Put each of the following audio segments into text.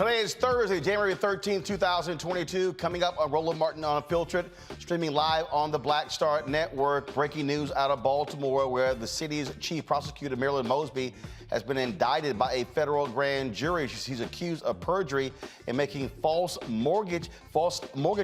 Today is Thursday, January 13th, 2022. Coming up on Roland Martin Unfiltered, streaming live on the Black Star Network. Breaking news out of Baltimore, where the city's chief prosecutor, Marilyn Mosby, has been indicted by a federal grand jury. She's accused of perjury and making false mortgage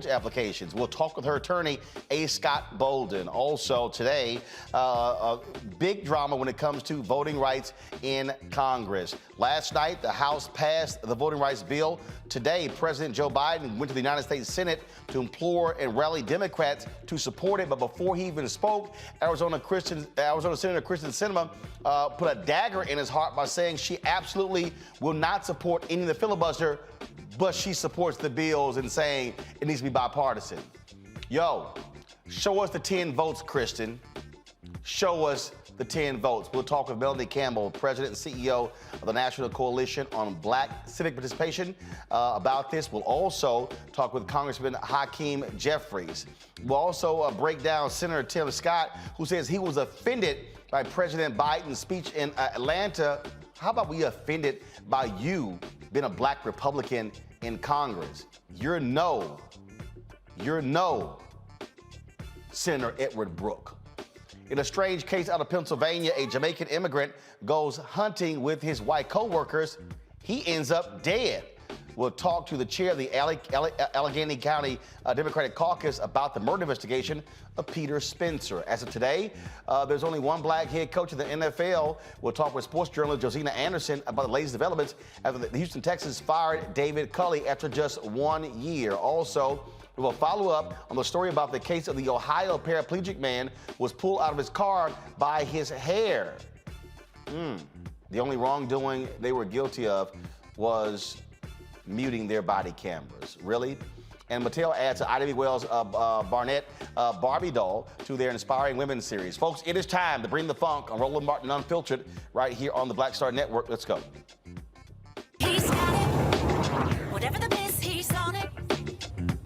applications. We'll talk with her attorney, A. Scott Bolden. Also today, a big drama when it comes to voting rights in Congress. Last night, the House passed the voting rights bill. Today, President Joe Biden went to the United States Senate to implore and rally Democrats to support it. But before he even spoke, Arizona Senator Kyrsten Sinema put a dagger in his heart by saying she absolutely will not support any of the filibuster, but she supports the bills and saying it needs to be bipartisan. Yo, show us the 10 votes, Kyrsten. Show us the 10 votes. We'll talk with Melanie Campbell, President and CEO of the National Coalition on Black Civic Participation, about this. We'll also talk with Congressman Hakeem Jefferies. We'll also break down Senator Tim Scott, who says he was offended by President Biden's speech in Atlanta. How about we offended by you being a black Republican in Congress? You're no, Senator Edward Brooke. In a strange case out of Pennsylvania, a Jamaican immigrant goes hunting with his white co-workers. He ends up dead. We'll talk to the chair of the Allegany County Democratic Caucus about the murder investigation of Peter Spencer. As of today, there's only one black head coach of the NFL. We'll talk with sports journalist Josina Anderson about the latest developments after the Houston Texans fired David Culley after just 1 year. Also, we will follow up on the story about the case of the Ohio paraplegic man who was pulled out of his car by his hair. The only wrongdoing they were guilty of was muting their body cameras. Really? And Mattel adds to Ida B. Wells' Barnett Barbie doll to their Inspiring Women series. Folks, it is time to bring the funk on Roland Martin Unfiltered right here on the Black Star Network. Let's go. He's got it. Whatever the miss, he's on it.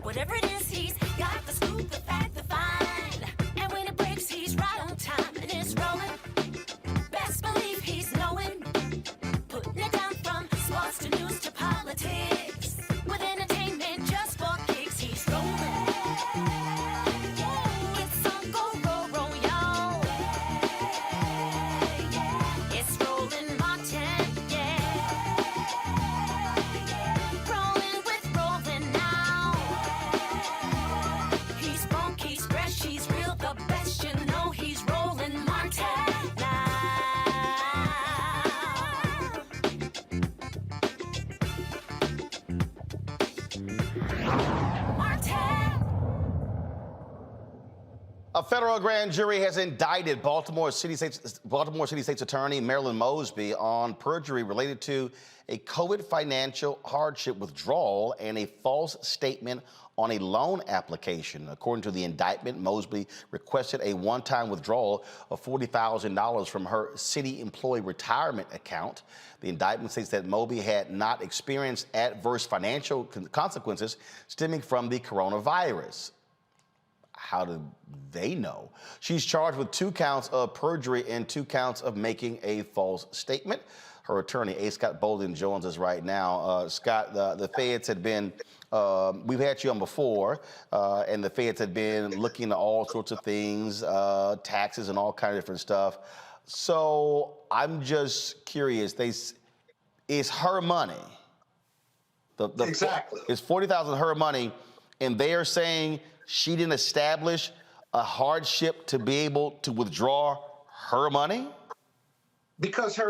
Whatever it is, he's got the scoop, the fact, the find. And when it breaks, he's right on time and it's rolling. Best believe he's knowing. Putting it down from sports to news to politics. With entertainment just for kicks, he's rolling. It's on go, roll, y'all. It's Roland Martin, rolling with Roland now. He's funk, he's fresh, he's real, the best, you know he's Roland Martin now. A federal grand jury has indicted Baltimore City State's Attorney Marilyn Mosby on perjury related to a COVID financial hardship withdrawal and a false statement on a loan application. According to the indictment, Mosby requested a one-time withdrawal of $40,000 from her city employee retirement account. The indictment states that Mosby had not experienced adverse financial consequences stemming from the coronavirus. How do they know? She's charged with 2 counts of perjury and 2 counts of making a false statement. Her attorney, A. Scott Bolden, joins us right now. Scott, the feds had been, we've had you on before, and the feds had been looking at all sorts of things, taxes and all kinds of different stuff. So I'm just curious, is her money, Exactly. Is $40,000 her money, and they are saying she didn't establish a hardship to be able to withdraw her money? Because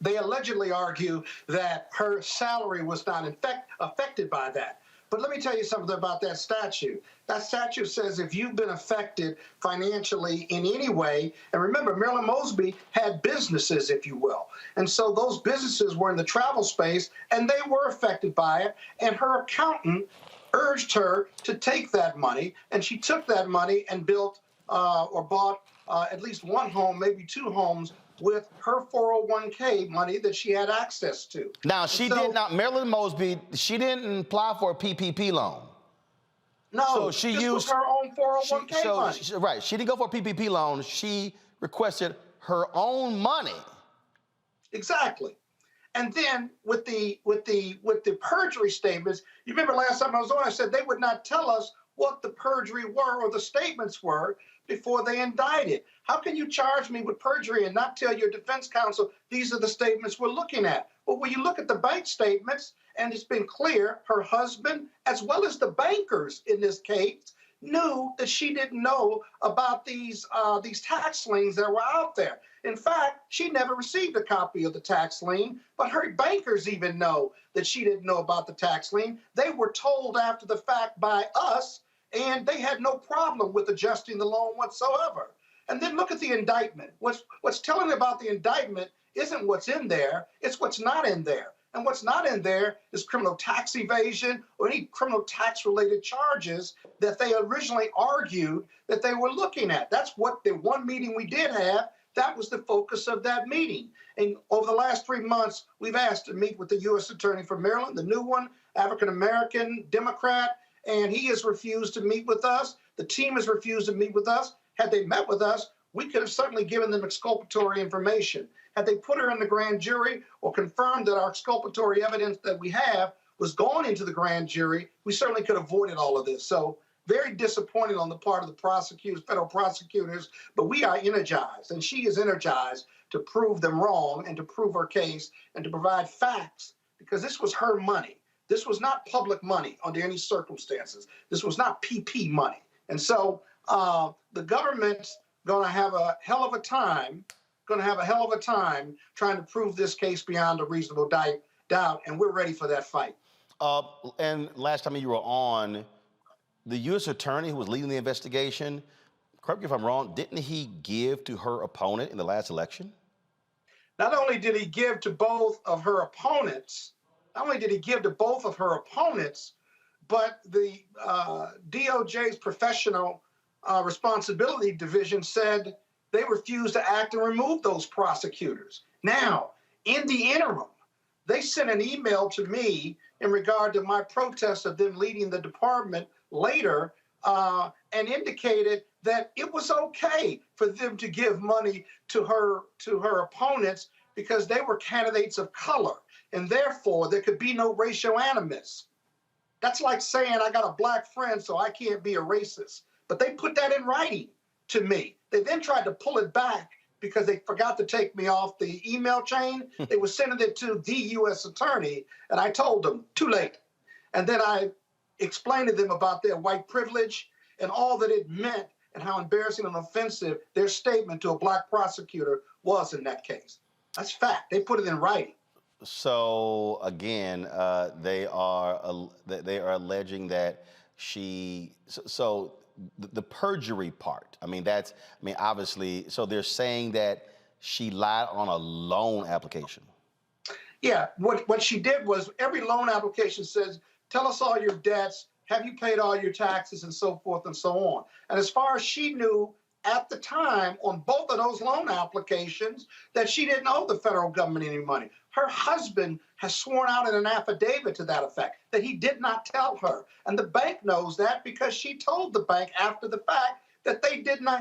they allegedly argue that her salary was not affected by that. But let me tell you something about that statute. That statute says if you've been affected financially in any way, and remember, Marilyn Mosby had businesses, if you will. And so those businesses were in the travel space, and they were affected by it, and her accountant urged her to take that money, and she took that money and built or bought at least one home, maybe 2 homes, with her 401k money that she had access to. Now, Marilyn Mosby, she didn't apply for a PPP loan. No, so she used her own 401k money. Right, she didn't go for a PPP loan. She requested her own money. Exactly. And then with the perjury statements, you remember last time I was on, I said they would not tell us what the perjury were or the statements were before they indicted. How can you charge me with perjury and not tell your defense counsel these are the statements we're looking at? Well, when you look at the bank statements, and it's been clear, her husband, as well as the bankers in this case, knew that she didn't know about these tax liens that were out there. In fact, she never received a copy of the tax lien, but her bankers even know that she didn't know about the tax lien. They were told after the fact by us, and they had no problem with adjusting the loan whatsoever. And then look at the indictment. What's telling about the indictment isn't what's in there, it's what's not in there. And what's not in there is criminal tax evasion or any criminal tax-related charges that they originally argued that they were looking at. That's what the one meeting we did have, that was the focus of that meeting. And over the last 3 months, we've asked to meet with the U.S. Attorney for Maryland, the new one, African-American Democrat, and he has refused to meet with us. The team has refused to meet with us. Had they met with us, we could have certainly given them exculpatory information. Had they put her in the grand jury or confirmed that our exculpatory evidence that we have was gone into the grand jury, we certainly could have avoided all of this. So very disappointing on the part of the prosecutors, federal prosecutors, but we are energized, and she is energized to prove them wrong and to prove her case and to provide facts, because this was her money. This was not public money under any circumstances. This was not PP money. And so the government's going to have a hell of a time trying to prove this case beyond a reasonable doubt, and we're ready for that fight. And last time you were on, the U.S. attorney who was leading the investigation, correct me if I'm wrong, didn't he give to her opponent in the last election? Not only did he give to both of her opponents, but the DOJ's professional responsibility division said they refused to act and remove those prosecutors. Now, in the interim, they sent an email to me in regard to my protest of them leading the department later and indicated that it was okay for them to give money to her opponents because they were candidates of color, and therefore there could be no racial animus. That's like saying I got a black friend, so I can't be a racist. But they put that in writing to me. They then tried to pull it back because they forgot to take me off the email chain. They were sending it to the U.S. attorney, and I told them, too late. And then I explained to them about their white privilege and all that it meant and how embarrassing and offensive their statement to a black prosecutor was in that case. That's fact. They put it in writing. So again, they are alleging that she. So the perjury part. Obviously. So they're saying that she lied on a loan application. Yeah. What she did was every loan application says, "Tell us all your debts. Have you paid all your taxes?" and so forth and so on. And as far as she knew at the time on both of those loan applications, that she didn't owe the federal government any money. Her husband has sworn out in an affidavit to that effect that he did not tell her. And the bank knows that because she told the bank after the fact that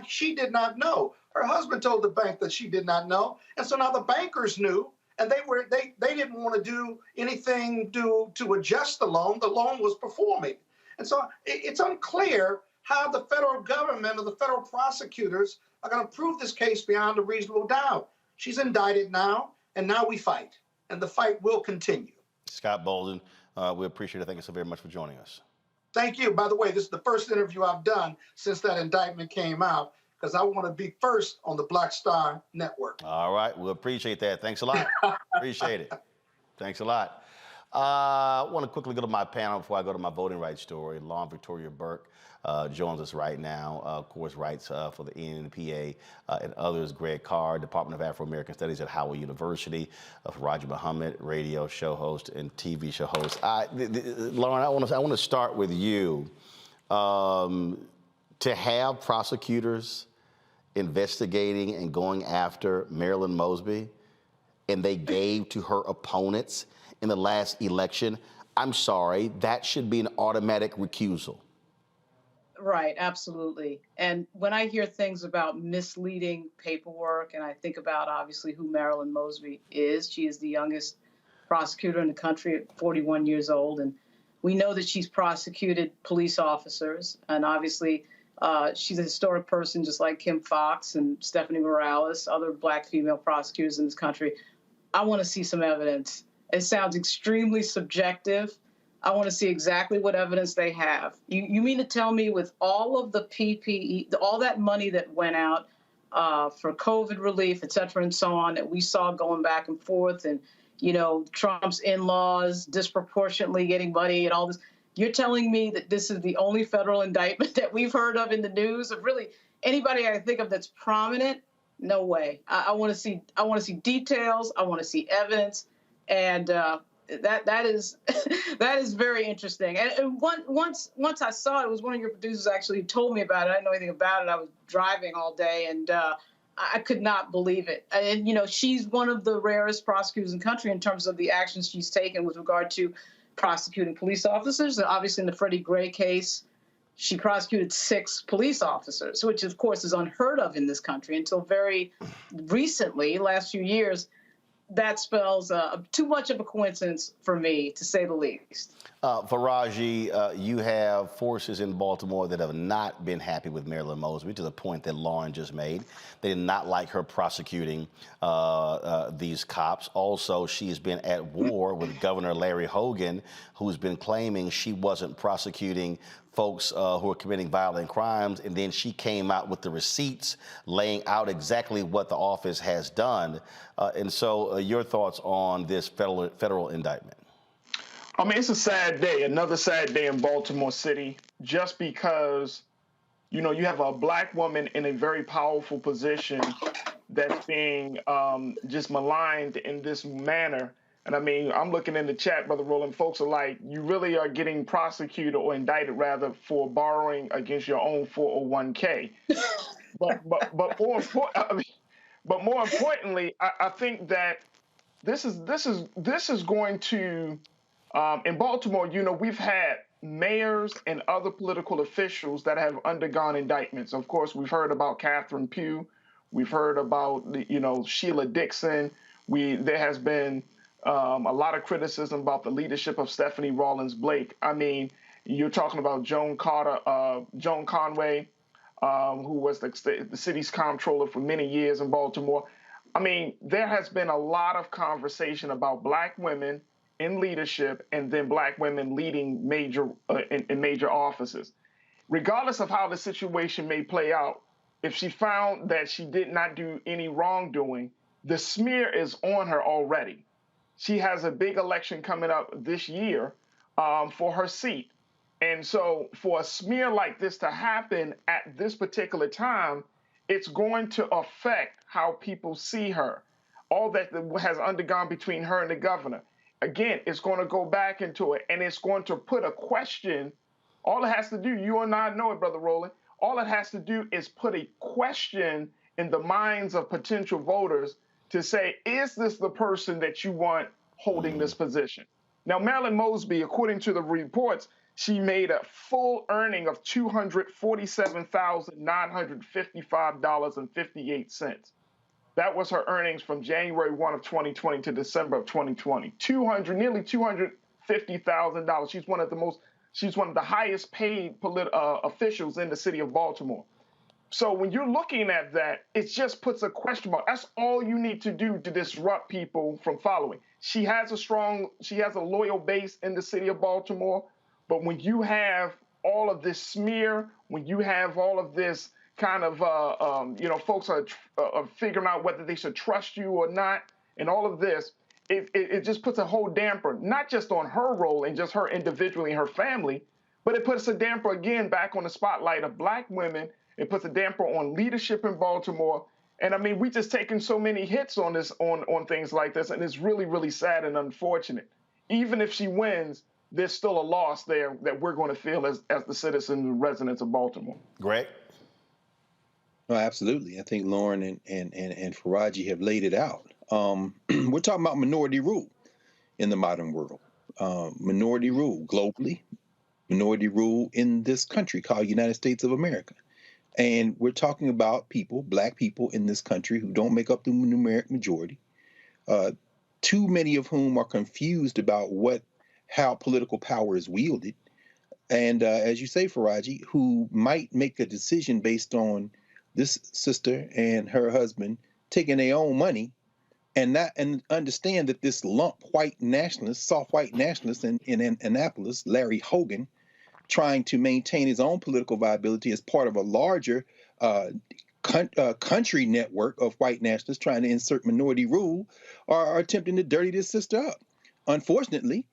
she did not know. Her husband told the bank that she did not know. And so now the bankers knew, and they didn't want to do anything to adjust the loan. The loan was performing. And so it's unclear how the federal government or the federal prosecutors are going to prove this case beyond a reasonable doubt. She's indicted now, and now we fight, and the fight will continue. Scott Bolden, we appreciate it. Thank you so very much for joining us. Thank you. By the way, this is the first interview I've done since that indictment came out, because I want to be first on the Black Star Network. All right. We appreciate that. Thanks a lot. Appreciate it. Thanks a lot. I want to quickly go to my panel before I go to my voting rights story. Lauren Victoria Burke joins us right now, of course, writes for the NPA and others. Greg Carr, Department of Afro-American Studies at Howard University. Roger Muhammad, radio show host and TV show host. Lauren, I want to start with you. To have prosecutors investigating and going after Marilyn Mosby, and they gave to her opponents in the last election, I'm sorry, that should be an automatic recusal. Right, absolutely. And when I hear things about misleading paperwork, and I think about obviously who Marilyn Mosby is, she is the youngest prosecutor in the country at 41 years old. And we know that she's prosecuted police officers. And obviously, she's a historic person, just like Kim Foxx and Stephanie Morales, other Black female prosecutors in this country. I want to see some evidence. It sounds extremely subjective. I want to see exactly what evidence they have. You mean to tell me with all of the PPE, all that money that went out for COVID relief, et cetera, and so on, that we saw going back and forth, and, you know, Trump's in-laws disproportionately getting money and all this, you're telling me that this is the only federal indictment that we've heard of in the news of really anybody I think of that's prominent? No way. I want to see details. I want to see evidence, and that is that is very interesting. And once I saw it, it was one of your producers actually who told me about it. I didn't know anything about it. I was driving all day, and I could not believe it. And, you know, she's one of the rarest prosecutors in the country in terms of the actions she's taken with regard to prosecuting police officers. And obviously, in the Freddie Gray case, she prosecuted 6 police officers, which, of course, is unheard of in this country until very recently, last few years. That spells too much of a coincidence for me, to say the least. Faraji, you have forces in Baltimore that have not been happy with Marilyn Mosby, to the point that Lauren just made. They did not like her prosecuting these cops. Also, she has been at war with Governor Larry Hogan, who's been claiming she wasn't prosecuting folks who are committing violent crimes, and then she came out with the receipts laying out exactly what the office has done. And so your thoughts on this federal indictment? I mean, it's a sad day, another sad day in Baltimore City, just because, you know, you have a Black woman in a very powerful position that's being just maligned in this manner. And I mean, I'm looking in the chat, Brother Roland, folks are like, you really are getting prosecuted or indicted, rather, for borrowing against your own 401k. but more importantly, I think that this is going to, in Baltimore, you know, we've had mayors and other political officials that have undergone indictments. Of course, we've heard about Catherine Pugh. We've heard about, you know, Sheila Dixon. There has been a lot of criticism about the leadership of Stephanie Rawlins Blake. I mean, you're talking about Joan Conway, who was the city's comptroller for many years in Baltimore. I mean, there has been a lot of conversation about Black women in leadership and then Black women leading in major offices. Regardless of how the situation may play out, if she found that she did not do any wrongdoing, the smear is on her already. She has a big election coming up this year for her seat. And so for a smear like this to happen at this particular time, it's going to affect how people see her. All that has undergone between her and the governor. Again, it's going to go back into it, and it's going to put a question. All it has to do, you and I know it, Brother Roland, all it has to do is put a question in the minds of potential voters to say, is this the person that you want holding this position? Now, Marilyn Mosby, according to the reports, she made a full earning of $247,955.58. That was her earnings from January 1 of 2020 to December of 2020. Nearly $250,000. She's one of the highest paid officials in the city of Baltimore. So when you're looking at that, it just puts a question mark. That's all you need to do to disrupt people from following. She has a loyal base in the city of Baltimore, but when you have all of this smear, when you have all of this kind of, folks are figuring out whether they should trust you or not, and all of this, it just puts a whole damper, not just on her role and just her individually and her family, but it puts a damper again back on the spotlight of Black women. It puts a damper on leadership in Baltimore. And I mean, we just taken so many hits on this, on things like this, and it's really, really sad and unfortunate. Even if she wins, there's still a loss there that we're going to feel as the citizens and residents of Baltimore. Greg? No, absolutely. I think Lauren and Faraji have laid it out. We're talking about minority rule in the modern world. Minority rule globally, minority rule in this country called United States of America. And we're talking about people, Black people in this country who don't make up the numeric majority. too many of whom are confused about how political power is wielded. And as you say, Faraji, who might make a decision based on this sister and her husband taking their own money and understand that this lump white nationalist, soft white nationalist in Annapolis, Larry Hogan, trying to maintain his own political viability as part of a larger country network of white nationalists trying to insert minority rule, are attempting to dirty this sister up. Unfortunately,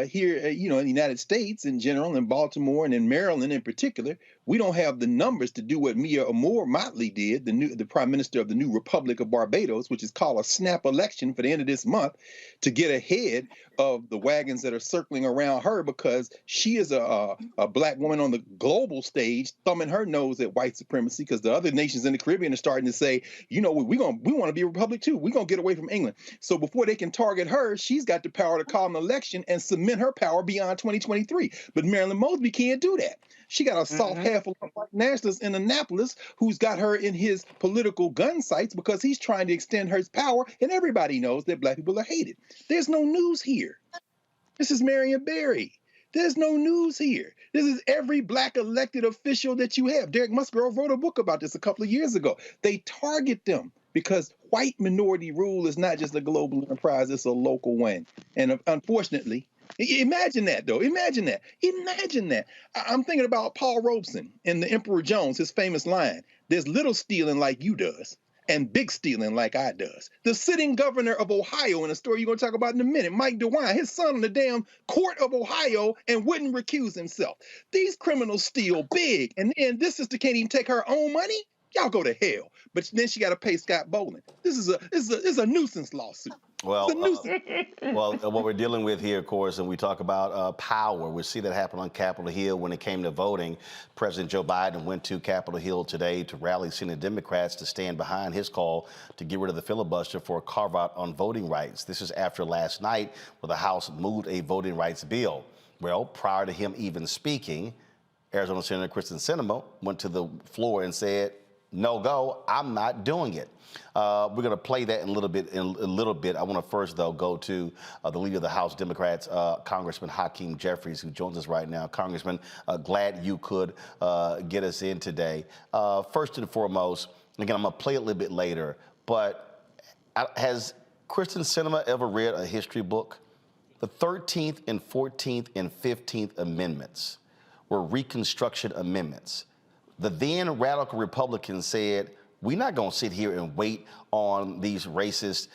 here, in the United States in general, in Baltimore and in Maryland in particular, we don't have the numbers to do what Mia Moore Motley did, the Prime Minister of the new Republic of Barbados, which is called a snap election for the end of this month, to get ahead of the wagons that are circling around her, because she is a black woman on the global stage thumbing her nose at white supremacy, because the other nations in the Caribbean are starting to say, we want to be a republic too. We're going to get away from England. So before they can target her, she's got the power to call an election and cement her power beyond 2023. But Marilyn Mosby can't do that. She got a soft half of white nationalist in Annapolis who's got her in his political gun sights because he's trying to extend her power, and everybody knows that black people are hated. There's no news here. This is Marion Barry. There's no news here. This is every black elected official that you have. Derek Musgrove wrote a book about this a couple of years ago. They target them because white minority rule is not just a global enterprise, it's a local one. And unfortunately, imagine that, though. Imagine that. Imagine that. I'm thinking about Paul Robeson in The Emperor Jones, his famous line, "There's little stealing like you does, and big stealing like I does." The sitting governor of Ohio, in a story you're going to talk about in a minute, Mike DeWine, his son in the damn court of Ohio and wouldn't recuse himself. These criminals steal big, and then this sister can't even take her own money? Y'all go to hell. But then she got to pay Scott Bolden. This is a nuisance lawsuit. Well, what we're dealing with here, of course, and we talk about power. We see that happen on Capitol Hill when it came to voting. President Joe Biden went to Capitol Hill today to rally Senate Democrats to stand behind his call to get rid of the filibuster for a carve-out on voting rights. This is after last night where the House moved a voting rights bill. Well, prior to him even speaking, Arizona Senator Kyrsten Sinema went to the floor and said, "No go, I'm not doing it." We're going to play that in a little bit. I want to first, though, go to the leader of the House Democrats, Congressman Hakeem Jefferies, who joins us right now. Congressman, glad you could get us in today. First and foremost, again, I'm going to play it a little bit later, but has Kyrsten Sinema ever read a history book? The 13th and 14th and 15th Amendments were Reconstruction Amendments. The then radical Republicans said, we're not going to sit here and wait on these racist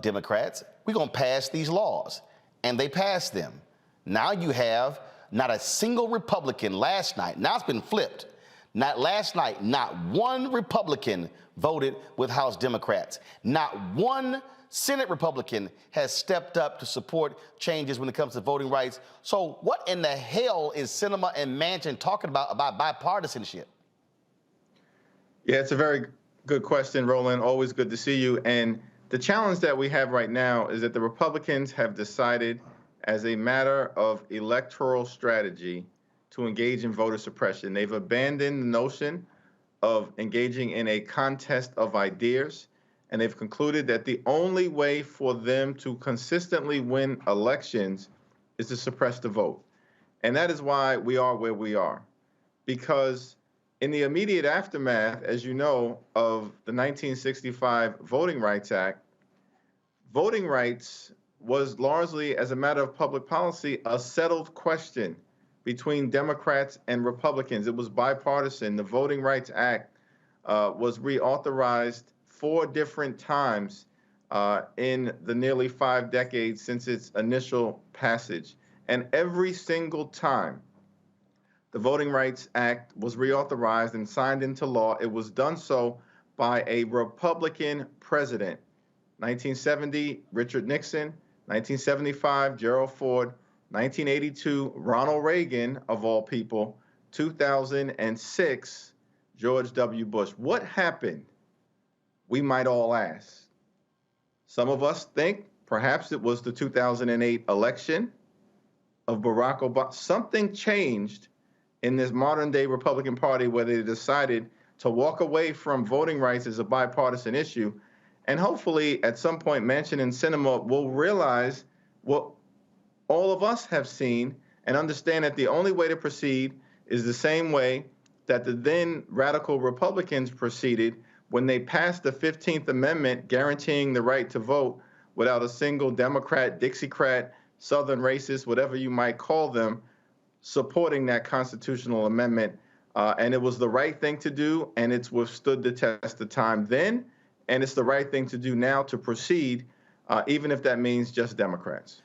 Democrats. We're going to pass these laws. And they passed them. Now you have not a single Republican last night. Now it's been flipped. Not last night, not one Republican voted with House Democrats. Not one Senate Republican has stepped up to support changes when it comes to voting rights. So what in the hell is Sinema and Manchin talking about bipartisanship? Yeah, it's a very good question, Roland. Always good to see you. And the challenge that we have right now is that the Republicans have decided, as a matter of electoral strategy, to engage in voter suppression. They've abandoned the notion of engaging in a contest of ideas, and they've concluded that the only way for them to consistently win elections is to suppress the vote. And that is why we are where we are. Because in the immediate aftermath, as you know, of the 1965 Voting Rights Act, voting rights was largely, as a matter of public policy, a settled question between Democrats and Republicans. It was bipartisan. The Voting Rights Act was reauthorized 4 different times in the nearly 5 decades since its initial passage. And every single time the Voting Rights Act was reauthorized and signed into law, it was done so by a Republican president. 1970, Richard Nixon. 1975, Gerald Ford. 1982, Ronald Reagan, of all people. 2006, George W. Bush. What happened? We might all ask. Some of us think perhaps it was the 2008 election of Barack Obama. Something changed in this modern-day Republican Party where they decided to walk away from voting rights as a bipartisan issue And hopefully, at some point, Manchin and Sinema will realize what all of us have seen and understand that the only way to proceed is the same way that the then radical Republicans proceeded when they passed the 15th Amendment guaranteeing the right to vote without a single Democrat, Dixiecrat, Southern racist, whatever you might call them, supporting that constitutional amendment. And it was the right thing to do, and it's withstood the test of time then, and it's the right thing to do now to proceed, even if that means just Democrats.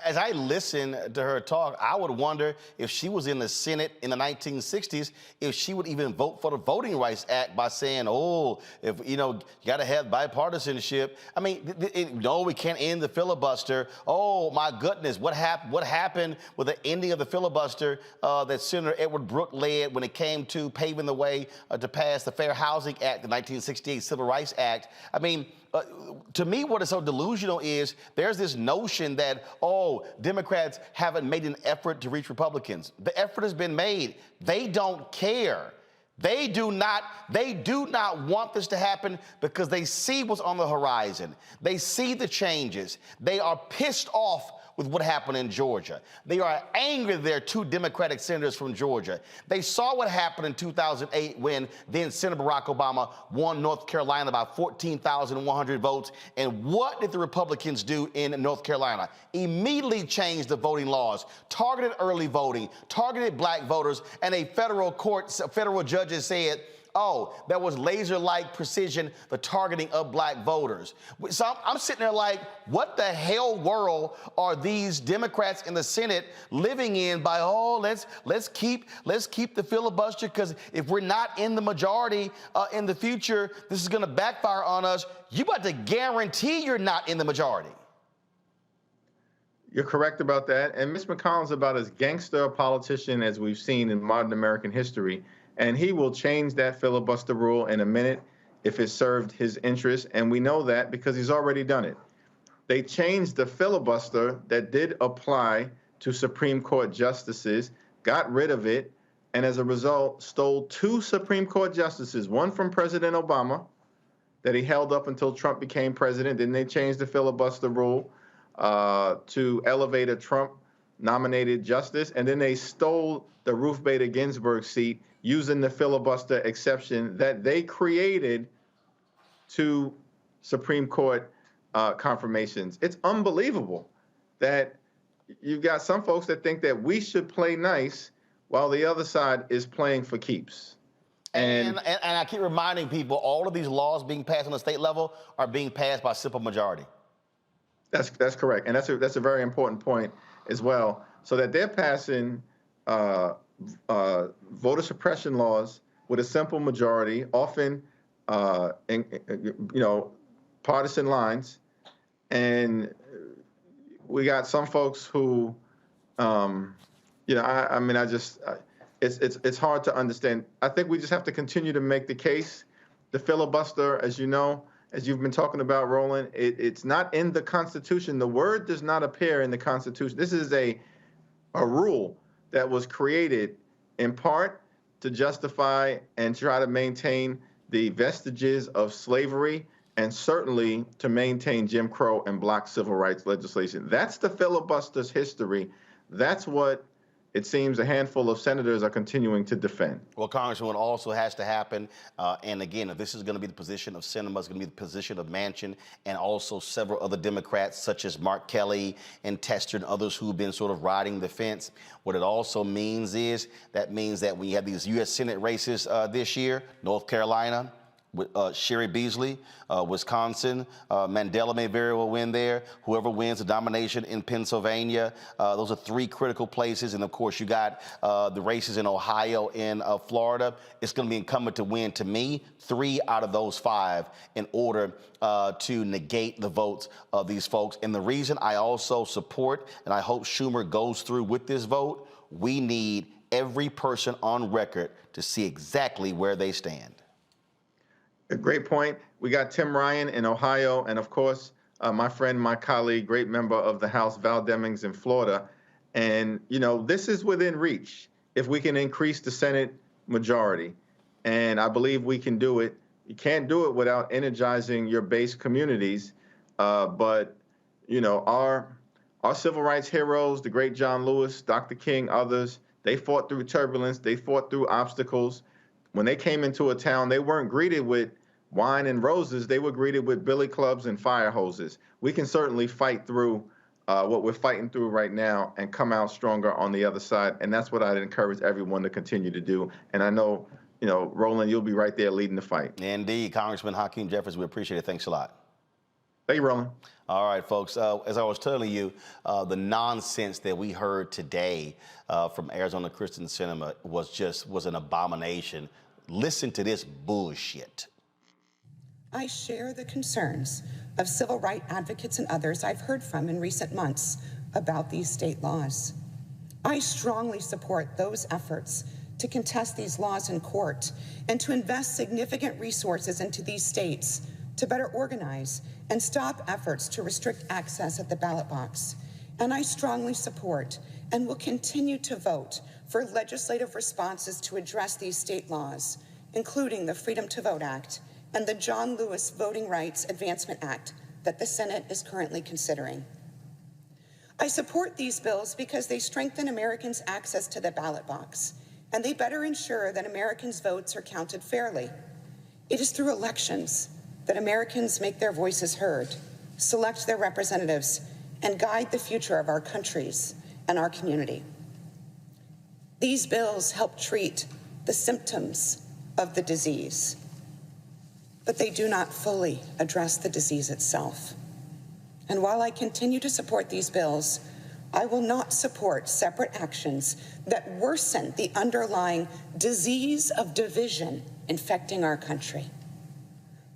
As I listen to her talk, I would wonder if she was in the Senate in the 1960s, if she would even vote for the Voting Rights Act by saying, oh, if you got to have bipartisanship. I mean, no, we can't end the filibuster. Oh, my goodness, what happened with the ending of the filibuster that Senator Edward Brooke led when it came to paving the way to pass the Fair Housing Act, the 1968 Civil Rights Act? I mean, to me, what is so delusional is there's this notion that, oh, Democrats haven't made an effort to reach Republicans. The effort has been made. They don't care. They do not want this to happen because they see what's on the horizon. They see the changes. They are pissed off with what happened in Georgia. They are angry there are two Democratic senators from Georgia. They saw what happened in 2008 when then Senator Barack Obama won North Carolina by 14,100 votes. And what did the Republicans do in North Carolina? Immediately changed the voting laws, targeted early voting, targeted black voters, and a federal judges said, oh, that was laser-like precision, the targeting of black voters. So I'm sitting there like, what the hell world are these Democrats in the Senate living in by, oh, let's keep the filibuster, because if we're not in the majority in the future, this is gonna backfire on us. You about to guarantee you're not in the majority. You're correct about that. And Mitch McConnell's about as gangster a politician as we've seen in modern American history. And he will change that filibuster rule in a minute if it served his interest. And we know that because he's already done it. They changed the filibuster that did apply to Supreme Court justices, got rid of it, and as a result, stole two Supreme Court justices, one from President Obama that he held up until Trump became president. Then they changed the filibuster rule to elevate a Trump-nominated justice. And then they stole the Ruth Bader Ginsburg seat using the filibuster exception that they created to Supreme Court confirmations. It's unbelievable that you've got some folks that think that we should play nice while the other side is playing for keeps. And I keep reminding people, all of these laws being passed on the state level are being passed by simple majority. That's correct, and that's a very important point as well. So that they're passing voter suppression laws with a simple majority, often partisan lines, and we got some folks who, it's hard to understand. I think we just have to continue to make the case. The filibuster, as you know, as you've been talking about, Roland, it's not in the Constitution. The word does not appear in the Constitution. This is a rule that was created in part to justify and try to maintain the vestiges of slavery and certainly to maintain Jim Crow and black civil rights legislation. That's the filibuster's history. That's what it seems a handful of senators are continuing to defend. Well, Congressman, what also has to happen, and again, if this is going to be the position of Sinema, it's going to be the position of Manchin, and also several other Democrats, such as Mark Kelly and Tester and others who've been sort of riding the fence. What it also means is, that means that we have these U.S. Senate races this year, North Carolina, with Sherry Beasley, Wisconsin, Mandela may very well win there. Whoever wins the nomination in Pennsylvania, those are three critical places. And of course, you got the races in Ohio and Florida. It's going to be incumbent to win, to me, 3 out of those 5 in order to negate the votes of these folks. And the reason I also support, and I hope Schumer goes through with this vote, we need every person on record to see exactly where they stand. A great point. We got Tim Ryan in Ohio, and of course, my friend, my colleague, great member of the House, Val Demings in Florida. And, this is within reach if we can increase the Senate majority. And I believe we can do it You can't do it without energizing your base communities. But our civil rights heroes, the great John Lewis, Dr. King, others, they fought through turbulence. They fought through obstacles. When they came into a town, they weren't greeted with wine and roses. They were greeted with billy clubs and fire hoses. We can certainly fight through what we're fighting through right now and come out stronger on the other side. And that's what I'd encourage everyone to continue to do. And I know, Roland, you'll be right there leading the fight. Indeed. Congressman Hakeem Jefferies, we appreciate it. Thanks a lot. Thank you, Roland. All right, folks. As I was telling you, the nonsense that we heard today from Arizona Kyrsten Sinema was an abomination. Listen to this bullshit. I share the concerns of civil rights advocates and others I've heard from in recent months about these state laws. I strongly support those efforts to contest these laws in court and to invest significant resources into these states to better organize and stop efforts to restrict access at the ballot box. And I strongly support and will continue to vote for legislative responses to address these state laws, including the Freedom to Vote Act and the John Lewis Voting Rights Advancement Act that the Senate is currently considering. I support these bills because they strengthen Americans' access to the ballot box, and they better ensure that Americans' votes are counted fairly. It is through elections that Americans make their voices heard, select their representatives, and guide the future of our countries and our community. These bills help treat the symptoms of the disease, but they do not fully address the disease itself. And while I continue to support these bills, I will not support separate actions that worsen the underlying disease of division infecting our country.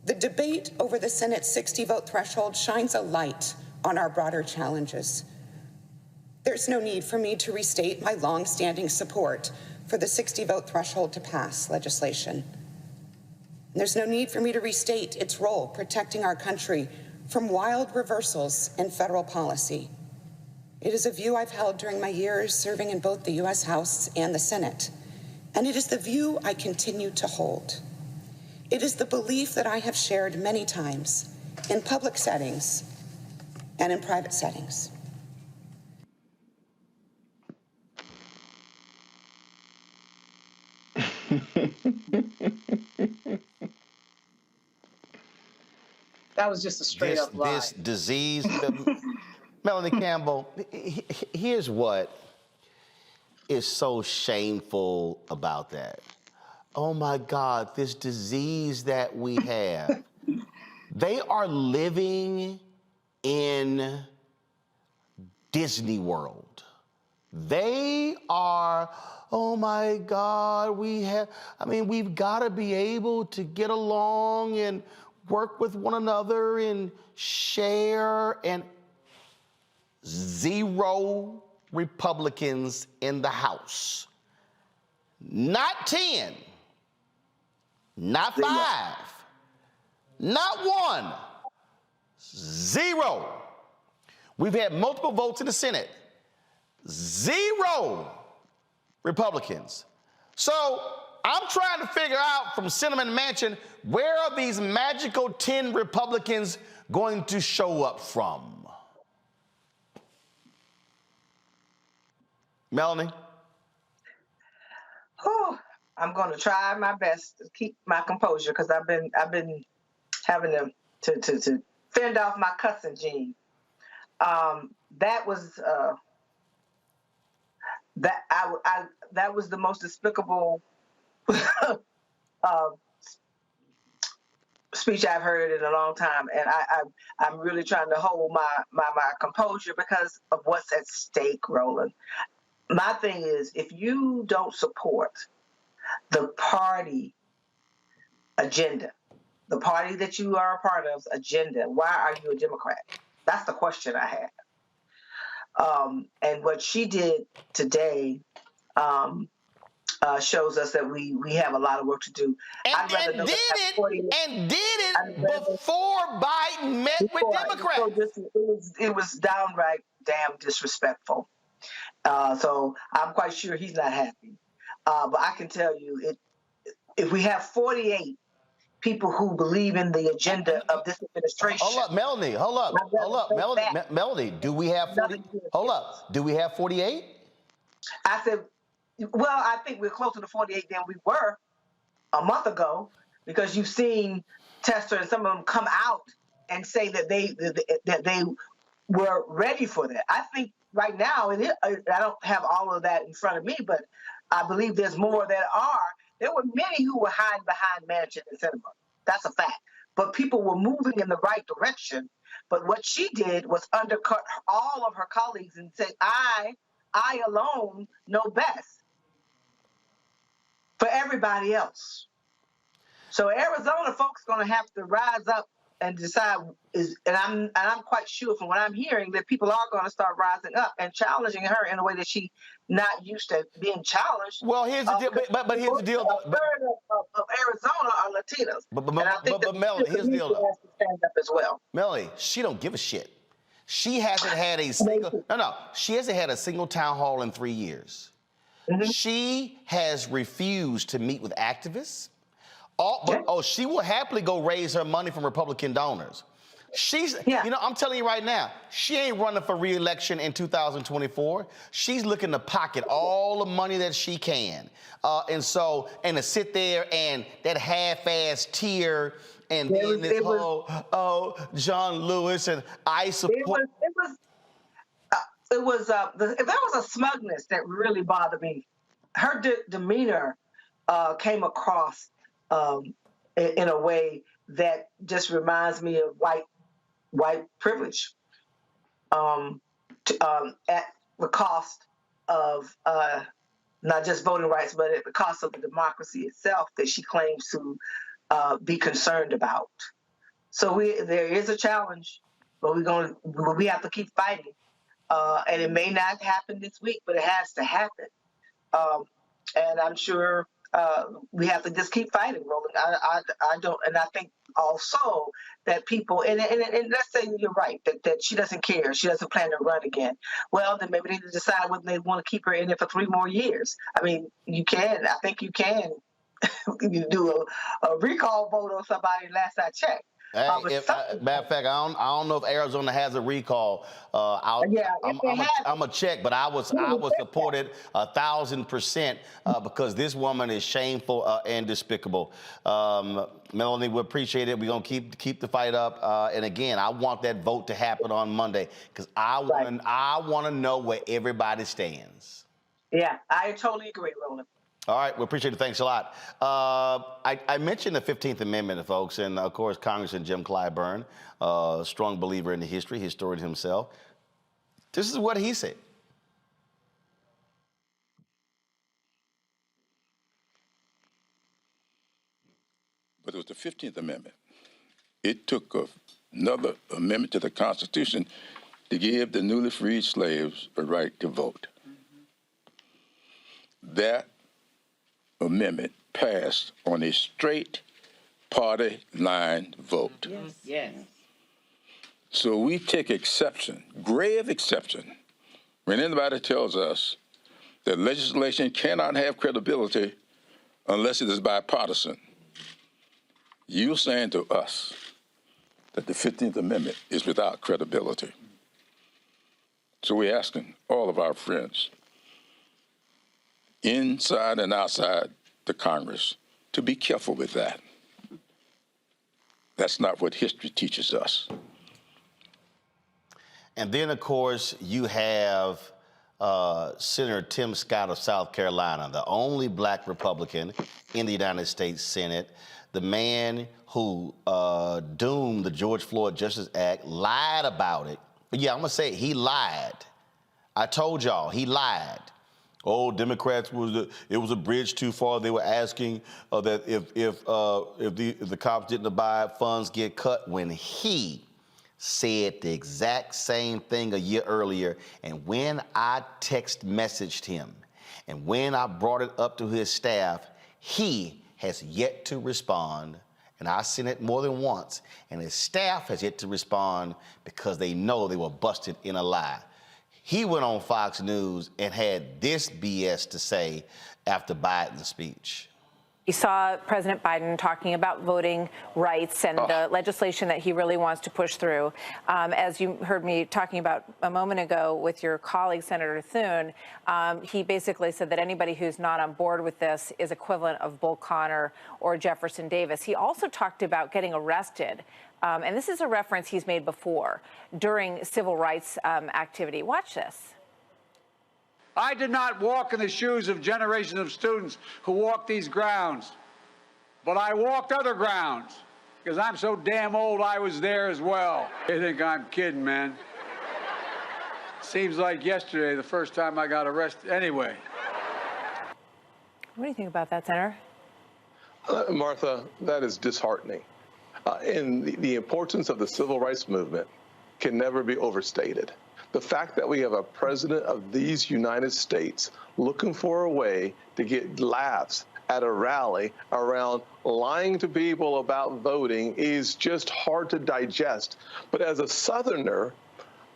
The debate over the Senate's 60-vote threshold shines a light on our broader challenges. There's no need for me to restate my long-standing support for the 60-vote threshold to pass legislation. There's no need for me to restate its role protecting our country from wild reversals in federal policy. It is a view I've held during my years serving in both the U.S. House and the Senate, and it is the view I continue to hold. It is the belief that I have shared many times in public settings and in private settings. That was just a straight up lie. This disease, Melanie Campbell, here's what is so shameful about that. Oh my God, this disease that we have. They are living in Disney World. They are, oh my God, we've got to be able to get along and work with one another and share, and zero Republicans in the House. Not 10, not 5, not 1, 0. We've had multiple votes in the Senate. 0 Republicans. So I'm trying to figure out from Cinnamon Mansion, where are these magical 10 Republicans going to show up from? Melanie? Oh, I'm going to try my best to keep my composure because I've been having to fend off my cussing gene. That was that was the most despicable speech I've heard in a long time, and I'm really trying to hold my composure because of what's at stake, Roland. My thing is, if you don't support the party agenda, the party that you are a part of agenda, why are you a Democrat? That's the question I have. And what she did today shows us that we have a lot of work to do. And did it before Biden met with Democrats. It was downright damn disrespectful. So I'm quite sure he's not happy. But I can tell you, if we have 48 people who believe in the agenda of this administration. Hold up, Melanie. Hold up. I'd rather Hold up, say Melanie. that. Melanie, do we have 40? Nothing to do with Hold this. up. Do we have 48? I said, well, I think we're closer to 48 than we were a month ago, because you've seen Tester and some of them come out and say that they were ready for that. I think right now, I don't have all of that in front of me, but I believe there's more that are. There were many who were hiding behind Manchin and Sinema. That's a fact. But people were moving in the right direction. But what she did was undercut all of her colleagues and say, I alone know best for everybody else. So Arizona folks are going to have to rise up and decide, and I'm quite sure from what I'm hearing that people are going to start rising up and challenging her in a way that she's not used to being challenged. Well, here's the deal. But here's the deal. A third of Arizona are Latinos. But Melanie, here's the deal. Has to stand up as well. Melanie, she don't give a shit. She hasn't had a single She hasn't had a single town hall in 3 years. Mm-hmm. She has refused to meet with activists. She will happily go raise her money from Republican donors. I'm telling you right now, she ain't running for re-election in 2024. She's looking to pocket all the money that she can. And to sit there and that half-ass teir and then this whole, John Lewis and I support. There was a smugness that really bothered me. Her demeanor came across in a way that just reminds me of white privilege at the cost of not just voting rights, but at the cost of the democracy itself that she claims to be concerned about. So there is a challenge, but we have to keep fighting. And it may not happen this week, but it has to happen. And I'm sure we have to just keep fighting, Roland. I think also that people, and let's say you're right, that she doesn't care, she doesn't plan to run again. Well, then maybe they need to decide whether they want to keep her in there for 3 more years. I mean, I think you can you do a recall vote on somebody last I checked. Matter of fact, I don't know if Arizona has a recall. I'm a check, but I was supported 1,000% because this woman is shameful and despicable. Melanie, we appreciate it. We're gonna keep the fight up. And again, I want that vote to happen on Monday because I want to know where everybody stands. Yeah, I totally agree, Roland. All right, we appreciate it. Thanks a lot. I mentioned the 15th Amendment, folks, and of course, Congressman Jim Clyburn, a strong believer in the history, historian himself. This is what he said. But it was the 15th Amendment. It took another amendment to the Constitution to give the newly freed slaves a right to vote. That amendment passed on a straight party line vote. Yes. So we take exception, grave exception, when anybody tells us that legislation cannot have credibility unless it is bipartisan. You're saying to us that the 15th Amendment is without credibility. So we're asking all of our friends, inside and outside the Congress, to be careful with that. That's not what history teaches us. And then, of course, you have Senator Tim Scott of South Carolina, the only black Republican in the United States Senate, the man who doomed the George Floyd Justice Act, lied about it. But yeah, I'm gonna say it, he lied. I told y'all, he lied. Oh, Democrats it was a bridge too far. They were asking that if the cops didn't abide, funds get cut. When he said the exact same thing a year earlier, and when I text messaged him, and when I brought it up to his staff, he has yet to respond. And I sent it more than once, and his staff has yet to respond because they know they were busted in a lie. He went on Fox News and had this BS to say after Biden's speech. We saw President Biden talking about voting rights and the legislation that he really wants to push through. As you heard me talking about a moment ago with your colleague, Senator Thune, he basically said that anybody who's not on board with this is equivalent of Bull Connor or Jefferson Davis. He also talked about getting arrested. And this is a reference he's made before during civil rights activity. Watch this. I did not walk in the shoes of generations of students who walked these grounds, but I walked other grounds because I'm so damn old I was there as well. They think I'm kidding, man. Seems like yesterday, the first time I got arrested. Anyway. What do you think about that, Senator? Martha, that is disheartening. And the importance of the civil rights movement can never be overstated. The fact that we have a president of these United States looking for a way to get laughs at a rally around lying to people about voting is just hard to digest. But as a Southerner,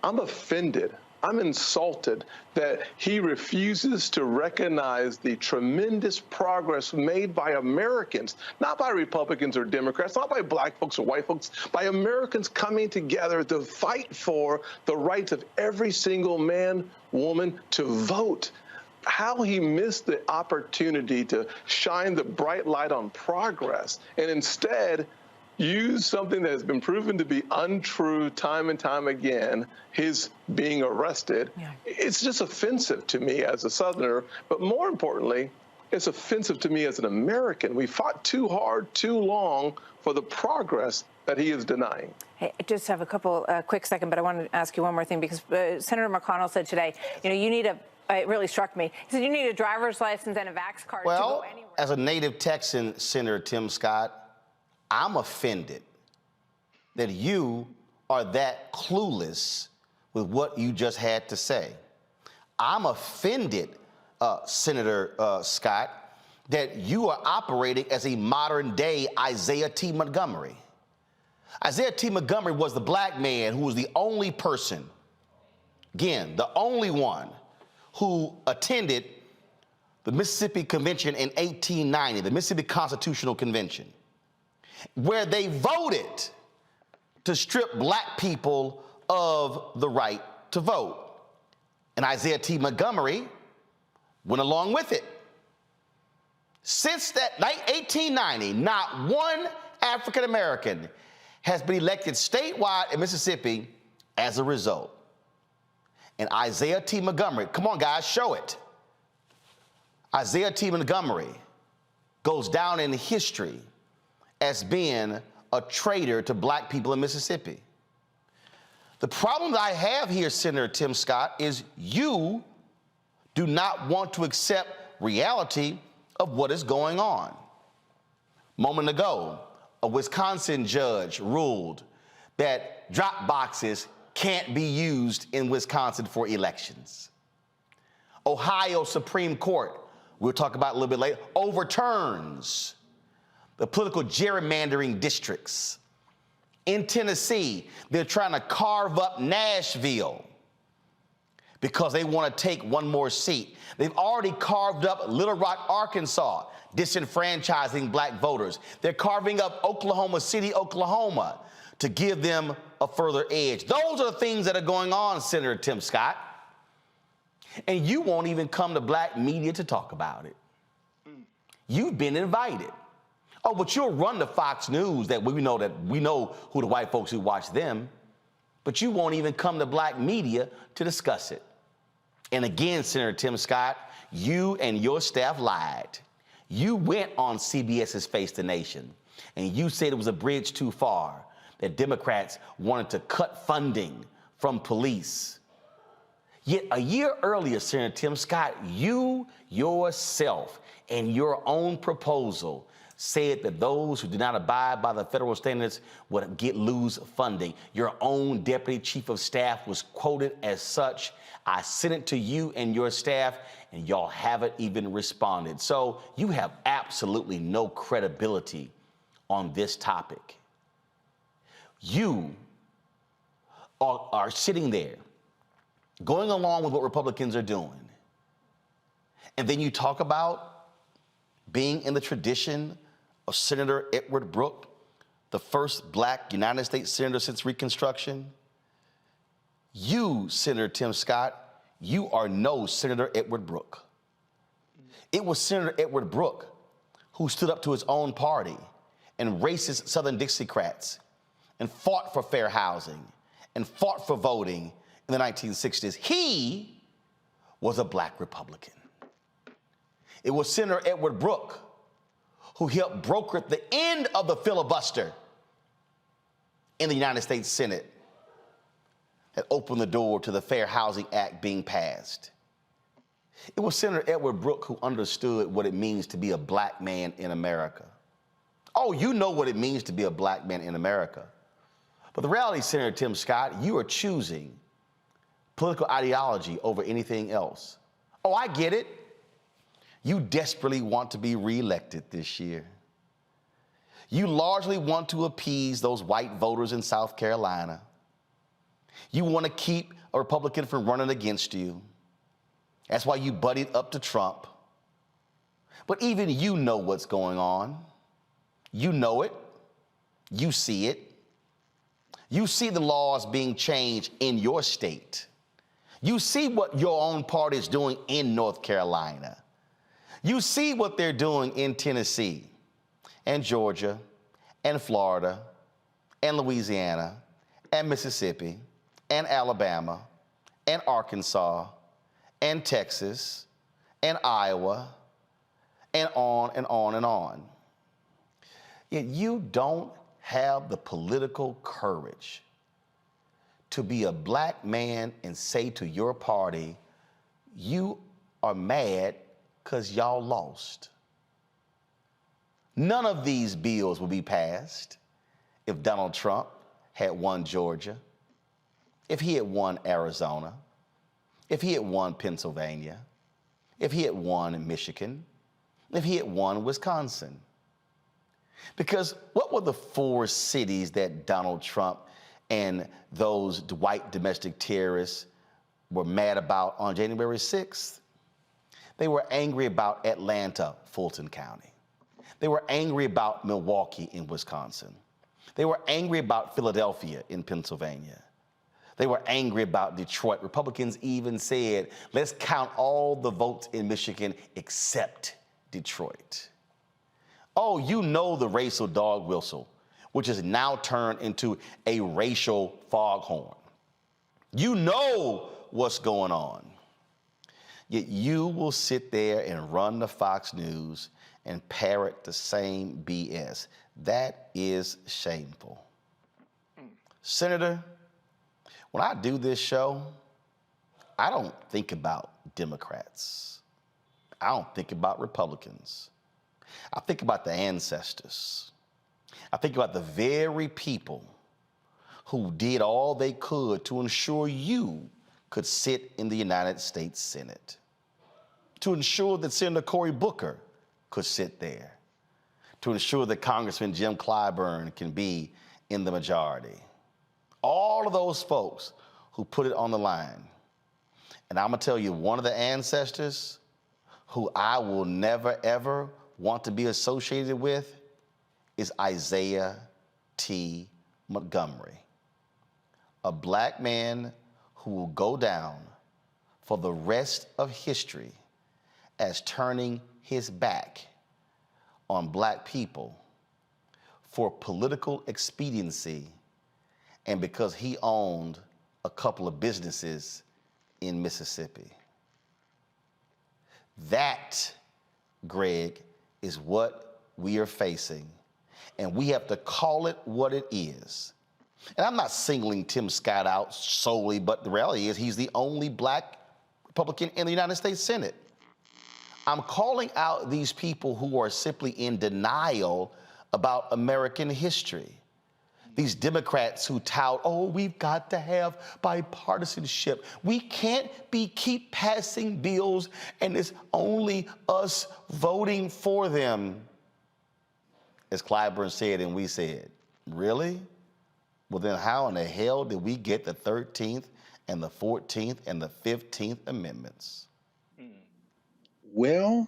I'm offended. I'm insulted that he refuses to recognize the tremendous progress made by Americans, not by Republicans or Democrats, not by black folks or white folks, by Americans coming together to fight for the rights of every single man, woman to vote. How he missed the opportunity to shine the bright light on progress and instead use something that has been proven to be untrue time and time again, his being arrested. Yeah. It's just offensive to me as a Southerner, but more importantly, it's offensive to me as an American. We fought too hard, too long for the progress that he is denying. Hey, I just have a couple quick second, but I wanted to ask you one more thing because Senator McConnell said today, you need a, it really struck me. He said you need a driver's license and a vax card to go anywhere. As a native Texan, Senator Tim Scott, I'm offended that you are that clueless with what you just had to say. I'm offended, Senator Scott, that you are operating as a modern-day Isaiah T. Montgomery. Isaiah T. Montgomery was the black man who was the only person, again, the only one, who attended the Mississippi Convention in 1890, the Mississippi Constitutional Convention, where they voted to strip black people of the right to vote. And Isaiah T. Montgomery went along with it. Since that 1890, not one African American has been elected statewide in Mississippi as a result. And Isaiah T. Montgomery, come on guys, show it. Isaiah T. Montgomery goes down in history as being a traitor to black people in Mississippi. The problem that I have here, Senator Tim Scott, is you do not want to accept reality of what is going on. A moment ago, a Wisconsin judge ruled that drop boxes can't be used in Wisconsin for elections. Ohio Supreme Court, we'll talk about a little bit later, overturns the political gerrymandering districts. In Tennessee, they're trying to carve up Nashville because they want to take one more seat. They've already carved up Little Rock, Arkansas, disenfranchising black voters. They're carving up Oklahoma City, Oklahoma, to give them a further edge. Those are the things that are going on, Senator Tim Scott. And you won't even come to black media to talk about it. You've been invited. Oh, but you'll run to Fox News that we know who the white folks who watch them, but you won't even come to black media to discuss it. And again, Senator Tim Scott, you and your staff lied. You went on CBS's Face the Nation, and you said it was a bridge too far, that Democrats wanted to cut funding from police. Yet a year earlier, Senator Tim Scott, you yourself and your own proposal said that those who did not abide by the federal standards would lose funding. Your own deputy chief of staff was quoted as such. I sent it to you and your staff, and y'all haven't even responded. So you have absolutely no credibility on this topic. You are sitting there going along with what Republicans are doing, and then you talk about being in the tradition of Senator Edward Brooke, the first black United States senator since Reconstruction, you, Senator Tim Scott, you are no Senator Edward Brooke. It was Senator Edward Brooke who stood up to his own party and racist Southern Dixiecrats and fought for fair housing and fought for voting in the 1960s. He was a black Republican. It was Senator Edward Brooke who helped broker the end of the filibuster in the United States Senate that opened the door to the Fair Housing Act being passed. It was Senator Edward Brooke who understood what it means to be a black man in America. Oh, you know what it means to be a black man in America. But the reality, Senator Tim Scott, you are choosing political ideology over anything else. Oh, I get it. You desperately want to be reelected this year. You largely want to appease those white voters in South Carolina. You want to keep a Republican from running against you. That's why you buddied up to Trump. But even you know what's going on. You know it. You see it. You see the laws being changed in your state. You see what your own party is doing in North Carolina. You see what they're doing in Tennessee and Georgia and Florida and Louisiana and Mississippi and Alabama and Arkansas and Texas and Iowa and on and on and on. Yet you don't have the political courage to be a black man and say to your party, you are mad because y'all lost. None of these bills will be passed if Donald Trump had won Georgia, if he had won Arizona, if he had won Pennsylvania, if he had won Michigan, if he had won Wisconsin. Because what were the 4 cities that Donald Trump and those white domestic terrorists were mad about on January 6th? They were angry about Atlanta, Fulton County. They were angry about Milwaukee in Wisconsin. They were angry about Philadelphia in Pennsylvania. They were angry about Detroit. Republicans even said, let's count all the votes in Michigan except Detroit. Oh, you know the racial dog whistle, which is now turned into a racial foghorn. You know what's going on. Yet you will sit there and run the Fox News and parrot the same BS. That is shameful. Senator, when I do this show, I don't think about Democrats. I don't think about Republicans. I think about the ancestors. I think about the very people who did all they could to ensure you could sit in the United States Senate, to ensure that Senator Cory Booker could sit there, to ensure that Congressman Jim Clyburn can be in the majority. All of those folks who put it on the line. And I'm gonna tell you, one of the ancestors who I will never, ever want to be associated with is Isaiah T. Montgomery, a black man who will go down for the rest of history as turning his back on black people for political expediency and because he owned a couple of businesses in Mississippi. That, Greg, is what we are facing, and we have to call it what it is. And I'm not singling Tim Scott out solely, but the reality is he's the only black Republican in the United States Senate. I'm calling out these people who are simply in denial about American history. These Democrats who tout, oh, we've got to have bipartisanship. We can't keep passing bills and it's only us voting for them. As Clyburn said and we said, really? Well, then how in the hell did we get the 13th and the 14th and the 15th Amendments? Well,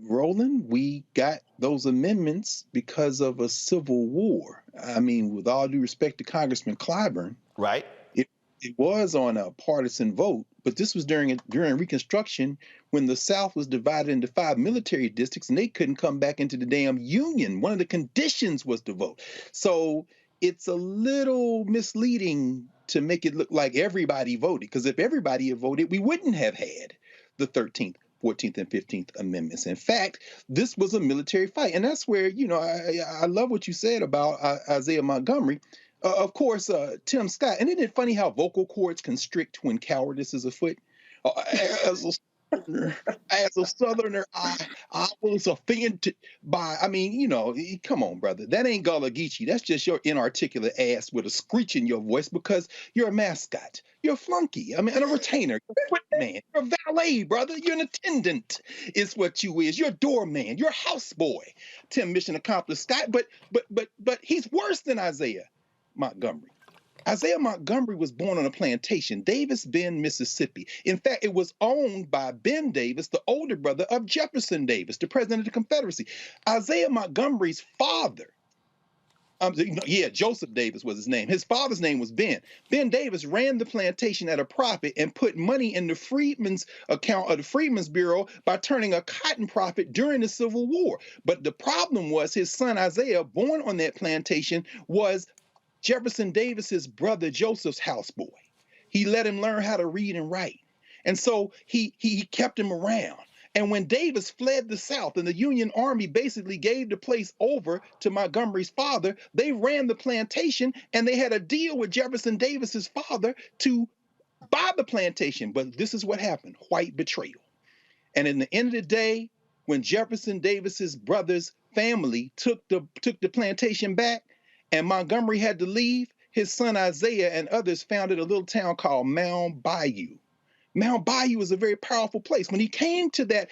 Roland, we got those amendments because of a civil war. I mean, with all due respect to Congressman Clyburn, right? It was on a partisan vote, but this was during Reconstruction when the South was divided into 5 military districts and they couldn't come back into the damn Union. One of the conditions was to vote. So it's a little misleading to make it look like everybody voted, because if everybody had voted, we wouldn't have had the 13th, 14th, and 15th Amendments. In fact, this was a military fight. And that's where, you know, I love what you said about Isaiah Montgomery. Of course, Tim Scott. And isn't it funny how vocal cords constrict when cowardice is afoot? As a Southerner, I was offended by, I mean, you know, come on, brother. That ain't Gullah Geechee. That's just your inarticulate ass with a screech in your voice because you're a mascot. You're a flunky. I mean, and a retainer. You're a footman. You're a valet, brother. You're an attendant is what you is. You're a doorman. You're a houseboy. Tim, mission accomplished, Scott. But he's worse than Isaiah Montgomery. Isaiah Montgomery was born on a plantation, Davis Bend, Mississippi. In fact, it was owned by Ben Davis, the older brother of Jefferson Davis, the president of the Confederacy. Isaiah Montgomery's father, Joseph Davis was his name. His father's name was Ben. Ben Davis ran the plantation at a profit and put money in the freedmen's account of the Freedmen's Bureau by turning a cotton profit during the Civil War. But the problem was his son Isaiah, born on that plantation, was Jefferson Davis's brother Joseph's houseboy. He let him learn how to read and write. And so he kept him around. And when Davis fled the South and the Union Army basically gave the place over to Montgomery's father, they ran the plantation and they had a deal with Jefferson Davis's father to buy the plantation. But this is what happened: white betrayal. And in the end of the day, when Jefferson Davis's brother's family took the plantation back, and Montgomery had to leave, his son Isaiah and others founded a little town called Mound Bayou. Mound Bayou was a very powerful place. When he came to that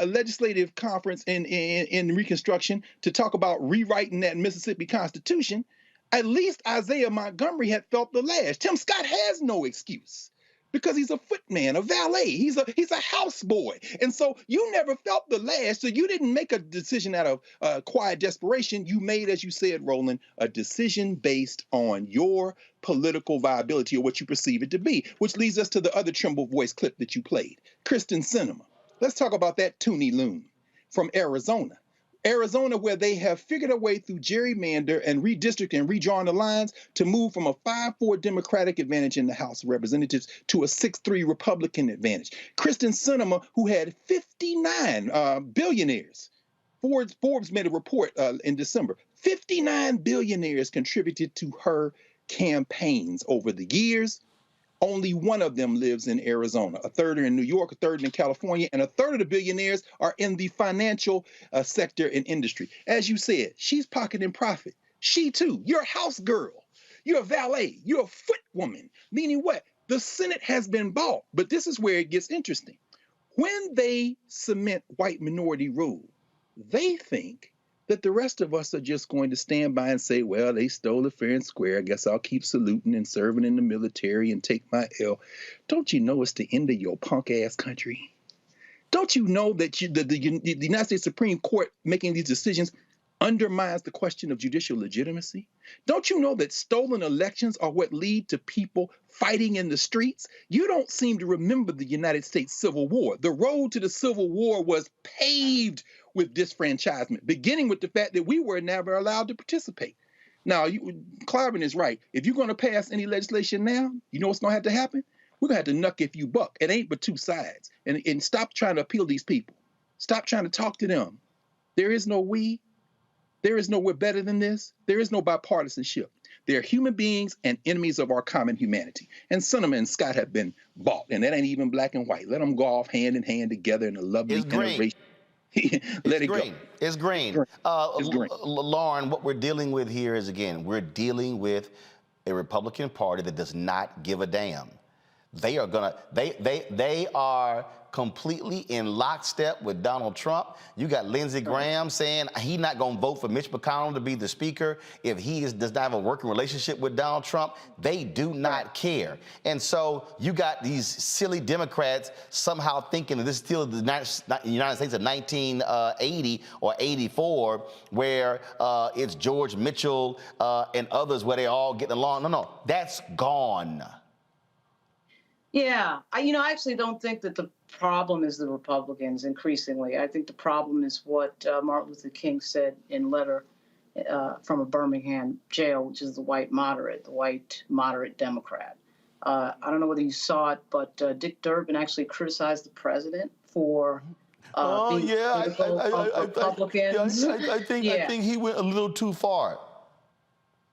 legislative conference in Reconstruction to talk about rewriting that Mississippi Constitution, at least Isaiah Montgomery had felt the lash. Tim Scott has no excuse because he's a footman, a valet. He's a houseboy. And so you never felt the lash, so you didn't make a decision out of quiet desperation. You made, as you said, Roland, a decision based on your political viability or what you perceive it to be, which leads us to the other Trimble voice clip that you played, Kyrsten Sinema. Let's talk about that Toonie Loon from Arizona. Arizona, where they have figured a way through gerrymander and redistricting and redrawing the lines to move from a 5-4 Democratic advantage in the House of Representatives to a 6-3 Republican advantage. Kyrsten Sinema, who had 59 billionaires. Forbes made a report in December. 59 billionaires contributed to her campaigns over the years. Only one of them lives in Arizona. A third are in New York, a third in California, and a third of the billionaires are in the financial sector and industry. As you said, she's pocketing profit. She too. You're a house girl. You're a valet. You're a foot woman. Meaning what? The Senate has been bought. But this is where it gets interesting. When they cement white minority rule, they think that the rest of us are just going to stand by and say, well, they stole it fair and square. I guess I'll keep saluting and serving in the military and take my L. Don't you know it's the end of your punk-ass country? Don't you know that the United States Supreme Court making these decisions undermines the question of judicial legitimacy? Don't you know that stolen elections are what lead to people fighting in the streets? You don't seem to remember the United States Civil War. The road to the Civil War was paved with disfranchisement, beginning with the fact that we were never allowed to participate. Now, Clyburn is right. If you're going to pass any legislation now, you know what's going to have to happen? We're going to have to knuck if you buck. It ain't but two sides. And stop trying to appeal these people. Stop trying to talk to them. There is no we. There is no we're better than this. There is no bipartisanship. They're human beings and enemies of our common humanity. And Sinema and Scott have been bought. And that ain't even black and white. Let them go off hand in hand together in a lovely interracial. Let it green. go. It's green. It's green. Lauren, what we're dealing with here is, again, we're dealing with a Republican Party that does not give a damn. They are completely in lockstep with Donald Trump. You got Lindsey Graham saying he's not going to vote for Mitch McConnell to be the speaker if he does not have a working relationship with Donald Trump. They do not care. And so you got these silly Democrats somehow thinking that this is still the United States of 1980 or 84, where it's George Mitchell and others where they all get along. No, that's gone. Yeah, I actually don't think that the problem is the Republicans increasingly. I think the problem is what Martin Luther King said in letter from a Birmingham jail, which is the white moderate Democrat. I don't know whether you saw it, but Dick Durbin actually criticized the president for being critical of Republicans. I think he went a little too far.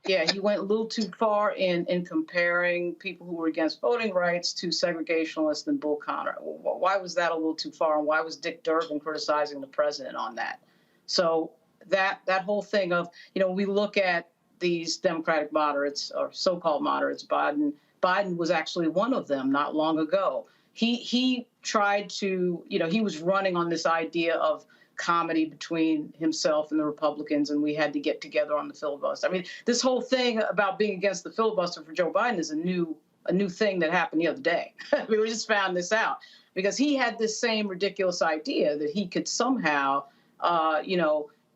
Yeah, he went a little too far in comparing people who were against voting rights to segregationists and Bull Connor. Why was that a little too far, and why was Dick Durbin criticizing the president on that? So that whole thing of, when we look at these Democratic moderates or so-called moderates, Biden was actually one of them not long ago. He tried to, he was running on this idea of comedy between himself and the Republicans, and we had to get together on the filibuster. I mean, this whole thing about being against the filibuster for Joe Biden is a new thing that happened the other day. We just found this out because he had this same ridiculous idea that he could somehow,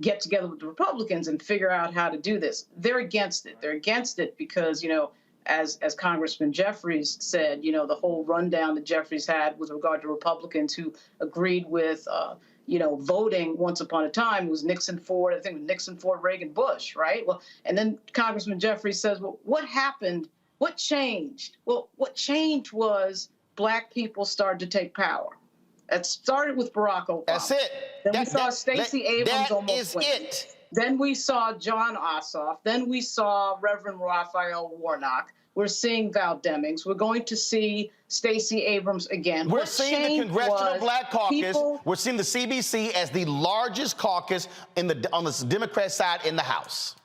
get together with the Republicans and figure out how to do this. They're against it. They're against it because, as Congressman Jefferies said, the whole rundown that Jefferies had with regard to Republicans who agreed with voting once upon a time was Nixon, Ford, I think it was Nixon, Ford, Reagan, Bush, right? Well, and then Congressman Jeffries says, well, what happened? What changed? Well, what changed was Black people started to take power. It started with Barack Obama. That's it. Then we saw Stacey Abrams almost win. It. Then we saw John Ossoff. Then we saw Reverend Raphael Warnock. We're seeing Val Demings. We're going to see Stacey Abrams again. We're seeing the Congressional Black Caucus. We're seeing the CBC as the largest caucus on the Democrat side in the House.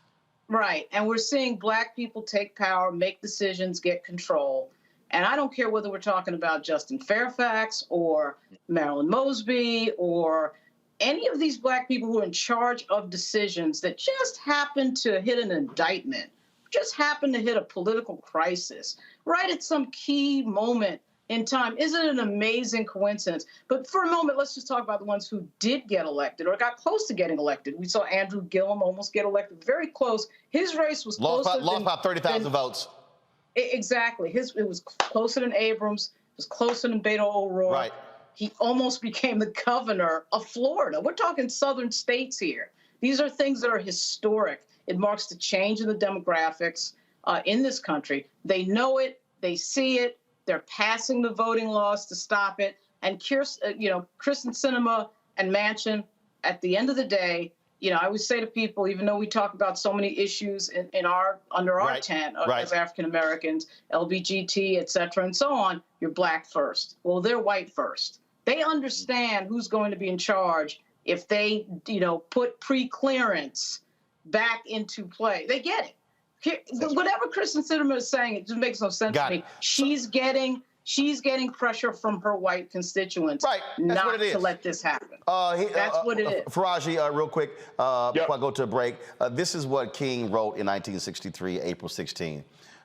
Right. And we're seeing Black people take power, make decisions, get control. And I don't care whether we're talking about Justin Fairfax or Marilyn Mosby or any of these Black people who are in charge of decisions that just happen to hit an indictment, just happen to hit a political crisis, right at some key moment in time. Isn't it an amazing coincidence? But for a moment, let's just talk about the ones who did get elected or got close to getting elected. We saw Andrew Gillum almost get elected, very close. His race was closer. Lost about 30,000 votes. Exactly. It was closer than Abrams. It was closer than Beto O'Rourke. Right. He almost became the governor of Florida. We're talking southern states here. These are things that are historic. It marks the change in the demographics in this country. They know it. They see it. They're passing the voting laws to stop it. And Kyrsten Sinema and Manchin, at the end of the day, I always say to people, even though we talk about so many issues under our tent as African Americans, LBGT, et cetera, and so on, you're Black first. Well, they're white first. They understand who's going to be in charge if they, put pre-clearance back into play. They get it. Whatever Kyrsten Sinema is saying, it just makes no sense to me. She's getting pressure from her white constituents not to let this happen. That's what it is. Faraji, real quick, before I go to a break, this is what King wrote in 1963, April 16.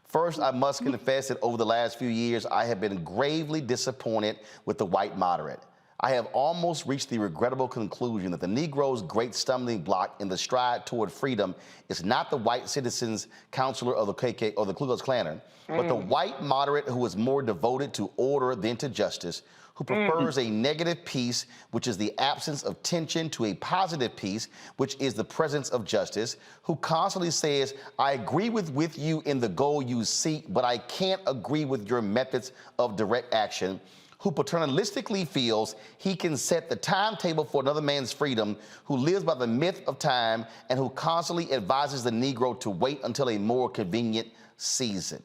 First, I must confess that over the last few years, I have been gravely disappointed with the white moderate. I have almost reached the regrettable conclusion that the Negro's great stumbling block in the stride toward freedom is not the white citizens counselor of the KK or the Ku Klux Klan, but the white moderate who is more devoted to order than to justice, who prefers a negative peace, which is the absence of tension, to a positive peace, which is the presence of justice, who constantly says, I agree with you in the goal you seek, but I can't agree with your methods of direct action, who paternalistically feels he can set the timetable for another man's freedom, who lives by the myth of time, and who constantly advises the Negro to wait until a more convenient season.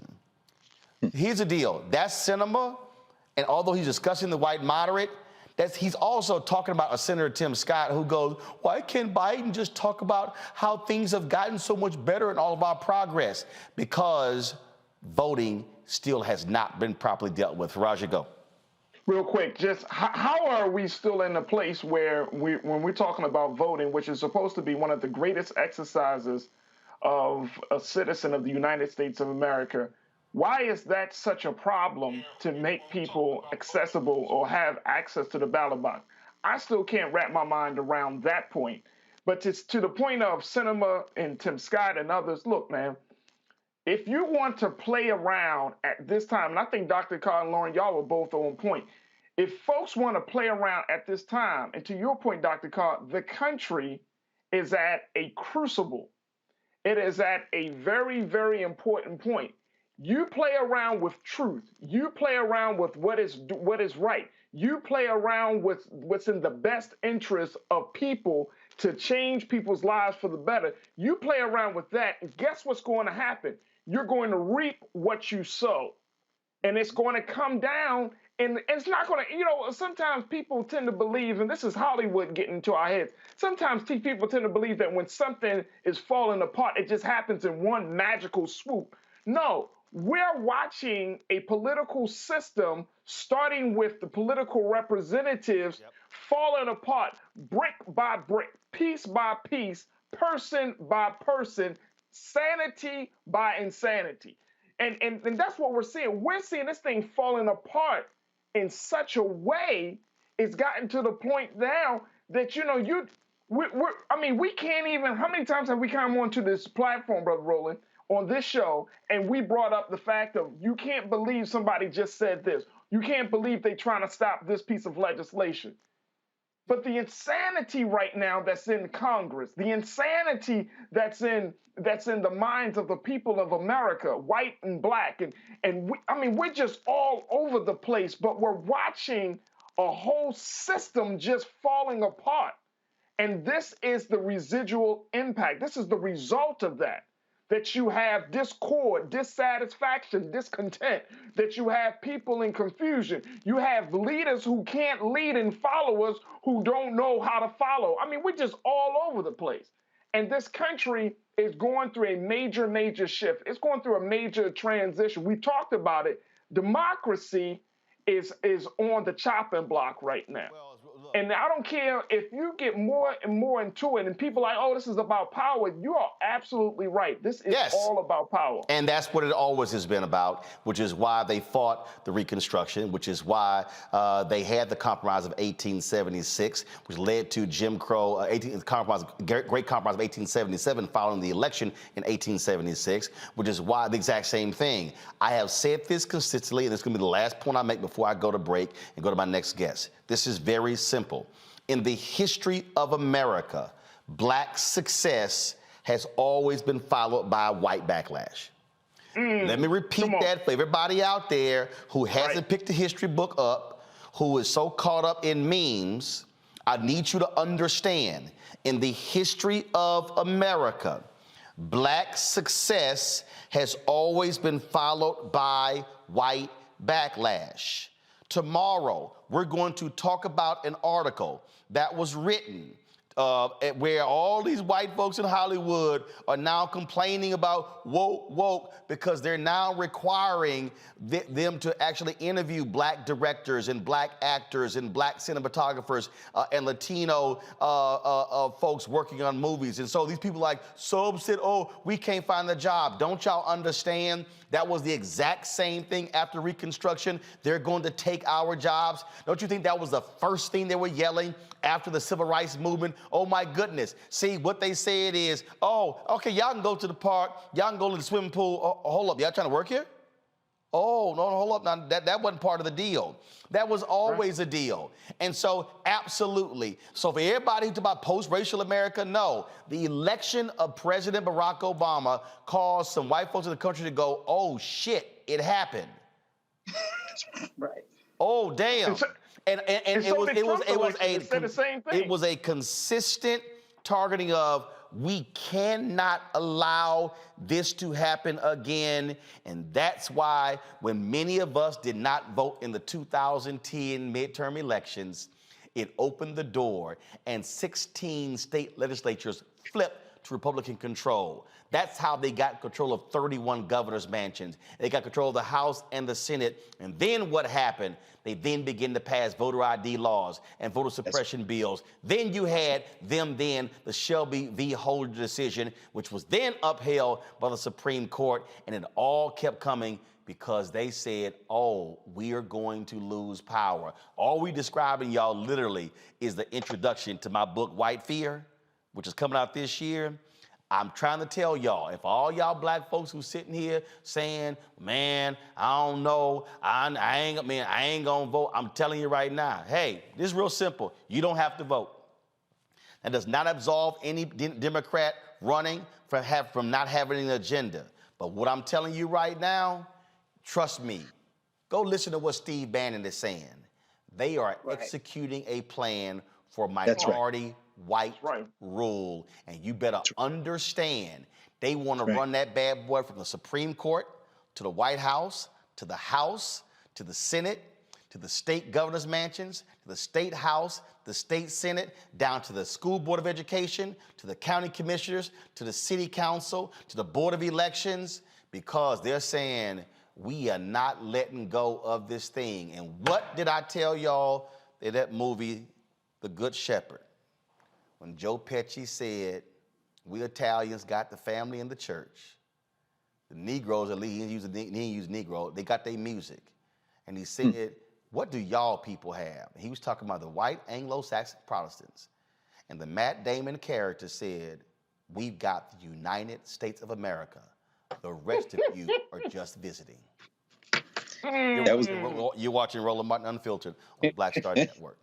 Here's the deal. That's Sinema, and although he's discussing the white moderate, he's also talking about a Senator Tim Scott who goes, why can't Biden just talk about how things have gotten so much better in all of our progress? Because voting still has not been properly dealt with. Raja, go. Real quick, just how are we still in a place where when we're talking about voting, which is supposed to be one of the greatest exercises of a citizen of the United States of America, why is that such a problem to make people accessible or have access to the ballot box? I still can't wrap my mind around that point. But to the point of Sinema and Tim Scott and others, look, man, if you want to play around at this time, and I think Dr. Carr and Lauren, y'all were both on point. If folks want to play around at this time, and to your point, Dr. Carr, the country is at a crucible. It is at a very, very important point. You play around with truth. You play around with what is right. You play around with what's in the best interest of people to change people's lives for the better. You play around with that, and guess what's going to happen? You're going to reap what you sow. And it's going to come down, and it's not going to, sometimes people tend to believe, and this is Hollywood getting into our heads, sometimes people tend to believe that when something is falling apart, it just happens in one magical swoop. No, we're watching a political system, starting with the political representatives, falling apart brick by brick, piece by piece, person by person, sanity by insanity. And that's what we're seeing. We're seeing this thing falling apart in such a way, it's gotten to the point now that, we can't even, how many times have we come onto this platform, Brother Roland, on this show, and we brought up the fact of you can't believe somebody just said this. You can't believe they're trying to stop this piece of legislation. But the insanity right now that's in Congress, the insanity that's in the minds of the people of America, white and black, and we're just all over the place, but we're watching a whole system just falling apart. And this is the residual impact. This is the result of that you have discord, dissatisfaction, discontent, that you have people in confusion. You have leaders who can't lead and followers who don't know how to follow. We're just all over the place. And this country is going through a major, major shift. It's going through a major transition. We talked about it. Democracy is on the chopping block right now. And I don't care if you get more and more into it and people are like, oh, this is about power. You are absolutely right. This is all about power. And that's what it always has been about, which is why they fought the Reconstruction, which is why they had the Compromise of 1876, which led to Jim Crow, Great Compromise of 1877 following the election in 1876, which is why the exact same thing. I have said this consistently, and this is going to be the last point I make before I go to break and go to my next guest. This is very simple. In the history of America, black success has always been followed by white backlash. Let me repeat that for everybody out there who hasn't picked the history book up, who is so caught up in memes. I need you to understand, in the history of America, black success has always been followed by white backlash. Tomorrow, we're going to talk about an article that was written where all these white folks in Hollywood are now complaining about woke because they're now requiring them to actually interview black directors and black actors and black cinematographers and Latino folks working on movies. And so these people like said, oh, we can't find a job. Don't y'all understand? That was the exact same thing after Reconstruction. They're going to take our jobs. Don't you think that was the first thing they were yelling after the Civil Rights Movement? Oh, my goodness. See, what they said is, oh, okay, y'all can go to the park. Y'all can go to the swimming pool. Oh, hold up. Y'all trying to work here? Oh, no, hold up. Now, that wasn't part of the deal. That was always a deal. And so, absolutely. So for everybody who's about post-racial America, no. The election of President Barack Obama caused some white folks in the country to go, oh, shit, it happened. Right. Oh, damn. And it was a consistent targeting of, we cannot allow this to happen again. And that's why when many of us did not vote in the 2010 midterm elections, it opened the door and 16 state legislatures flipped to Republican control. That's how they got control of 31 governor's mansions. They got control of the House and the Senate. And then what happened? They then began to pass voter ID laws and voter suppression bills. Then you had the Shelby v. Holder decision, which was then upheld by the Supreme Court, and it all kept coming because they said, oh, we are going to lose power. All we describing y'all literally is the introduction to my book, White Fear, which is coming out this year. I'm trying to tell y'all, if all y'all black folks who's sitting here saying, man, I don't know, I ain't gonna vote, I'm telling you right now, hey, this is real simple. You don't have to vote. That does not absolve any Democrat running from not having an agenda. But what I'm telling you right now, trust me, go listen to what Steve Bannon is saying. They are executing a plan for minority white rule. And you better understand, they want to run that bad boy from the Supreme Court to the White House, to the Senate, to the state governor's mansions, to the state house, the state senate, down to the school board of education, to the county commissioners, to the city council, to the board of elections, because they're saying, we are not letting go of this thing. And what did I tell y'all in that movie, The Good Shepherd? When Joe Pesci said, we Italians got the family in the church. The Negroes, at least he didn't use Negro, they got their music. And he said, what do y'all people have? And he was talking about the white Anglo-Saxon Protestants. And the Matt Damon character said, we've got the United States of America. The rest of you are just visiting. You're watching Roland Martin Unfiltered on the Black Star Network.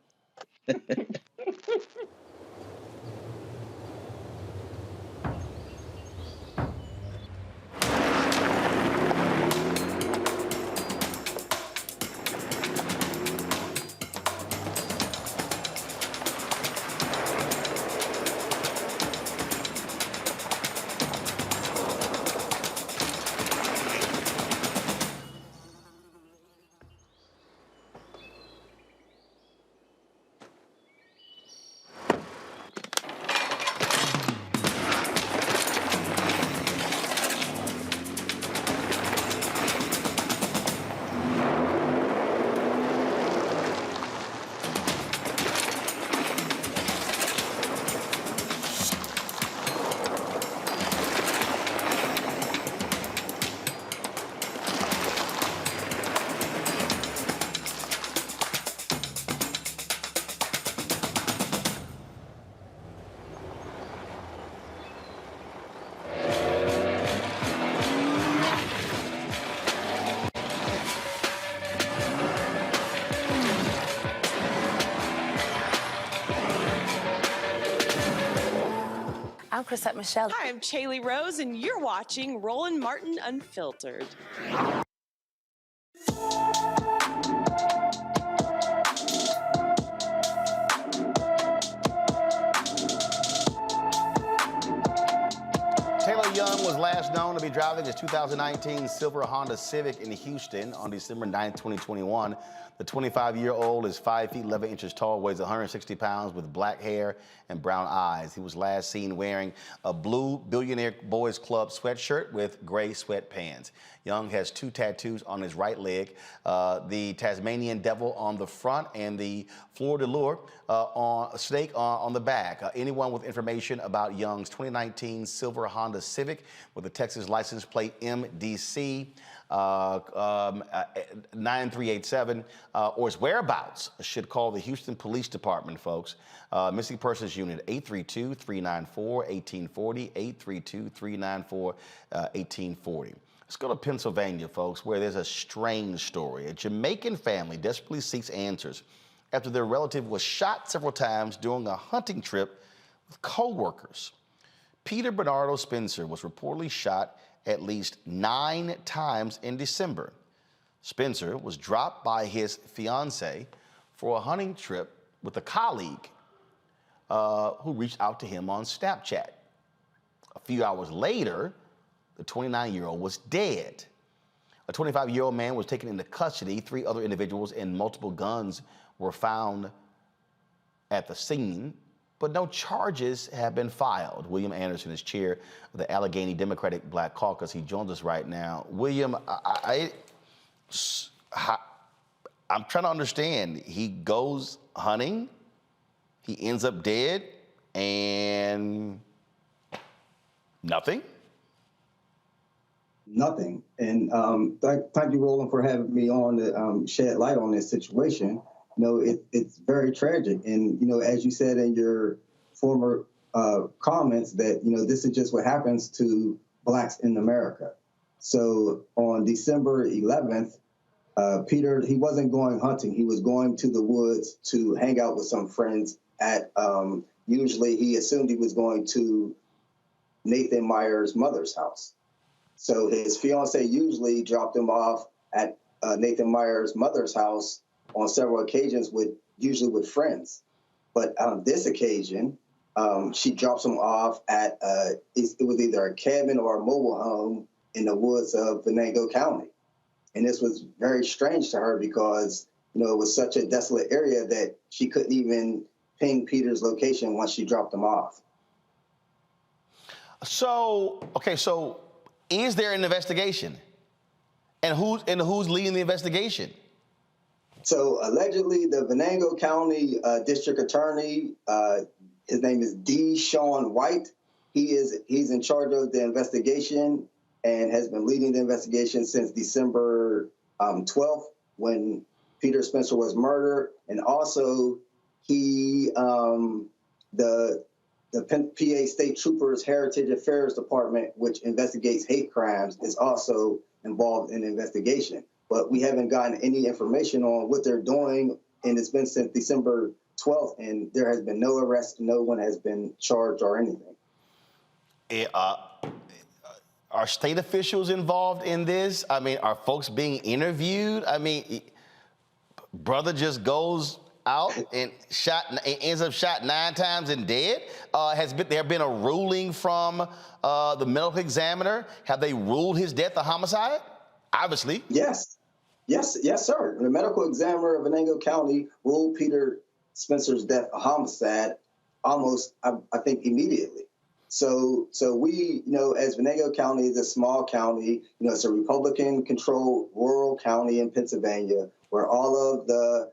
I'm Chrisette Michelle. Hi, I'm Chaley Rose, and you're watching Roland Martin Unfiltered. Taylor Young was last known to be driving his 2019 silver Honda Civic in Houston on December 9, 2021. The 25-year-old is 5 feet 11 inches tall, weighs 160 pounds, with black hair and brown eyes. He was last seen wearing a blue Billionaire Boys Club sweatshirt with gray sweatpants. Young has 2 tattoos on his right leg, the Tasmanian Devil on the front and the Fleur de Lure snake on the back. Anyone with information about Young's 2019 silver Honda Civic with the Texas license plate MDC 9387 or his whereabouts should call the Houston Police Department, folks. Missing Persons Unit 832-394-1840, 832-394-1840. Let's go to Pennsylvania, folks, where there's a strange story. A Jamaican family desperately seeks answers after their relative was shot several times during a hunting trip with co-workers. Peter Bernardo Spencer was reportedly shot at least 9 times in December. Spencer was dropped by his fiancée for a hunting trip with a colleague who reached out to him on Snapchat. A few hours later, the 29-year-old was dead. A 25-year-old man was taken into custody. 3 other individuals and multiple guns were found at the scene. but no charges have been filed. William Anderson is chair of the Allegany Democratic Black Caucus. He joins us right now. William, I'm trying to understand. He goes hunting, he ends up dead, and nothing? Nothing. And thank you, Roland, for having me on to shed light on this situation. You know, it's very tragic. And, you know, as you said in your former comments, that, you know, this is just what happens to Blacks in America. So on December 11th, Peter, he wasn't going hunting. He was going to the woods to hang out with some friends at, usually he assumed he was going to Nathan Meyer's mother's house. So his fiance usually dropped him off at Nathan Meyer's mother's house on several occasions, usually with friends. But on this occasion, she drops him off at it was either a cabin or a mobile home in the woods of Venango County. And this was very strange to her because, you know, it was such a desolate area that she couldn't even ping Peter's location once she dropped him off. So, okay, so is there an investigation? And who's leading the investigation? So allegedly, the Venango County District Attorney, his name is D. Sean White. He's in charge of the investigation and has been leading the investigation since December 12th, when Peter Spencer was murdered. And also, the PA State Troopers Heritage Affairs Department, which investigates hate crimes, is also involved in the investigation. But we haven't gotten any information on what they're doing, and it's been since December 12th, and there has been no arrest, no one has been charged or anything. Are state officials involved in this? I mean, are folks being interviewed? I mean, brother just goes out and ends up shot 9 times and dead. Has there been a ruling from the medical examiner? Have they ruled his death a homicide? Obviously. Yes, sir. The medical examiner of Venango County ruled Peter Spencer's death a homicide almost, I think, immediately. So we, you know, as Venango County is a small county, you know, it's a Republican-controlled rural county in Pennsylvania, where all of the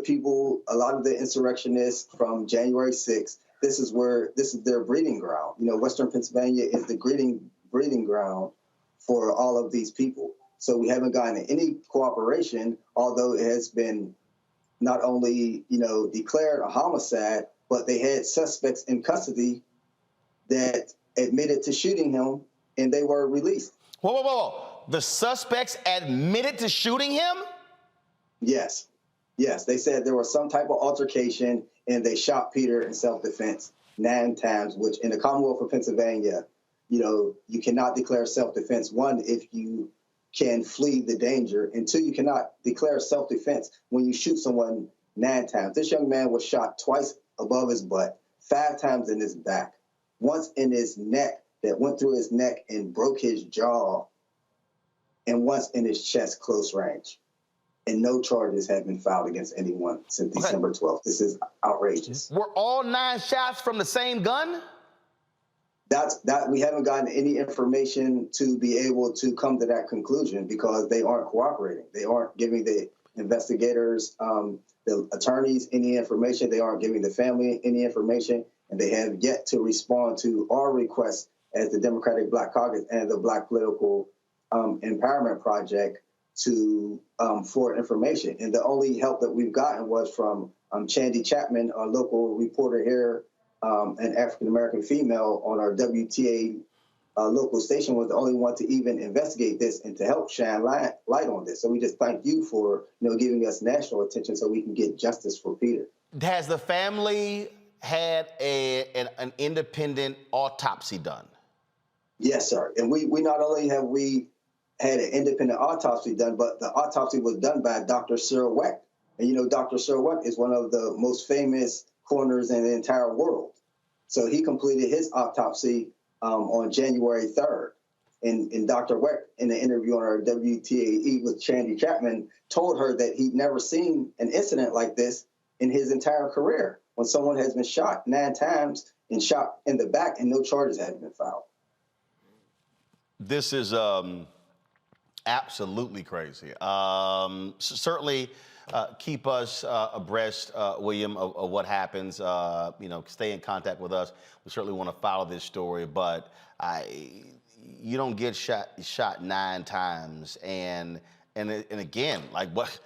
people, a lot of the insurrectionists from January 6th, this is their breeding ground. You know, Western Pennsylvania is the breeding ground for all of these people. So we haven't gotten any cooperation, although it has been not only, you know, declared a homicide, but they had suspects in custody that admitted to shooting him, and they were released. Whoa. The suspects admitted to shooting him? Yes. They said there was some type of altercation, and they shot Peter in self-defense 9 times, which in the Commonwealth of Pennsylvania, you know, you cannot declare self-defense, 1, if you can flee the danger, and 2, you cannot declare self-defense when you shoot someone 9 times. This young man was shot twice above his butt, 5 times in his back, once in his neck that went through his neck and broke his jaw, and once in his chest close range. And no charges have been filed against anyone since December 12th. This is outrageous. Were all 9 shots from the same gun? That we haven't gotten any information to be able to come to that conclusion because they aren't cooperating. They aren't giving the investigators, the attorneys, any information. They aren't giving the family any information, and they have yet to respond to our requests as the Democratic Black Caucus and the Black Political Empowerment Project for information. And the only help that we've gotten was from Chandy Chapman, our local reporter here, an African-American female on our WTA local station, was the only one to even investigate this and to help shine light on this. So we just thank you for, you know, giving us national attention so we can get justice for Peter. Has the family had an independent autopsy done? Yes, sir. And we not only have we had an independent autopsy done, but the autopsy was done by Dr. Cyril Wecht. And you know, Dr. Cyril Wecht is one of the most famous coroners in the entire world. So he completed his autopsy on January 3rd. And Dr. Wecht, in an interview on our WTAE with Chandy Chapman, told her that he'd never seen an incident like this in his entire career. when someone has been shot 9 times and shot in the back and no charges have been filed. This is absolutely crazy. Certainly keep us abreast, William, of what happens. Stay in contact with us. We certainly want to follow this story, but you don't get shot 9 times. And again, like, what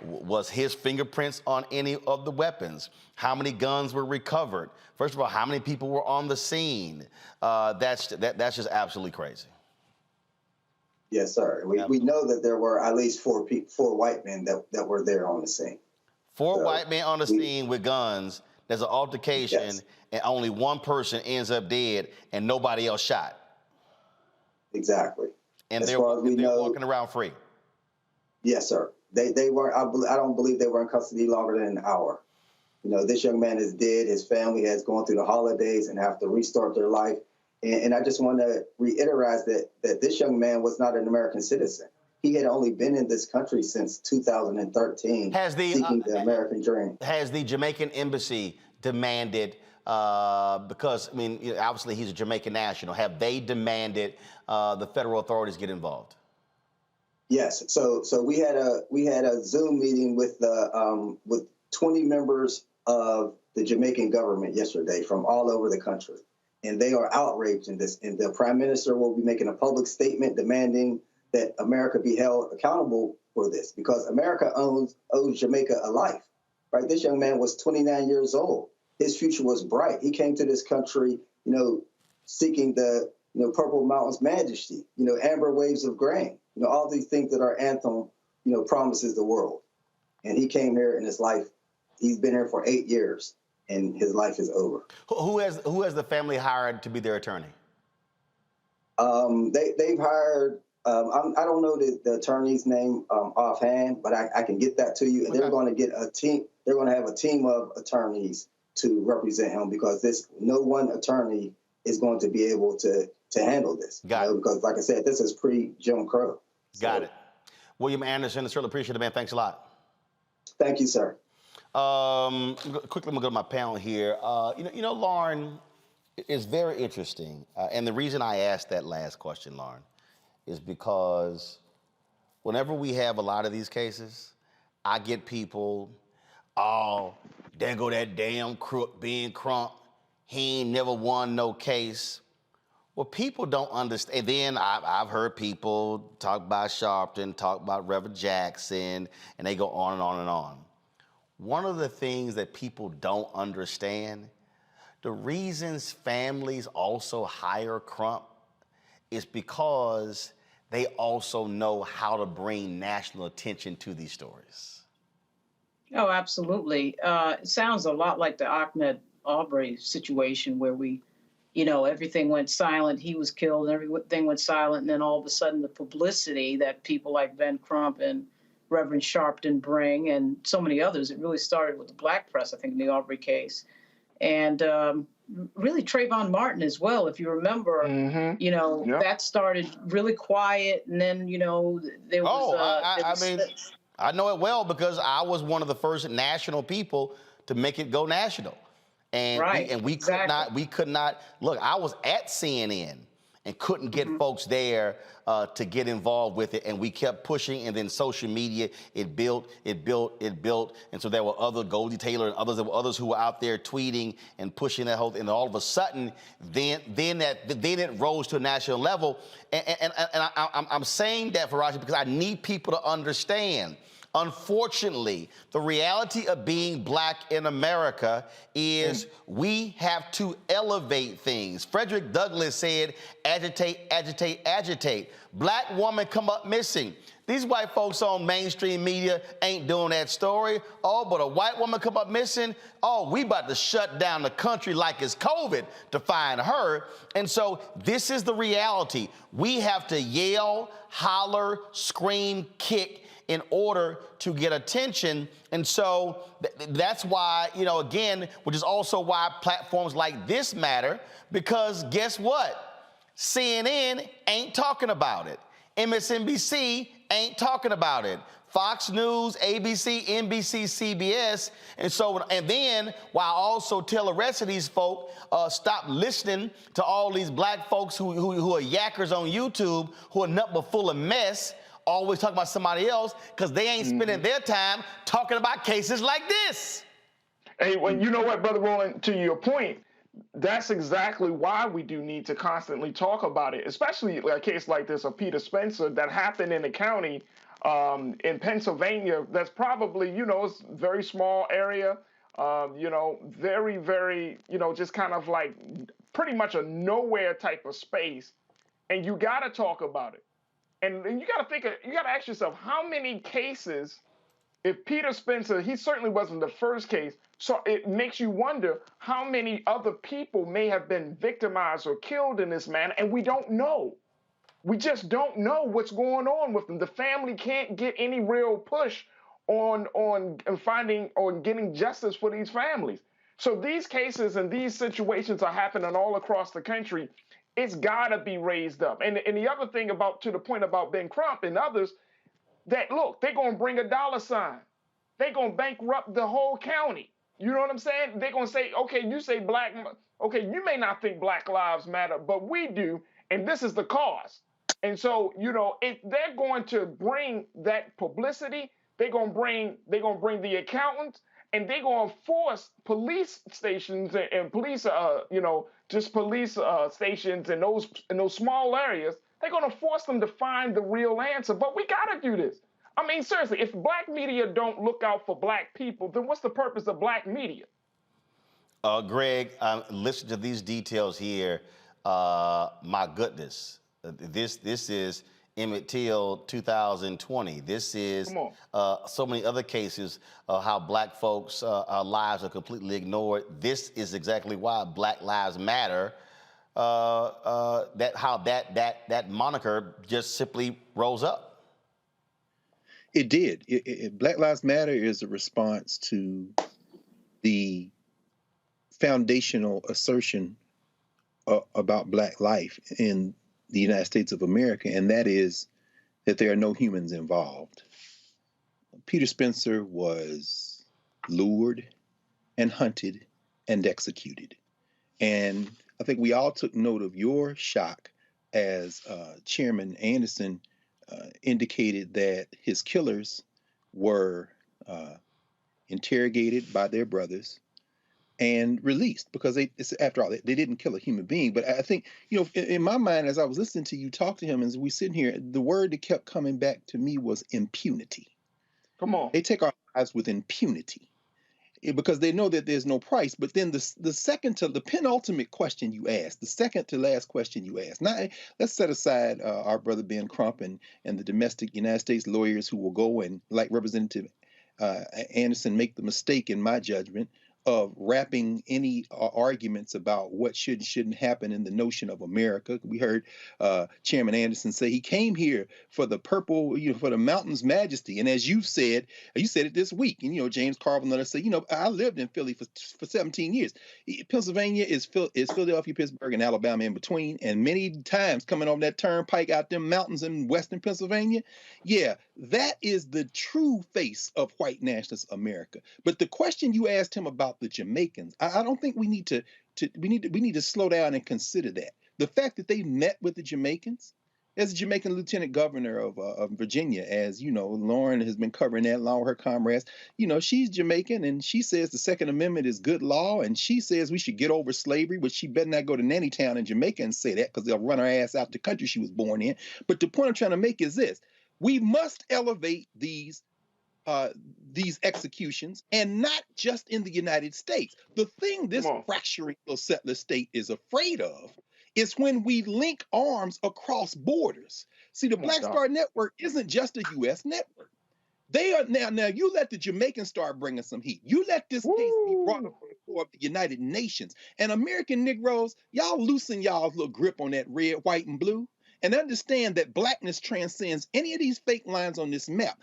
was his fingerprints on any of the weapons? How many guns were recovered? First of all, how many people were on the scene? That's just absolutely crazy. Yes, sir. We know that there were at least 4 white men that were there on the scene. 4 white men on the scene with guns. There's an altercation, yes, and only one person ends up dead, and nobody else shot. Exactly. And they're walking around free. Yes, sir. They weren't. I don't believe they were in custody longer than an hour. This young man is dead. His family has gone through the holidays and have to restart their life. And I just want to reiterate that this young man was not an American citizen. He had only been in this country since 2013, seeking the American dream. Has the Jamaican embassy demanded, because, obviously he's a Jamaican national, have they demanded the federal authorities get involved? Yes. So we had a Zoom meeting with 20 members of the Jamaican government yesterday from all over the country. And they are outraged in this. And the prime minister will be making a public statement demanding that America be held accountable for this, because America owes Jamaica a life, right? This young man was 29 years old. His future was bright. He came to this country, seeking the, Purple Mountain's majesty, amber waves of grain, all these things that our anthem, promises the world. And he came here in his life. He's been here for 8 years. And his life is over. Who has the family hired to be their attorney? They've hired. I don't know the attorney's name offhand, but I can get that to you. And they're going to get a team. They're going to have a team of attorneys to represent him, because no one attorney is going to be able to handle this. Got it. Because, like I said, this is pre-Jim Crow. Got it. William Anderson, I certainly appreciate it, man. Thanks a lot. Thank you, sir. Quickly, I'm gonna go to my panel here. Lauren, it's very interesting. And the reason I asked that last question, Lauren, is because whenever we have a lot of these cases, I get people, there go that damn crook being Crump. He ain't never won no case. Well, people don't understand. And then I've heard people talk about Sharpton, talk about Reverend Jackson, and they go on and on and on. One of the things that people don't understand, the reasons families also hire Crump is because they also know how to bring national attention to these stories. Oh, absolutely. It sounds a lot like the Ahmaud Arbery situation, where everything went silent. He was killed and everything went silent. And then all of a sudden the publicity that people like Ben Crump and Reverend Sharpton bring, and so many others. It really started with the black press, I think, in the Arbery case. And really Trayvon Martin as well, if you remember, that started really quiet. And then, there was... I know it well, because I was one of the first national people to make it go national. And we could not, look, I was at CNN and couldn't get folks there to get involved with it. And we kept pushing, and then social media, it built. And so there were other, Goldie Taylor and others, there were others who were out there tweeting and pushing that whole thing. And all of a sudden, then it rose to a national level. And I'm saying that, Faraji, because I need people to understand. Unfortunately, the reality of being black in America is we have to elevate things. Frederick Douglass said, agitate, agitate, agitate. Black woman come up missing. These white folks on mainstream media ain't doing that story. Oh, but a white woman come up missing. Oh, we about to shut down the country like it's COVID to find her. And so this is the reality. We have to yell, holler, scream, kick in order to get attention. And so that's why, again, which is also why platforms like this matter, because guess what? CNN ain't talking about it. MSNBC ain't talking about it. Fox News, ABC, NBC, CBS. And then while also tell the rest of these folk, stop listening to all these black folks who are yackers on YouTube, who are nothing but full of mess, always talking about somebody else, because they ain't spending their time talking about cases like this. Hey, well, you know what, Brother Roland, to your point, that's exactly why we do need to constantly talk about it, especially a case like this of Peter Spencer that happened in the county in Pennsylvania. That's probably, it's a very small area, very, very, just kind of like pretty much a nowhere type of space. And you got to talk about it. And you got to ask yourself, how many cases, if Peter Spencer, he certainly wasn't the first case, so it makes you wonder how many other people may have been victimized or killed in this manner, and we don't know. We just don't know what's going on with them. The family can't get any real push on finding or getting justice for these families. So these cases and these situations are happening all across the country. It's got to be raised up. And the other thing to the point about Ben Crump and others, that look, they're going to bring a dollar sign. They're going to bankrupt the whole county. You know what I'm saying? They're going to say, okay, you say you may not think Black Lives Matter, but we do, and this is the cause. And so, if they're going to bring that publicity, they're going to bring the accountants, and they're going to force police stations and police, police stations in those small areas. They're going to force them to find the real answer. But we got to do this. I mean, seriously, if black media don't look out for black people, then what's the purpose of black media? Greg, listen to these details here. My goodness, this is Emmett Till 2020. This is so many other cases of how black folks' lives are completely ignored. This is exactly why Black Lives Matter. That moniker just simply rose up. It did. Black Lives Matter is a response to the foundational assertion about Black life in the United States of America, and that is that there are no humans involved. Peter Spencer was lured and hunted and executed. And I think we all took note of your shock as Chairman Anderson indicated that his killers were interrogated by their brothers and released because after all, they didn't kill a human being. But I think, in my mind, as I was listening to you talk to him, as we sitting here, the word that kept coming back to me was impunity. Come on. They take our lives with impunity because they know that there's no price. But then the penultimate question you asked, the second to last question you asked. Now, let's set aside our brother Ben Crump and the domestic United States lawyers who will go and, like Representative Anderson, make the mistake, in my judgment, of wrapping any arguments about what should and shouldn't happen in the notion of America. We heard Chairman Anderson say he came here for the purple, for the mountain's majesty. And as you said it this week. And James Carvin let us say, I lived in Philly for 17 years. Pennsylvania is Philadelphia, Pittsburgh, and Alabama in between. And many times coming over that turnpike out them mountains in western Pennsylvania, yeah, that is the true face of white nationalist America. But the question you asked him about the Jamaicans, I don't think we need to slow down and consider that. The fact that they met with the Jamaicans, as the Jamaican Lieutenant Governor of Virginia, as Lauren has been covering that along with her comrades. She's Jamaican, and she says the Second Amendment is good law, and she says we should get over slavery, which she better not go to nanny town in Jamaica and say that because they'll run her ass out the country she was born in. But the point I'm trying to make is this: we must elevate these executions, and not just in the United States. The thing this fracturing little settler state is afraid of is when we link arms across borders. See, the Black Star Network isn't just a U.S. network. They are now you let the Jamaicans start bringing some heat. You let this case be brought up on the floor of the United Nations. And American Negroes, y'all loosen y'all's little grip on that red, white, and blue. And understand that blackness transcends any of these fake lines on this map.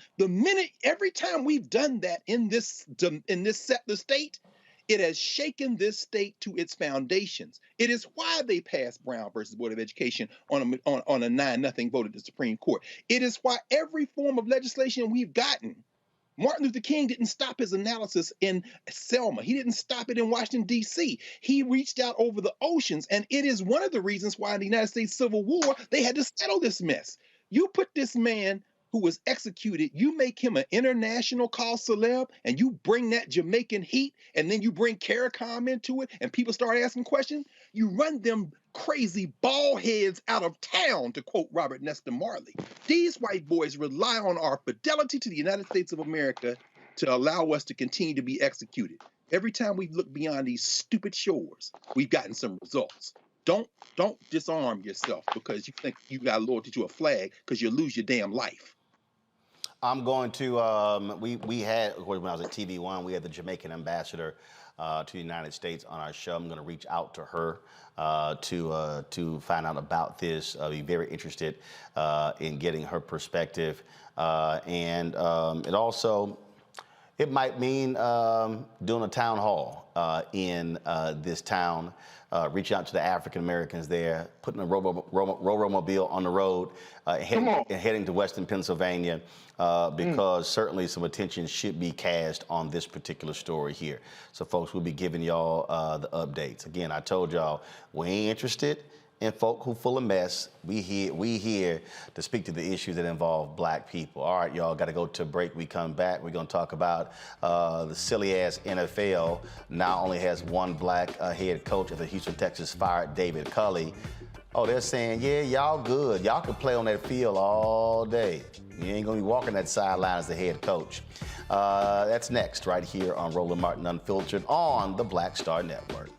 Every time we've done that in this settler state, It has shaken this state to its foundations. It is why they passed Brown versus Board of Education on a 9-0 vote at the Supreme Court. It is why every form of legislation we've gotten, Martin Luther King didn't stop his analysis in Selma. He didn't stop it in Washington, D.C. He reached out over the oceans, and it is one of the reasons why in the United States Civil War, they had to settle this mess. You put this man who was executed, you make him an international cause celeb, and you bring that Jamaican heat, and then you bring CARICOM into it, and people start asking questions, you run them crazy bald heads out of town, to quote Robert Nesta Marley. These white boys rely on our fidelity to the United States of America to allow us to continue to be executed. Every time we look beyond these stupid shores, we've gotten some results. Don't disarm yourself because you think you got loyalty to a flag, because you'll lose your damn life. I'm going to, we had, of course, when I was at TV1, we had the Jamaican ambassador to the United States on our show. I'm going to reach out to her to find out about this. I'll be very interested in getting her perspective. And it also, it might mean doing a town hall in this town, reaching out to the African Americans there, putting a Robo-mobile on the road, heading to Western Pennsylvania, because certainly some attention should be cast on this particular story here. So folks, we'll be giving y'all the updates. Again, I told y'all, we ain't interested in folk who full of mess. We here to speak to the issues that involve black people. All right, y'all, got to go to a break. We come back, we're going to talk about the silly-ass NFL now only has one black head coach of the Houston Texans fired David Culley. Oh, they're saying, yeah, y'all good. Y'all can play on that field all day. You ain't going to be walking that sideline as the head coach. That's next right here on Roland Martin Unfiltered on the Black Star Network.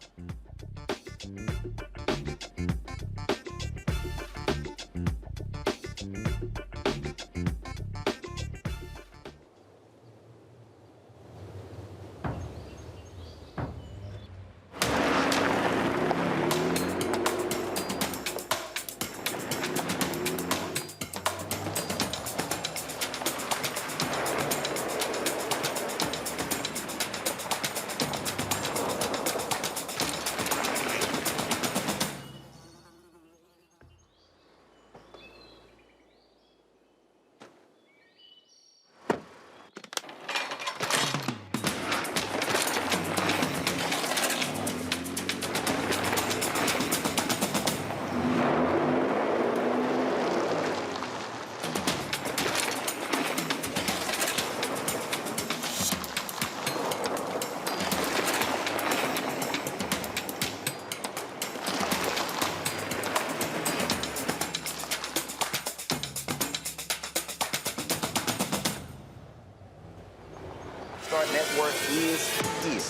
Network is here.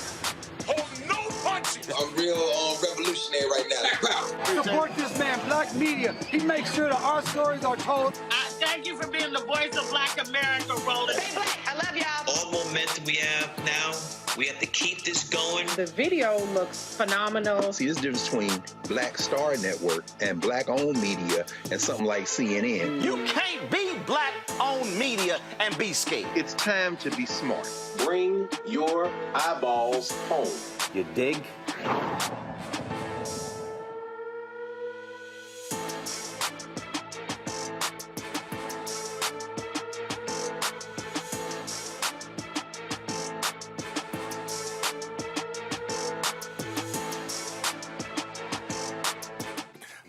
Hold no punches. I'm real revolutionary right now. Support this man, Black Media. He makes sure that our stories are told. Thank you for being the voice of Black America, Roland. Stay black. I love y'all. All momentum we have now, we have to keep this going. The video looks phenomenal. See, there's a difference between Black Star Network and black-owned media and something like CNN. You can't be black-owned media and be scared. It's time to be smart. Bring your eyeballs home. You dig?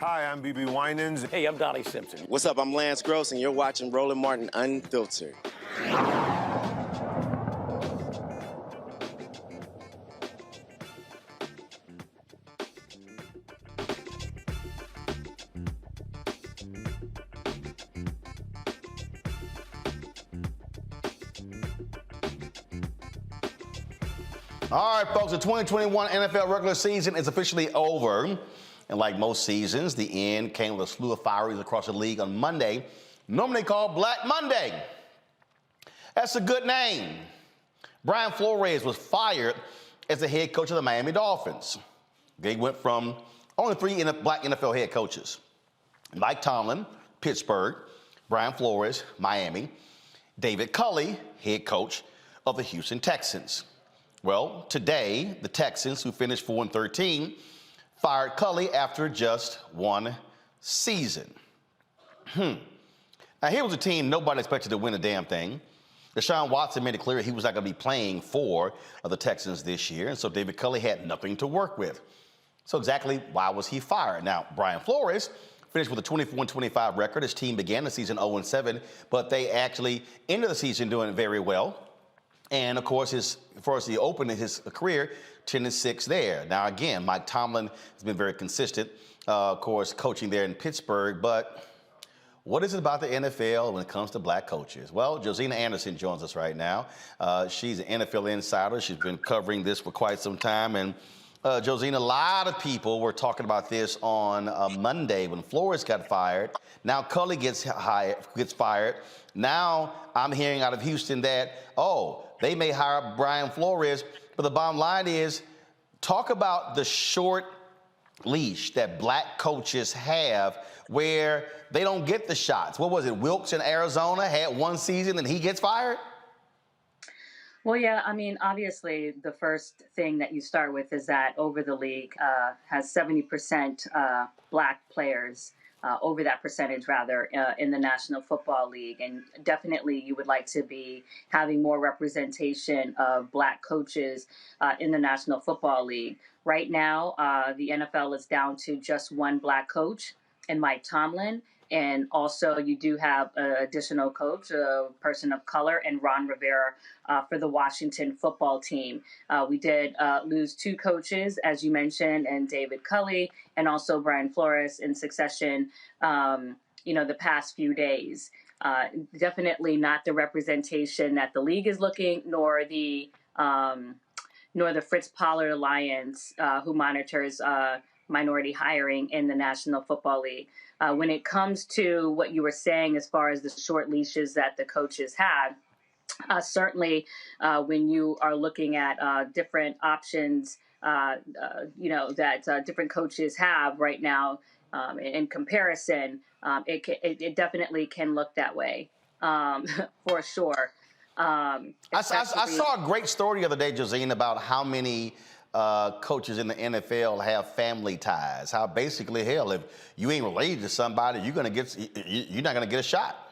Hi, I'm BB Winans. Hey, I'm Donnie Simpson. What's up? I'm Lance Gross, and you're watching Roland Martin Unfiltered. All right, folks, the 2021 NFL regular season is officially over. And like most seasons, the end came with a slew of fireys across the league on Monday, normally called Black Monday. That's a good name. Brian Flores was fired as the head coach of the Miami Dolphins. They went from only 3 black NFL head coaches: Mike Tomlin, Pittsburgh; Brian Flores, Miami; David Culley, head coach of the Houston Texans. Well, today, the Texans, who finished 4-13, fired Culley after just one season. Now, here was a team nobody expected to win a damn thing. Deshaun Watson made it clear he was not going to be playing for the Texans this year, and so David Culley had nothing to work with. So exactly why was he fired? Now, Brian Flores finished with a 24-25 record. His team began the season 0-7, but they actually ended the season doing very well. And of course, as far as he opened his career, 10-6 there. Now, again, Mike Tomlin has been very consistent, of course, coaching there in Pittsburgh, but what is it about the NFL when it comes to black coaches? Well, Josina Anderson joins us right now. She's an NFL insider. She's been covering this for quite some time. And Josina, a lot of people were talking about this on Monday when Flores got fired. Now Culley gets fired. Now I'm hearing out of Houston that, they may hire Brian Flores. But the bottom line is, talk about the short leash that black coaches have where they don't get the shots. What was it? Wilkes in Arizona had one season and he gets fired? Well, yeah, I mean, obviously, the first thing that you start with is that over the league has 70% black players, over that percentage, rather, in the National Football League. And definitely you would like to be having more representation of black coaches in the National Football League. Right now, the NFL is down to just one black coach, and Mike Tomlin. And also you do have an additional coach, a person of color, and Ron Rivera for the Washington football team. We did lose two coaches, as you mentioned, and David Culley and also Brian Flores in succession, the past few days. Definitely not the representation that the league is looking, nor the Fritz Pollard Alliance, who monitors minority hiring in the National Football League. When it comes to what you were saying as far as the short leashes that the coaches have, certainly when you are looking at different options, that different coaches have right now in comparison, it definitely can look that way for sure. I saw a great story the other day, Josine, about how many coaches in the NFL have family ties. How basically, hell, if you ain't related to somebody, you're not gonna get a shot.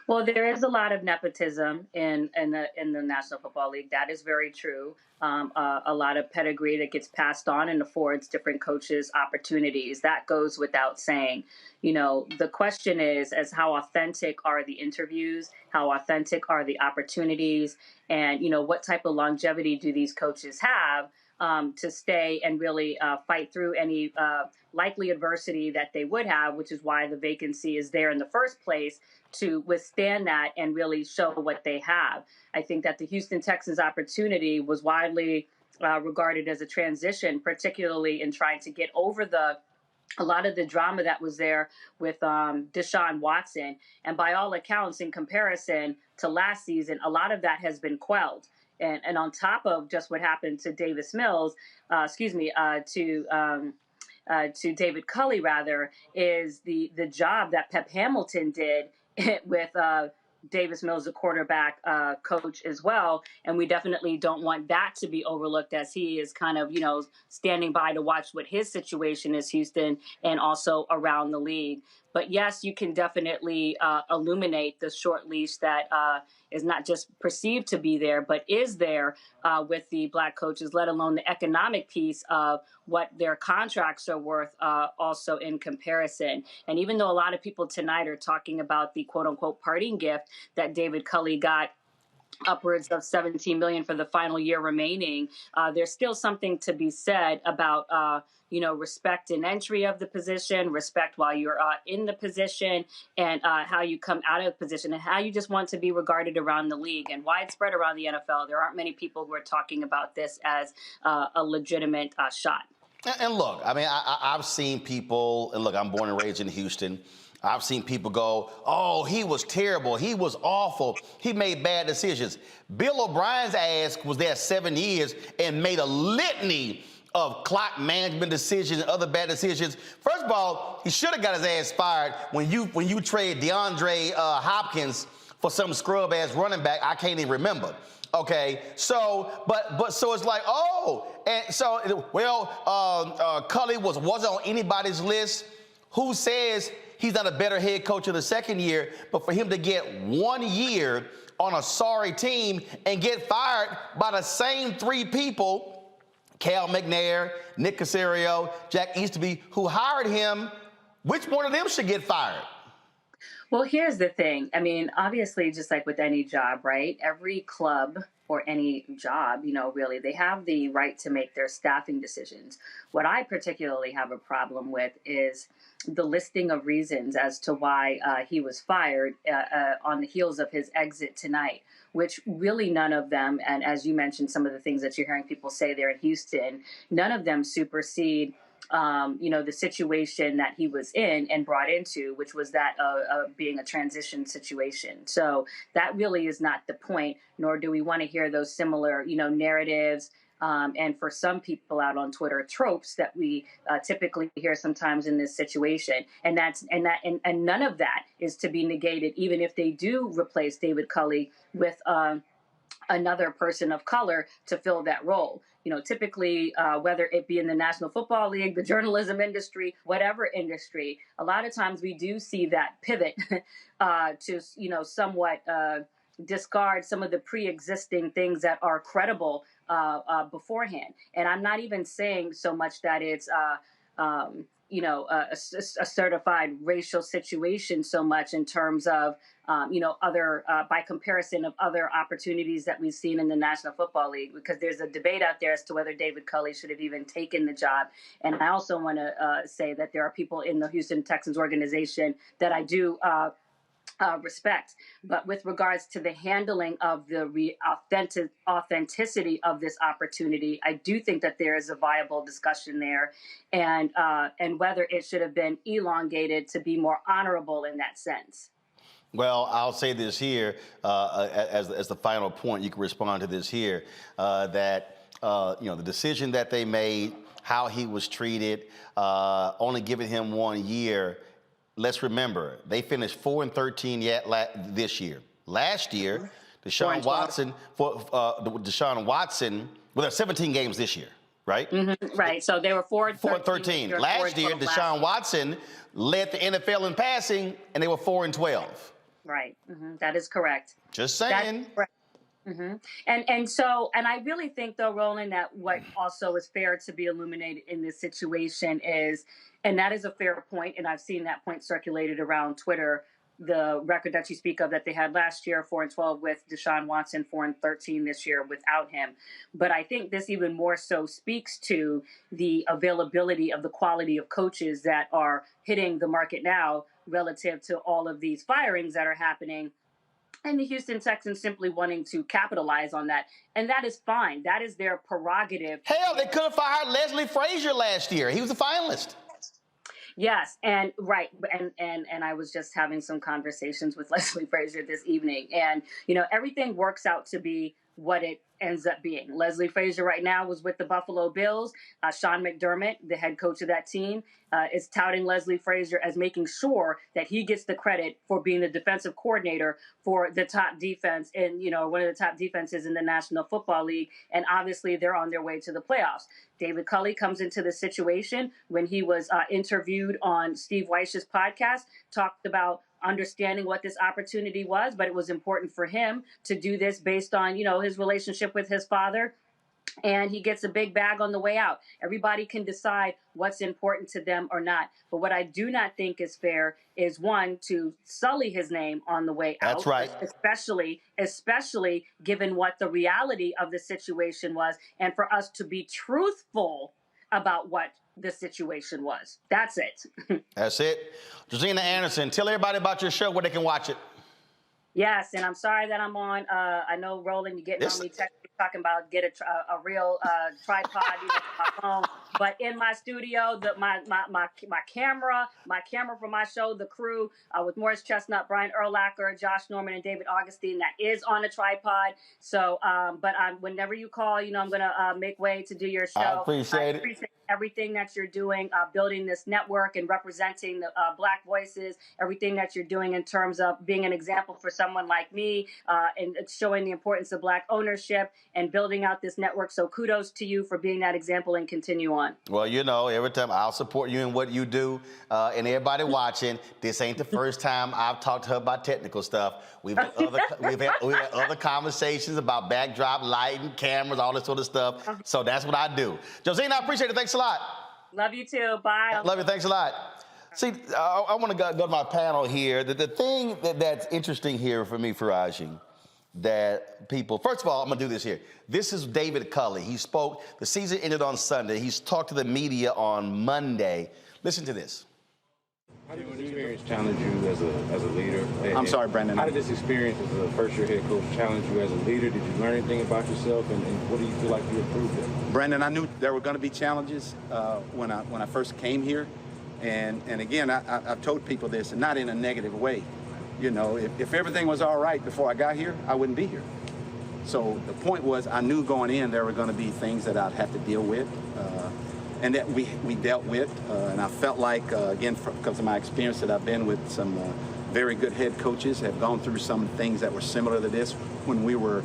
Well, there is a lot of nepotism in the National Football League. That is very true. A lot of pedigree that gets passed on and affords different coaches opportunities. That goes without saying. The question is how authentic are the interviews? How authentic are the opportunities? And, what type of longevity do these coaches have to stay and really fight through any likely adversity that they would have, which is why the vacancy is there in the first place, to withstand that and really show what they have. I think that the Houston Texans opportunity was widely regarded as a transition, particularly in trying to get over a lot of the drama that was there with Deshaun Watson. And by all accounts, in comparison to last season, a lot of that has been quelled. And on top of just what happened to Davis Mills, to David Culley, rather, is the job that Pep Hamilton did with Davis Mills, the quarterback coach as well. And we definitely don't want that to be overlooked, as he is kind of, standing by to watch what his situation is, Houston, and also around the league. But yes, you can definitely illuminate the short leash that is not just perceived to be there, but is there with the black coaches, let alone the economic piece of what their contracts are worth also in comparison. And even though a lot of people tonight are talking about the quote unquote parting gift that David Culley got, upwards of $17 million for the final year remaining, there's still something to be said about respect in entry of the position, respect while you're in the position, and how you come out of the position, and how you just want to be regarded around the league and widespread around the NFL. There aren't many people who are talking about this as a legitimate shot. And look, I mean, I've seen people, and look, I'm born and raised in Houston. I've seen people go, oh, he was terrible. He was awful. He made bad decisions. Bill O'Brien's ass was there 7 years and made a litany of clock management decisions and other bad decisions. First of all, he should have got his ass fired when you trade DeAndre Hopkins for some scrub ass running back I can't even remember. Okay, so so it's like, oh, and so Cully wasn't on anybody's list. Who says he's not a better head coach in the second year? But for him to get 1 year on a sorry team and get fired by the same three people, Cal McNair, Nick Caserio, Jack Easterby, who hired him, which one of them should get fired? Well, here's the thing. I mean, obviously, just like with any job, right? Every club or any job, really, they have the right to make their staffing decisions. What I particularly have a problem with is the listing of reasons as to why he was fired on the heels of his exit tonight, which really none of them, and as you mentioned, some of the things that you're hearing people say there in Houston, none of them supersede the situation that he was in and brought into, which was that being a transition situation. So that really is not the point, nor do we want to hear those similar, narratives. And for some people out on Twitter, tropes that we typically hear sometimes in this situation, and none of that is to be negated, even if they do replace David Culley with another person of color to fill that role. Typically, whether it be in the National Football League, the journalism industry, whatever industry, a lot of times we do see that pivot to, somewhat discard some of the pre-existing things that are credible beforehand. And I'm not even saying so much that it's a certified racial situation so much in terms of, other, by comparison of other opportunities that we've seen in the National Football League, because there's a debate out there as to whether David Culley should have even taken the job. And I also want to say that there are people in the Houston Texans organization that I do respect. But with regards to the handling of the authenticity of this opportunity, I do think that there is a viable discussion there, and whether it should have been elongated to be more honorable in that sense. Well, I'll say this here as the final point. You can respond to this here, that the decision that they made, how he was treated, only giving him 1 year. Let's remember, they finished 4-13 this year. Last year, Deshaun Watson, well, there are 17 games this year, right? Mm-hmm, right. So they were 4-13. Last year, Deshaun Watson led the NFL in passing, and they were 4-12. Right. Mm-hmm. That is correct. Just saying. Mm-hmm. And I really think, though, Roland, that what also is fair to be illuminated in this situation is, and that is a fair point, and I've seen that point circulated around Twitter, the record that you speak of that they had last year, 4-12 with Deshaun Watson, 4-13 this year without him. But I think this even more so speaks to the availability of the quality of coaches that are hitting the market now relative to all of these firings that are happening, and the Houston Texans simply wanting to capitalize on that. And that is fine. That is their prerogative. Hell, they could have fired Leslie Frazier last year. He was a finalist. Yes, and right, and I was just having some conversations with Leslie Frazier this evening, and everything works out to be what it ends up being. Leslie Frazier right now was with the Buffalo Bills. Sean McDermott, the head coach of that team, is touting Leslie Frazier as making sure that he gets the credit for being the defensive coordinator for the top defense in, one of the top defenses in the National Football League. And obviously they're on their way to the playoffs. David Culley comes into the situation when he was interviewed on Steve Weich's podcast, talked about understanding what this opportunity was, but it was important for him to do this based on, his relationship with his father. And he gets a big bag on the way out. Everybody can decide what's important to them or not. But what I do not think is fair is, one, to sully his name on the way out. That's right. Especially given what the reality of the situation was, and for us to be truthful about what the situation was. That's it. That's it. Josina Anderson, tell everybody about your show, where they can watch it. Yes, and I'm sorry that I'm on. I know, Roland, you're getting on me talking about get a real tripod, for my phone. But in my studio, my camera for my show, The Crew, with Morris Chestnut, Brian Urlacher, Josh Norman, and David Augustine, that is on a tripod. So, but whenever you call, I'm going to make way to do your show. I appreciate it. Everything that you're doing, building this network and representing the Black voices, everything that you're doing in terms of being an example for someone like me, and showing the importance of Black ownership and building out this network. So kudos to you for being that example and continue on. Well, every time I'll support you in what you do, and everybody watching, this ain't the first time I've talked to her about technical stuff. We've had other conversations about backdrop, lighting, cameras, all this sort of stuff. So that's what I do. Josina, I appreciate it. Thanks a lot. Love you too. Bye. Love you. Thanks a lot. See, I want to go to my panel here. The thing that's interesting here for me, Faraji, that people, first of all, I'm going to do this here. This is David Culley. He spoke, the season ended on Sunday. He's talked to the media on Monday. Listen to this. How did this experience challenge you as a leader? I'm sorry, Brandon. How did this experience as a first-year head coach challenge you as a leader? Did you learn anything about yourself, and what do you feel like you improved in? Brandon, I knew there were going to be challenges when I first came here, and again, I've told people this, and not in a negative way. If everything was all right before I got here, I wouldn't be here. So the point was, I knew going in there were going to be things that I'd have to deal with. And that we dealt with, and I felt like, again, because of my experience that I've been with some very good head coaches, have gone through some things that were similar to this when we were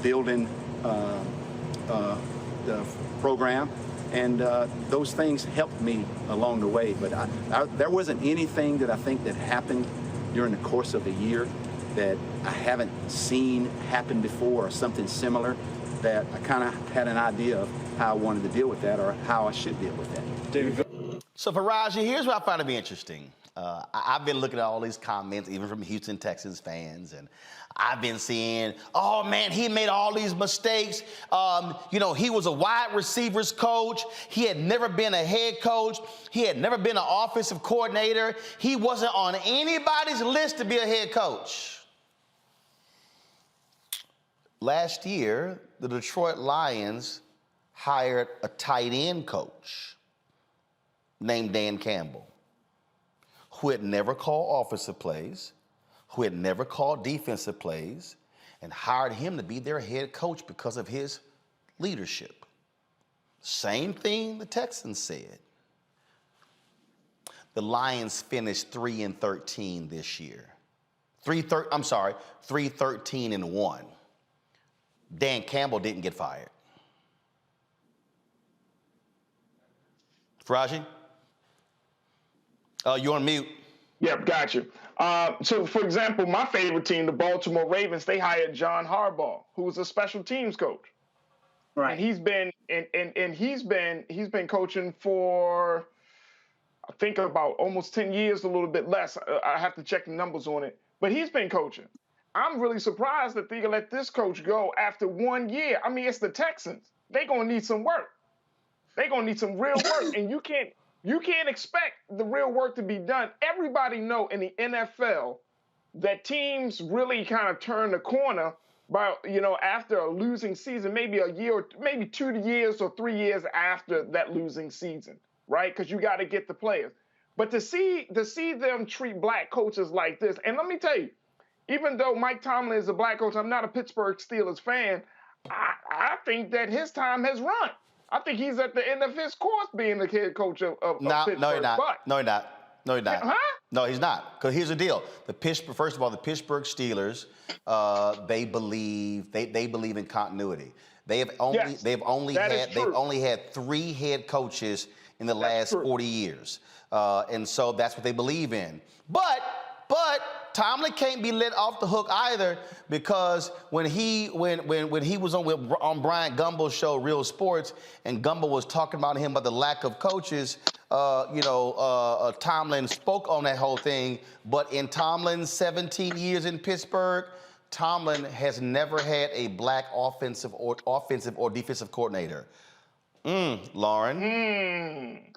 building the program, and those things helped me along the way. But there wasn't anything that I think that happened during the course of the year that I haven't seen happen before, or something similar that I kind of had an idea of how I wanted to deal with that, or how I should deal with that. So Faraji, here's what I find to be interesting. I've been looking at all these comments, even from Houston Texans fans, and I've been seeing, oh man, he made all these mistakes. He was a wide receivers coach. He had never been a head coach. He had never been an offensive coordinator. He wasn't on anybody's list to be a head coach. Last year, the Detroit Lions hired a tight end coach named Dan Campbell, who had never called offensive plays, who had never called defensive plays, and hired him to be their head coach because of his leadership. Same thing the Texans said. The Lions finished 3-13 this year. 3-13-1. Dan Campbell didn't get fired. Faraji? You on mute? Yep, got you. So, for example, my favorite team, the Baltimore Ravens, they hired John Harbaugh, who was a special teams coach. Right. And he's been coaching for, I think, about almost 10 years, a little bit less. I have to check the numbers on it, but he's been coaching. I'm really surprised that they let this coach go after 1 year. I mean, it's the Texans. They're gonna need some work. They're gonna need some real work, and you can't expect the real work to be done. Everybody know in the NFL that teams really kind of turn the corner by, after a losing season, maybe a year, or maybe 2 years or 3 years after that losing season, right? Because you got to get the players. But to see them treat Black coaches like this, and let me tell you, even though Mike Tomlin is a Black coach, I'm not a Pittsburgh Steelers fan. I think that his time has run. I think he's at the end of his course being the head coach of Pittsburgh. No, you're not. But, no, you're not. No, you're not. Huh? No, he's not. Because here's the deal: first of all, the Pittsburgh Steelers, they believe in continuity. They've only had 3 head coaches in the last 40 years, and so that's what they believe in. But Tomlin can't be let off the hook either, because when he was on Brian Gumbel's show, Real Sports, and Gumbel was talking about him about the lack of coaches, Tomlin spoke on that whole thing. But in Tomlin's 17 years in Pittsburgh, Tomlin has never had a Black offensive or defensive coordinator. Lauren?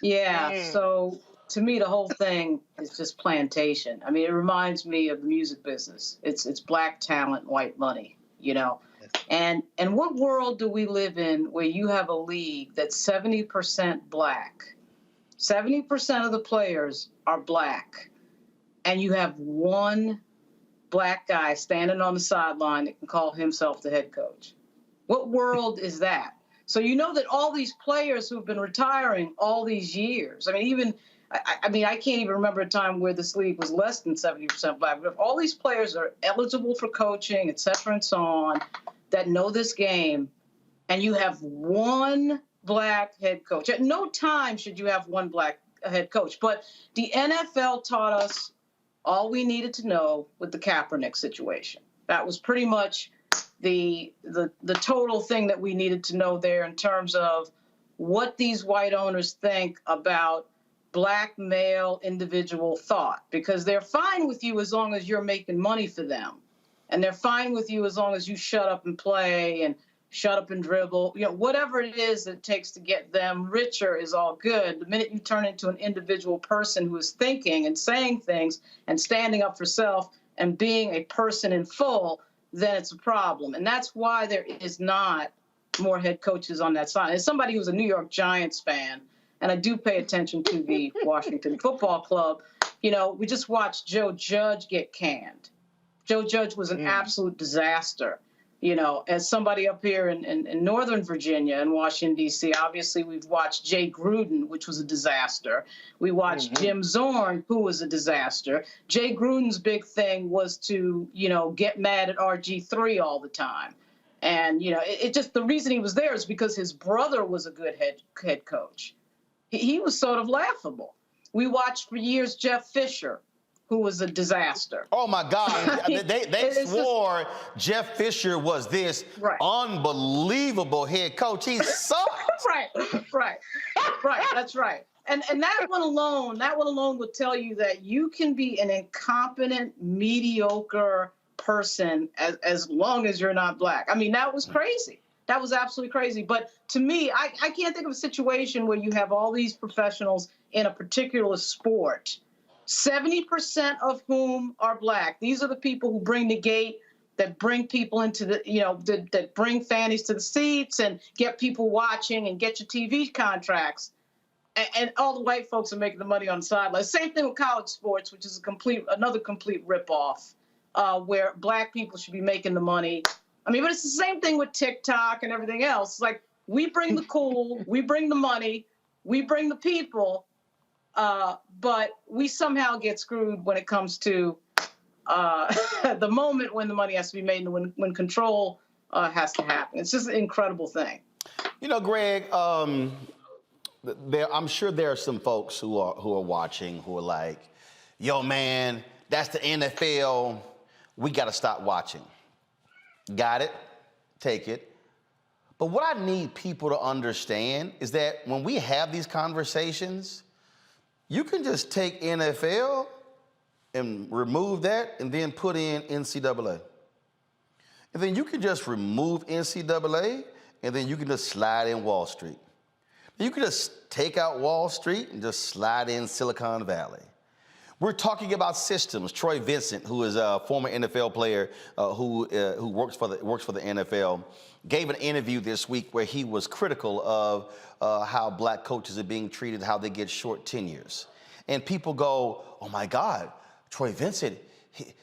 Yeah, so to me, the whole thing is just plantation. I mean, it reminds me of the music business. It's Black talent, white money, And what world do we live in where you have a league that's 70% black? 70% of the players are black, and you have one black guy standing on the sideline that can call himself the head coach. What world is that? So you know that all these players who've been retiring all these years, I can't even remember a time where this league was less than 70% black, but if all these players are eligible for coaching, et cetera, and so on, that know this game, and you have one black head coach. At no time should you have one black head coach, but the NFL taught us all we needed to know with the Kaepernick situation. That was pretty much the total thing that we needed to know there in terms of what these white owners think about black male individual thought, because they're fine with you as long as you're making money for them. And they're fine with you as long as you shut up and play and shut up and dribble. Whatever it is that it takes to get them richer is all good. The minute you turn into an individual person who is thinking and saying things and standing up for self and being a person in full, then it's a problem. And that's why there is not more head coaches on that side. As somebody who's a New York Giants fan, and I do pay attention to the Washington Football Club, we just watched Joe Judge get canned. Joe Judge was an absolute disaster. As somebody up here in Northern Virginia and Washington, D.C., obviously we've watched Jay Gruden, which was a disaster. We watched Jim Zorn, who was a disaster. Jay Gruden's big thing was to, get mad at RG3 all the time. And, the reason he was there is because his brother was a good head coach. He was sort of laughable. We watched for years Jeff Fisher, who was a disaster. Oh, my God. They swore Jeff Fisher was this unbelievable head coach. He sucked. Right. That's right. And that one alone would tell you that you can be an incompetent, mediocre person as long as you're not black. That was crazy. That was absolutely crazy. But to me, I can't think of a situation where you have all these professionals in a particular sport, 70% of whom are black. These are the people who bring the gate, that bring people into the, that bring fannies to the seats and get people watching and get your TV contracts. And all the white folks are making the money on the sidelines. Same thing with college sports, which is another complete ripoff, where black people should be making the money. But it's the same thing with TikTok and everything else. It's like, we bring the cool, we bring the money, we bring the people, but we somehow get screwed when it comes to the moment when the money has to be made and when control has to happen. It's just an incredible thing. Greg, I'm sure there are some folks who are watching who are like, yo, man, that's the NFL. We got to stop watching. Got it? Take it. But what I need people to understand is that when we have these conversations, you can just take NFL and remove that and then put in NCAA. And then you can just remove NCAA and then you can just slide in Wall Street. You can just take out Wall Street and just slide in Silicon Valley. We're talking about systems. Troy Vincent, who is a former NFL player who works for the NFL, gave an interview this week where he was critical of how black coaches are being treated, how they get short tenures. And people go, oh my God, Troy Vincent,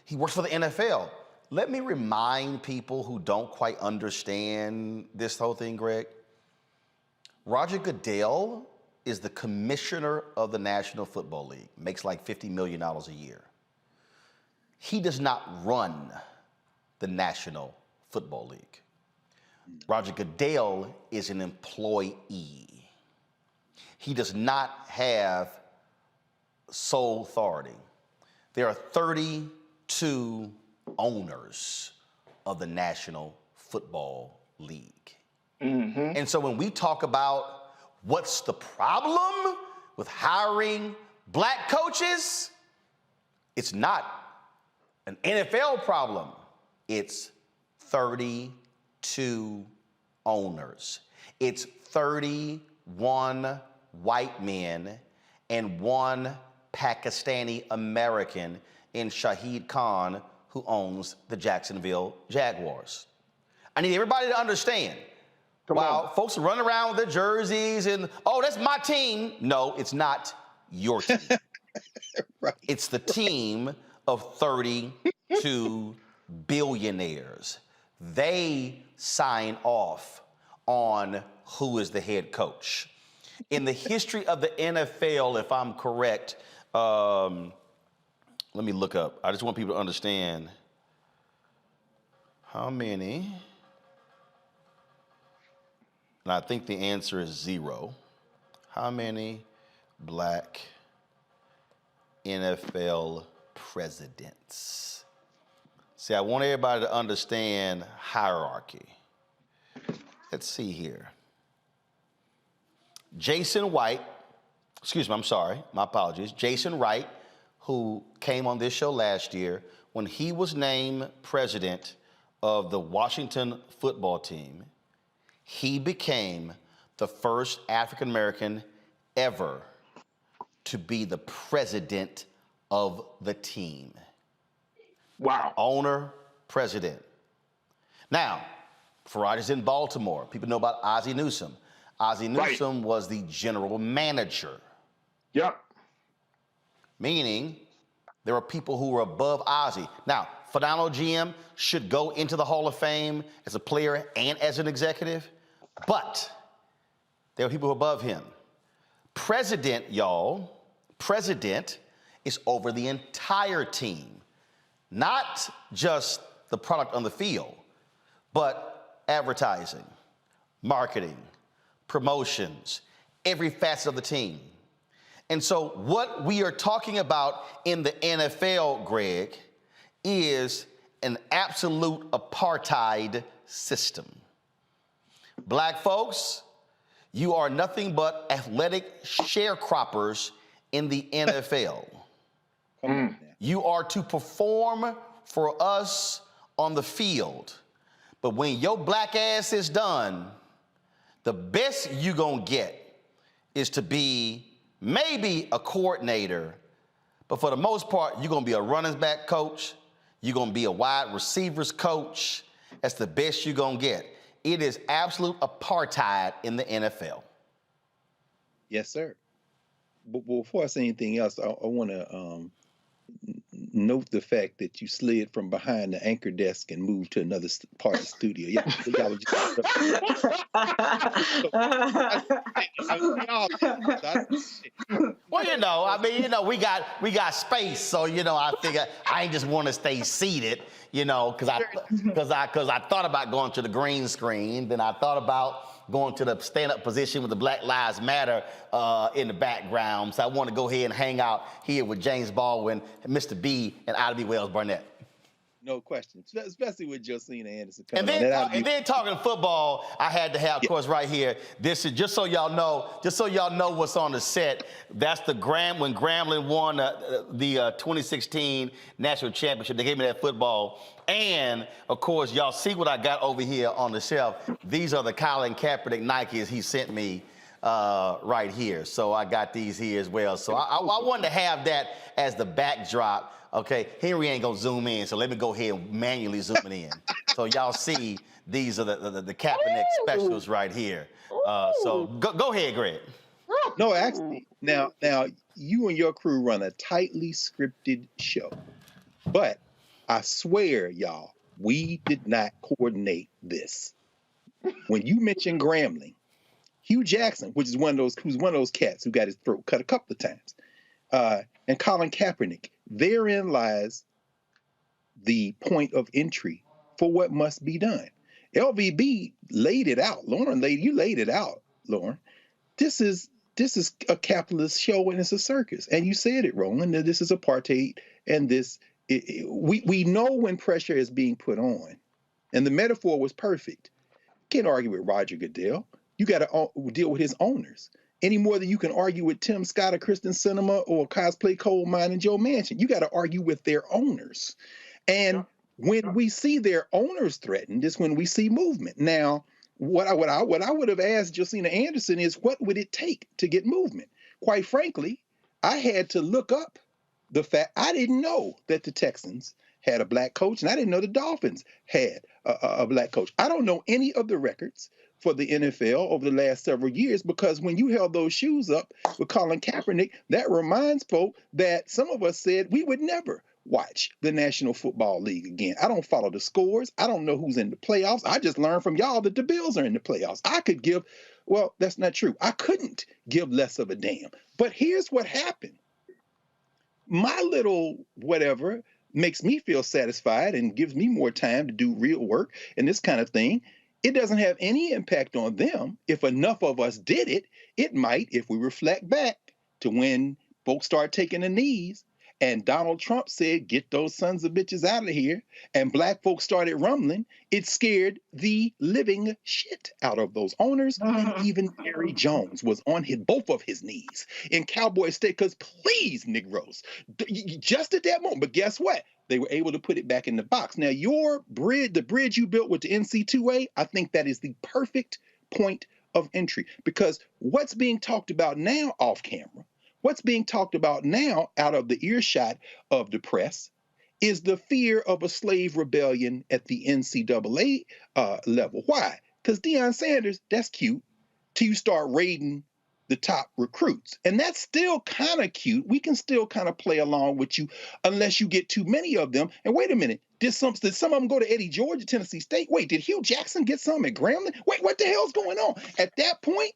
he works for the NFL. Let me remind people who don't quite understand this whole thing, Greg. Roger Goodell is the commissioner of the National Football League, makes like $50 million a year. He does not run the National Football League. Roger Goodell is an employee. He does not have sole authority. There are 32 owners of the National Football League. Mm-hmm. And so when we talk about what's the problem with hiring black coaches, it's not an NFL problem. It's 32 owners. It's 31 white men and one Pakistani American in Shahid Khan, who owns the Jacksonville Jaguars. I need everybody to understand. While folks are running around with their jerseys and, oh, that's my team. No, it's not your team. Right. It's the team of 32 billionaires. They sign off on who is the head coach. In the history of the NFL, if I'm correct, let me look up. I just want people to understand how many. And I think the answer is 0. How many black NFL presidents? See, I want everybody to understand hierarchy. Let's see here. Jason Wright, my apologies. Jason Wright, who came on this show last year, when he was named president of the Washington football team, he became the first African-American ever to be the president of the team. Wow. Owner, president. Now, Farage's in Baltimore. People know about Ozzie Newsome. Ozzie Newsome was the general manager. Yep. Meaning there are people who were above Ozzie. Now, Phenomenal GM should go into the Hall of Fame as a player and as an executive, but there are people who are above him. President, y'all, president is over the entire team, not just the product on the field, but advertising, marketing, promotions, every facet of the team. And so what we are talking about in the NFL, Greg, is an absolute apartheid system. Black folks, you are nothing but athletic sharecroppers in the NFL. You are to perform for us on the field. But when your black ass is done, the best you gonna get is to be maybe a coordinator, but for the most part, you're gonna be a running back coach, you're gonna be a wide receivers coach. That's the best you're gonna get. It is absolute apartheid in the NFL. Yes, sir. But before I say anything else, I want to note the fact that you slid from behind the anchor desk and moved to another part of the studio. Yeah, well, we got space, so I figure I ain't just want to stay seated, because I thought about going to the green screen, then I thought about going to the stand-up position with the Black Lives Matter in the background. So I want to go ahead and hang out here with James Baldwin, Mr. B, and Ida B. Wells Barnett. No question, especially with Josina Anderson coming on. And then talking football, I had to have, of course, right here. This is just so y'all know what's on the set. That's when Grambling won the 2016 national championship. They gave me that football. And, of course, y'all see what I got over here on the shelf. These are the Colin Kaepernick Nikes he sent me right here. So I got these here as well. So I wanted to have that as the backdrop. Okay, Henry ain't gonna zoom in, so let me go ahead and manually zoom it in. So y'all see these are the Kaepernick specials right here. So go ahead, Greg. No, actually, now you and your crew run a tightly scripted show, but I swear, y'all, we did not coordinate this. When you mentioned Grambling, Hugh Jackson, who's one of those cats who got his throat cut a couple of times, and Colin Kaepernick, therein lies the point of entry for what must be done. LVB laid it out. You laid it out, Lauren. This is a capitalist show and it's a circus. And you said it, Roland, that this is apartheid, and we know when pressure is being put on. And the metaphor was perfect. Can't argue with Roger Goodell. You got to deal with his owners any more than you can argue with Tim Scott or Kyrsten Sinema or Cosplay Coal Mine and Joe Manchin. You got to argue with their owners. And when we see their owners threatened, is when we see movement. Now, what I would have asked Josina Anderson is, what would it take to get movement? Quite frankly, I had to look up the fact I didn't know that the Texans had a black coach, and I didn't know the Dolphins had a black coach. I don't know any of the records for the NFL over the last several years, because when you held those shoes up with Colin Kaepernick, that reminds folk that some of us said we would never watch the National Football League again. I don't follow the scores. I don't know who's in the playoffs. I just learned from y'all that the Bills are in the playoffs. I could give, well, that's not true. I couldn't give less of a damn. But here's what happened. My little whatever makes me feel satisfied and gives me more time to do real work and this kind of thing. It doesn't have any impact on them. If enough of us did it, it might, if we reflect back to when folks start taking the knees and Donald Trump said, get those sons of bitches out of here, and black folks started rumbling, it scared the living shit out of those owners. And even Jerry Jones was on both of his knees in Cowboy State, because please, Negroes, just at that moment. But guess what? They were able to put it back in the box. Now, the bridge you built with the NC2A, I think that is the perfect point of entry, because what's being talked about now off camera, what's being talked about now out of the earshot of the press, is the fear of a slave rebellion at the NCAA level. Why? Because Deion Sanders, that's cute, till you start raiding the top recruits. And that's still kind of cute. We can still kind of play along with you unless you get too many of them. And wait a minute, did some of them go to Eddie George at Tennessee State? Wait, did Hugh Jackson get some at Grambling? Wait, what the hell's going on? At that point,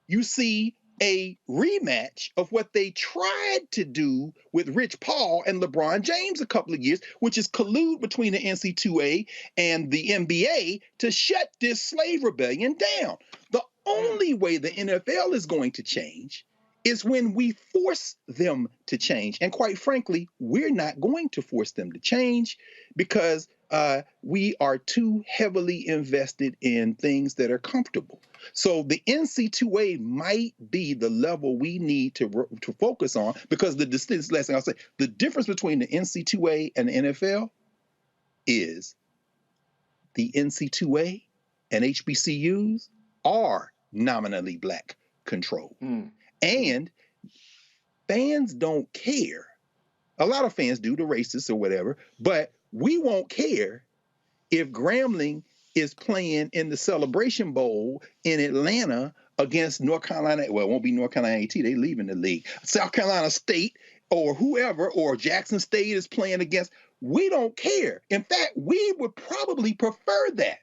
you see a rematch of what they tried to do with Rich Paul and LeBron James a couple of years, which is collude between the NC2A and the NBA to shut this slave rebellion down. The only way the NFL is going to change is when we force them to change. And quite frankly, we're not going to force them to change, because we are too heavily invested in things that are comfortable. So the NC2A might be the level we need to focus on, because this last thing I'll say, the difference between the NC2A and the NFL is the NC2A and HBCUs are nominally black controlled. And fans don't care. A lot of fans do, the racists or whatever, but we won't care if Grambling is playing in the Celebration Bowl in Atlanta against North Carolina. Well, it won't be North Carolina A&T. They leaving the league. South Carolina State or whoever, or Jackson State is playing against. We don't care. In fact, we would probably prefer that.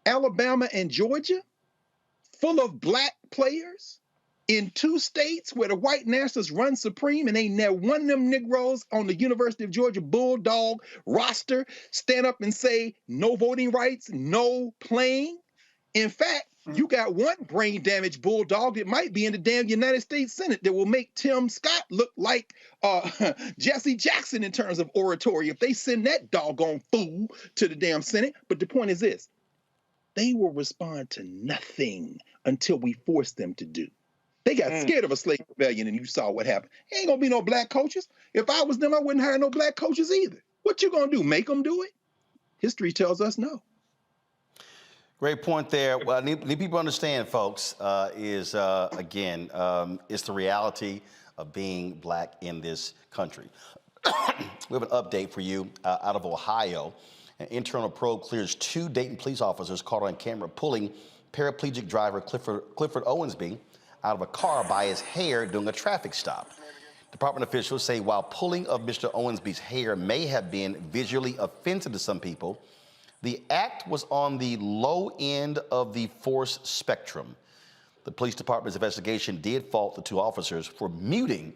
Alabama and Georgia, full of black players in two states where the white nationalists run supreme, and ain't never one of them Negroes on the University of Georgia Bulldog roster stand up and say no voting rights, no playing. In fact, you got one brain damaged Bulldog that might be in the damn United States Senate that will make Tim Scott look like Jesse Jackson in terms of oratory if they send that doggone fool to the damn Senate. But the point is this: they will respond to nothing until we force them to do. They got scared of a slave rebellion, and you saw what happened. Ain't gonna be no black coaches. If I was them, I wouldn't hire no black coaches either. What you gonna do? Make them do it? History tells us no. Great point there. What I need people to understand, folks, is it's the reality of being black in this country. We have an update for you out of Ohio. An internal probe clears 2 Dayton police officers caught on camera pulling paraplegic driver Clifford Owensby out of a car by his hair during a traffic stop. Department officials say while pulling of Mr. Owensby's hair may have been visually offensive to some people, the act was on the low end of the force spectrum. The police department's investigation did fault the 2 officers for muting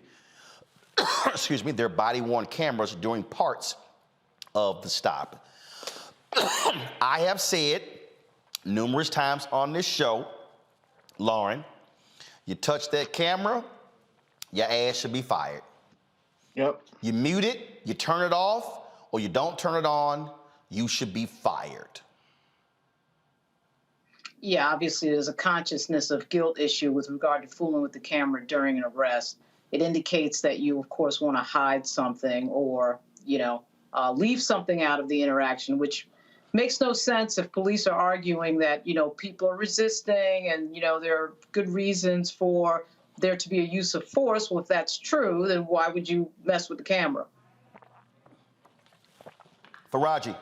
their body-worn cameras during parts of the stop. I have said numerous times on this show, Lauren, you touch that camera, your ass should be fired. Yep. You mute it, you turn it off, or you don't turn it on, you should be fired. Yeah, obviously there's a consciousness of guilt issue with regard to fooling with the camera during an arrest. It indicates that you, of course, want to hide something or, leave something out of the interaction, which makes no sense if police are arguing that, people are resisting and, there are good reasons for there to be a use of force. Well, if that's true, then why would you mess with the camera? Faraji.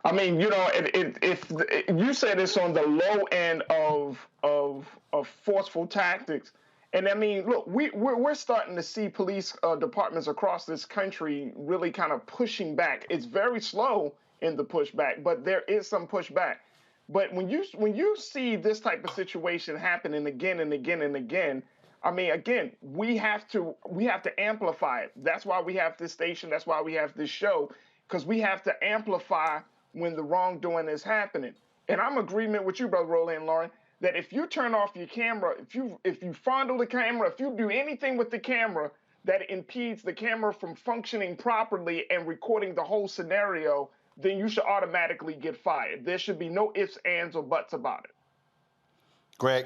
I mean, you know, if you said it's on the low end of forceful tactics, and I mean, look, we're starting to see police departments across this country really kind of pushing back. It's very slow in the pushback, but there is some pushback. But when you see this type of situation happening again and again and again, I mean, again, we have to amplify it. That's why we have this station. That's why we have this show, because we have to amplify when the wrongdoing is happening. And I'm in agreement with you, Brother Roland and Lauren, that if you turn off your camera, if you fondle the camera, if you do anything with the camera that impedes the camera from functioning properly and recording the whole scenario, then you should automatically get fired. There should be no ifs, ands, or buts about it. Greg?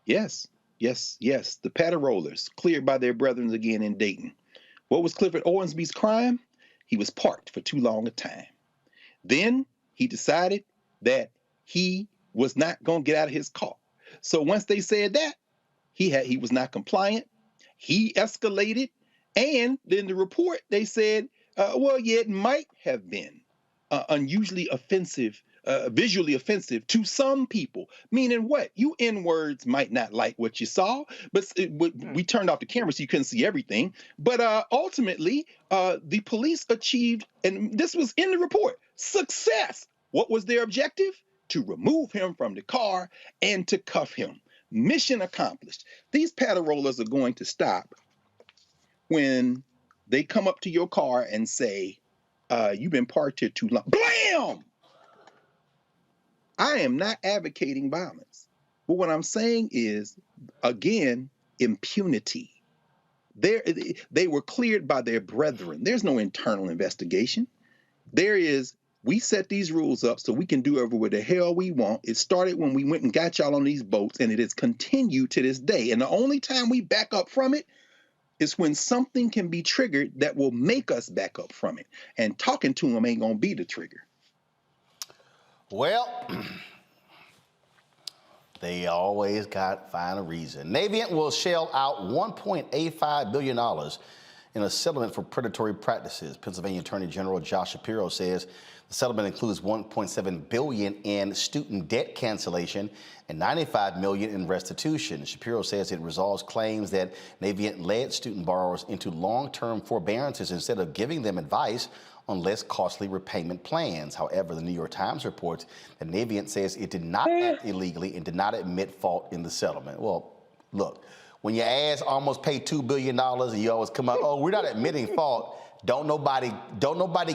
Yes. The patter-rollers cleared by their brethren again in Dayton. What was Clifford Ormsby's crime? He was parked for too long a time. Then he decided that he was not going to get out of his car. So once they said that, he was not compliant. He escalated. And then the report, they said, well, yeah, it might have been unusually offensive, visually offensive to some people. Meaning what? You N-words might not like what you saw, but we turned off the camera so you couldn't see everything. But ultimately, the police achieved, and this was in the report, success. What was their objective? To remove him from the car and to cuff him. Mission accomplished. These patter rollers are going to stop when they come up to your car and say, you've been parked here too long. Blam! I am not advocating violence. But what I'm saying is, again, impunity. They were cleared by their brethren. There's no internal investigation. There is, we set these rules up so we can do whatever the hell we want. It started when we went and got y'all on these boats, and it has continued to this day. And the only time we back up from it is when something can be triggered that will make us back up from it. And talking to them ain't going to be the trigger. Well, they always got to find a reason. Navient will shell out $1.85 billion in a settlement for predatory practices. Pennsylvania Attorney General Josh Shapiro says the settlement includes $1.7 billion in student debt cancellation and $95 million in restitution. Shapiro says it resolves claims that Navient led student borrowers into long-term forbearances instead of giving them advice on less costly repayment plans. However, the New York Times reports that Navient says it did not act illegally and did not admit fault in the settlement. Well, look, when your ass almost paid $2 billion and you always come out, oh, we're not admitting fault. Don't nobody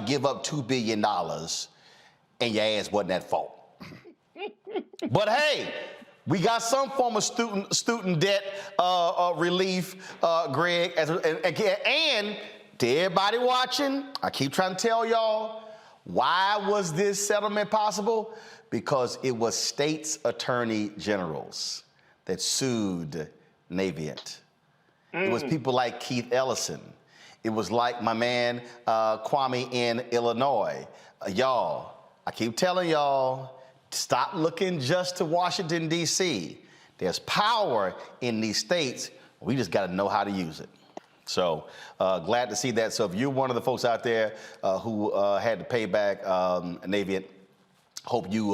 give up $2 billion and your ass wasn't at fault. But hey, we got some form of student debt relief, Greg, and to everybody watching, I keep trying to tell y'all, why was this settlement possible? Because it was states' attorney generals that sued Navient. It was people like Keith Ellison. It was like my man Kwame in Illinois. Y'all, I keep telling y'all, stop looking just to Washington, D.C. There's power in these states. We just got to know how to use it. So glad to see that. So if you're one of the folks out there who had to pay back Navient, hope you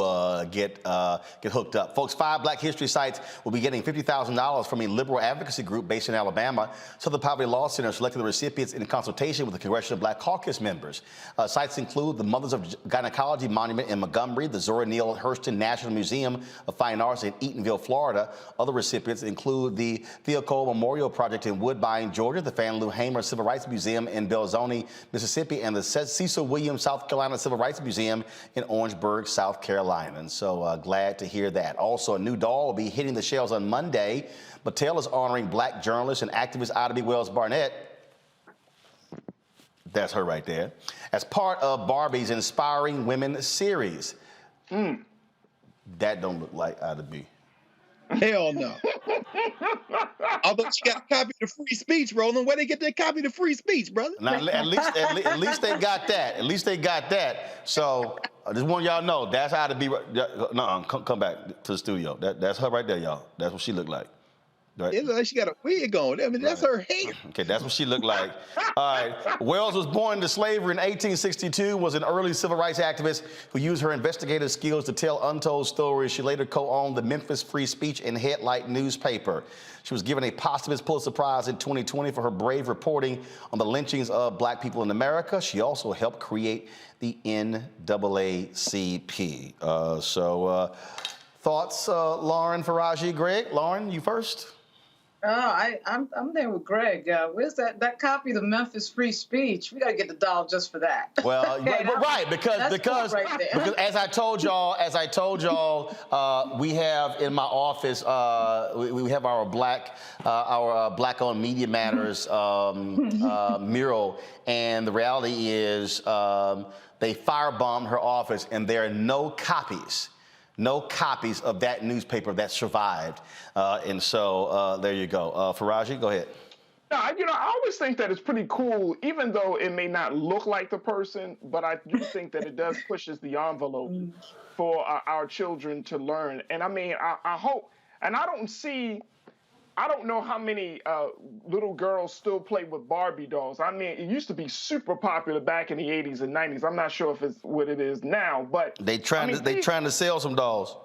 get hooked up. Folks, 5 Black history sites will be getting $50,000 from a liberal advocacy group based in Alabama. Southern Poverty Law Center selected the recipients in consultation with the Congressional Black Caucus members. Sites include the Mothers of Gynecology Monument in Montgomery, the Zora Neale Hurston National Museum of Fine Arts in Eatonville, Florida. Other recipients include the Theo Cole Memorial Project in Woodbine, Georgia, the Fannie Lou Hamer Civil Rights Museum in Belzoni, Mississippi, and the Cecil Williams South Carolina Civil Rights Museum in Orangeburg, South Carolina. And so glad to hear that. Also, a new doll will be hitting the shelves on Monday. Mattel is honoring Black journalist and activist Ida B. Wells Barnett. That's her right there. As part of Barbie's Inspiring Women series. That don't look like Ida B. Hell no. Although she got a copy of the free speech, Roland. Where they get that copy of the free speech, brother? Now, at least they got that. At least they got that. So I just want y'all to know that's how to be. No, come back to the studio. That's her right there, y'all. That's what she looked like. Right. It looks like she got a wig on. I mean, that's her hair. Okay, that's what she looked like. All right. Wells was born into slavery in 1862, was an early civil rights activist who used her investigative skills to tell untold stories. She later co-owned the Memphis Free Speech and Headlight newspaper. She was given a posthumous Pulitzer Prize in 2020 for her brave reporting on the lynchings of black people in America. She also helped create the NAACP. Thoughts, Lauren, Faraji, Greg? Lauren, you first. I'm there with Greg. Where's that copy of the Memphis Free Speech? We got to get the doll just for that. Well, Okay, right, because right there. because as I told y'all, we have in my office we have our Black-owned Media Matters mural, and the reality is they firebombed her office, and there are no copies of that newspaper that survived. And so there you go. Faraji, go ahead. No, I always think that it's pretty cool, even though it may not look like the person, but I do think that it does pushes the envelope for our children to learn. And I mean, I hope, and I don't know how many little girls still play with Barbie dolls. I mean, it used to be super popular back in the 80s and 90s. I'm not sure if it's what it is now, but they trying to sell some dolls.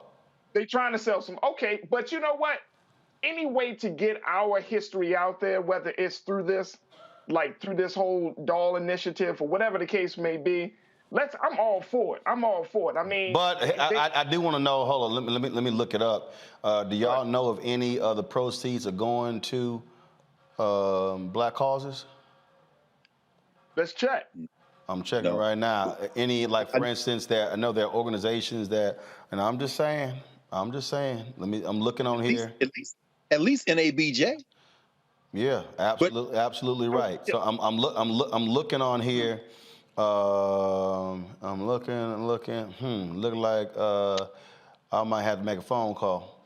They trying to sell some. Okay, but you know what? Any way to get our history out there, whether it's through this whole doll initiative or whatever the case may be, I'm all for it. I mean, but I do want to know. Hold on, let me look it up. Do y'all know if any of the proceeds are going to black causes? Let's check. I'm checking right now. Any, like, for instance, I know there are organizations that, and I'm just saying. I'm looking on here. At least NABJ. Yeah, absolutely right. So I'm looking on here. I'm looking. Look like I might have to make a phone call.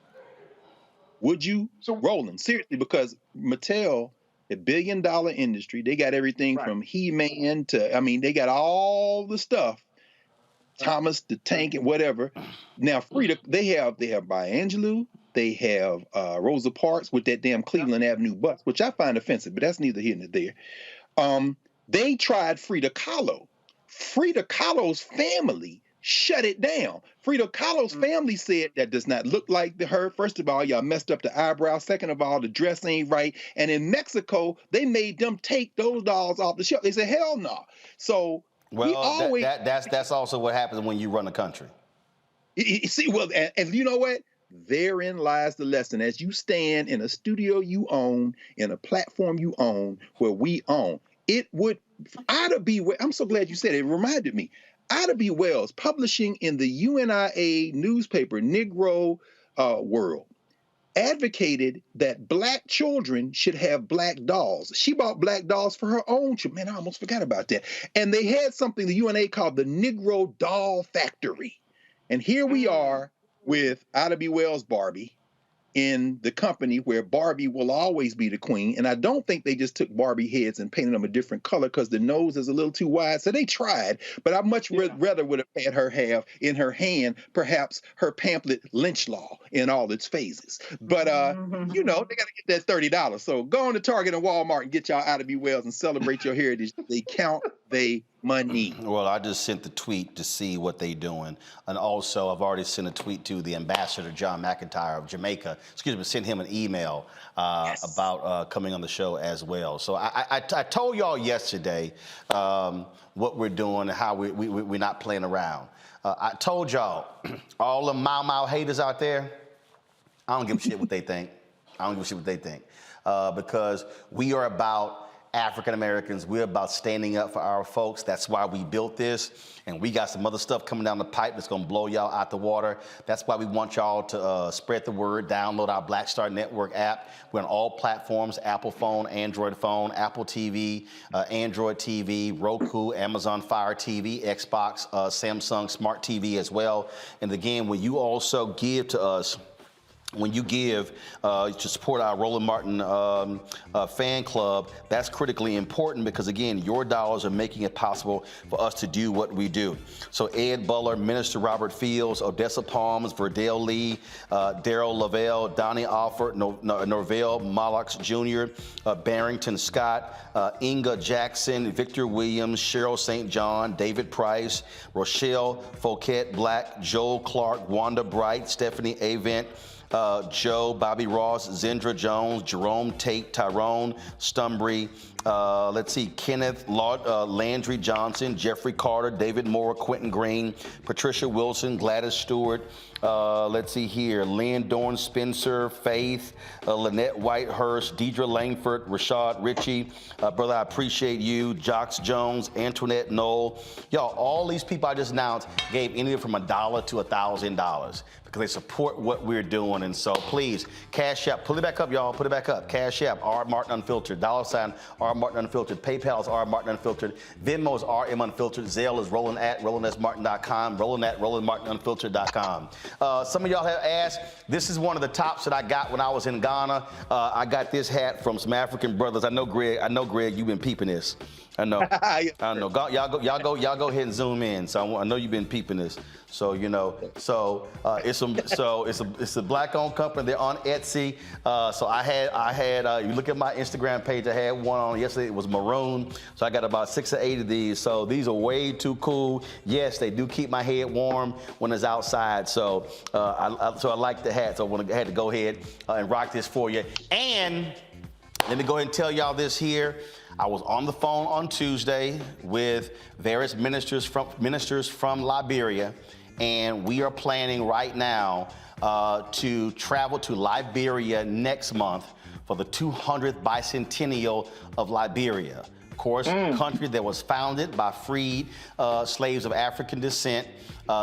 Would you? So, Roland, seriously, because Mattel, a $1 billion industry, they got everything from He-Man to, I mean, they got all the stuff. Thomas the Tank and whatever. Now, Frida, they have Maya Angelou, they have Rosa Parks with that damn Cleveland Avenue bus, which I find offensive, but that's neither here nor there. They tried Frida Kahlo. Frida Kahlo's family shut it down. Frida Kahlo's family said that does not look like her. First of all, y'all messed up the eyebrows. Second of all, the dress ain't right. And in Mexico, they made them take those dolls off the shelf. They said, hell no. So that's also what happens when you run a country. See, well, and you know what? Therein lies the lesson. As you stand in a studio you own, in a platform you own, where we own, Ida B. Wells, I'm so glad you said it. It reminded me. Ida B. Wells, publishing in the UNIA newspaper, Negro World, advocated that black children should have black dolls. She bought black dolls for her own children. Man, I almost forgot about that. And they had something the UNA called the Negro Doll Factory. And here we are with Ida B. Wells' Barbie in the company where Barbie will always be the queen. And I don't think they just took Barbie heads and painted them a different color because the nose is a little too wide. So they tried, but I much rather would have had her have in her hand perhaps her pamphlet Lynch Law in all its phases. But, they got to get that $30. So go on to Target and Walmart and get y'all Ida B. Wells and celebrate your heritage. They count they money. Well, I just sent the tweet to see what they doing. And also, I've already sent a tweet to the ambassador, John McIntyre of Jamaica. Sent him an email about coming on the show as well. So I told y'all yesterday what we're doing and how we're not playing around. I told y'all, all the Mau haters out there, I don't give a shit what they think. Because we are about African Americans. We're about standing up for our folks. That's why we built this. And we got some other stuff coming down the pipe that's going to blow y'all out the water. That's why we want y'all to spread the word, download our Black Star Network app. We're on all platforms, Apple phone, Android phone, Apple TV, Android TV, Roku, Amazon Fire TV, Xbox, Samsung Smart TV as well. And again, when you also give to us, when you give to support our Roland Martin fan club, that's critically important because, again, your dollars are making it possible for us to do what we do. So Ed Buller, Minister Robert Fields, Odessa Palms, Verdell Lee, Daryl Lavelle, Donnie Alford, Norvell Mallox Jr., Barrington Scott, Inga Jackson, Victor Williams, Cheryl St. John, David Price, Rochelle Fouquet Black, Joel Clark, Wanda Bright, Stephanie Avent, Joe, Bobby Ross, Zendra Jones, Jerome Tate, Tyrone Stumbry, let's see, Kenneth Landry Johnson, Jeffrey Carter, David Moore, Quentin Green, Patricia Wilson, Gladys Stewart, let's see here, Lynn Dorn Spencer, Faith, Lynette Whitehurst, Deidre Langford, Rashad Ritchie, brother, I appreciate you, Jox Jones, Antoinette Knoll. Y'all, all these people I just announced gave anywhere from $1 to $1,000 because they support what we're doing. And so please, Cash App, pull it back up, y'all, put it back up. Cash App, R. Martin Unfiltered, $ R. Martin Unfiltered, PayPal is R. Martin Unfiltered, Venmo is RM Unfiltered, Zelle is Roland@RolandSMartin.com, Roland@RolandMartinUnfiltered.com. Some of y'all have asked, this is one of the tops that I got when I was in Ghana. I got this hat from some African brothers. I know, Greg, you've been peeping this. I know. I know. Y'all go ahead and zoom in. So I know you've been peeping this. So you know. So it's a black-owned company. They're on Etsy. So I had. You look at my Instagram page. I had one on yesterday. It was maroon. So I got about 6 or 8 of these. So these are way too cool. Yes, they do keep my head warm when it's outside. So I like the hat. So I had to go ahead and rock this for you. And let me go ahead and tell y'all this here. I was on the phone on Tuesday with various ministers from Liberia, and we are planning right now to travel to Liberia next month for the 200th bicentennial of Liberia. Of course, a country that was founded by freed slaves of African descent.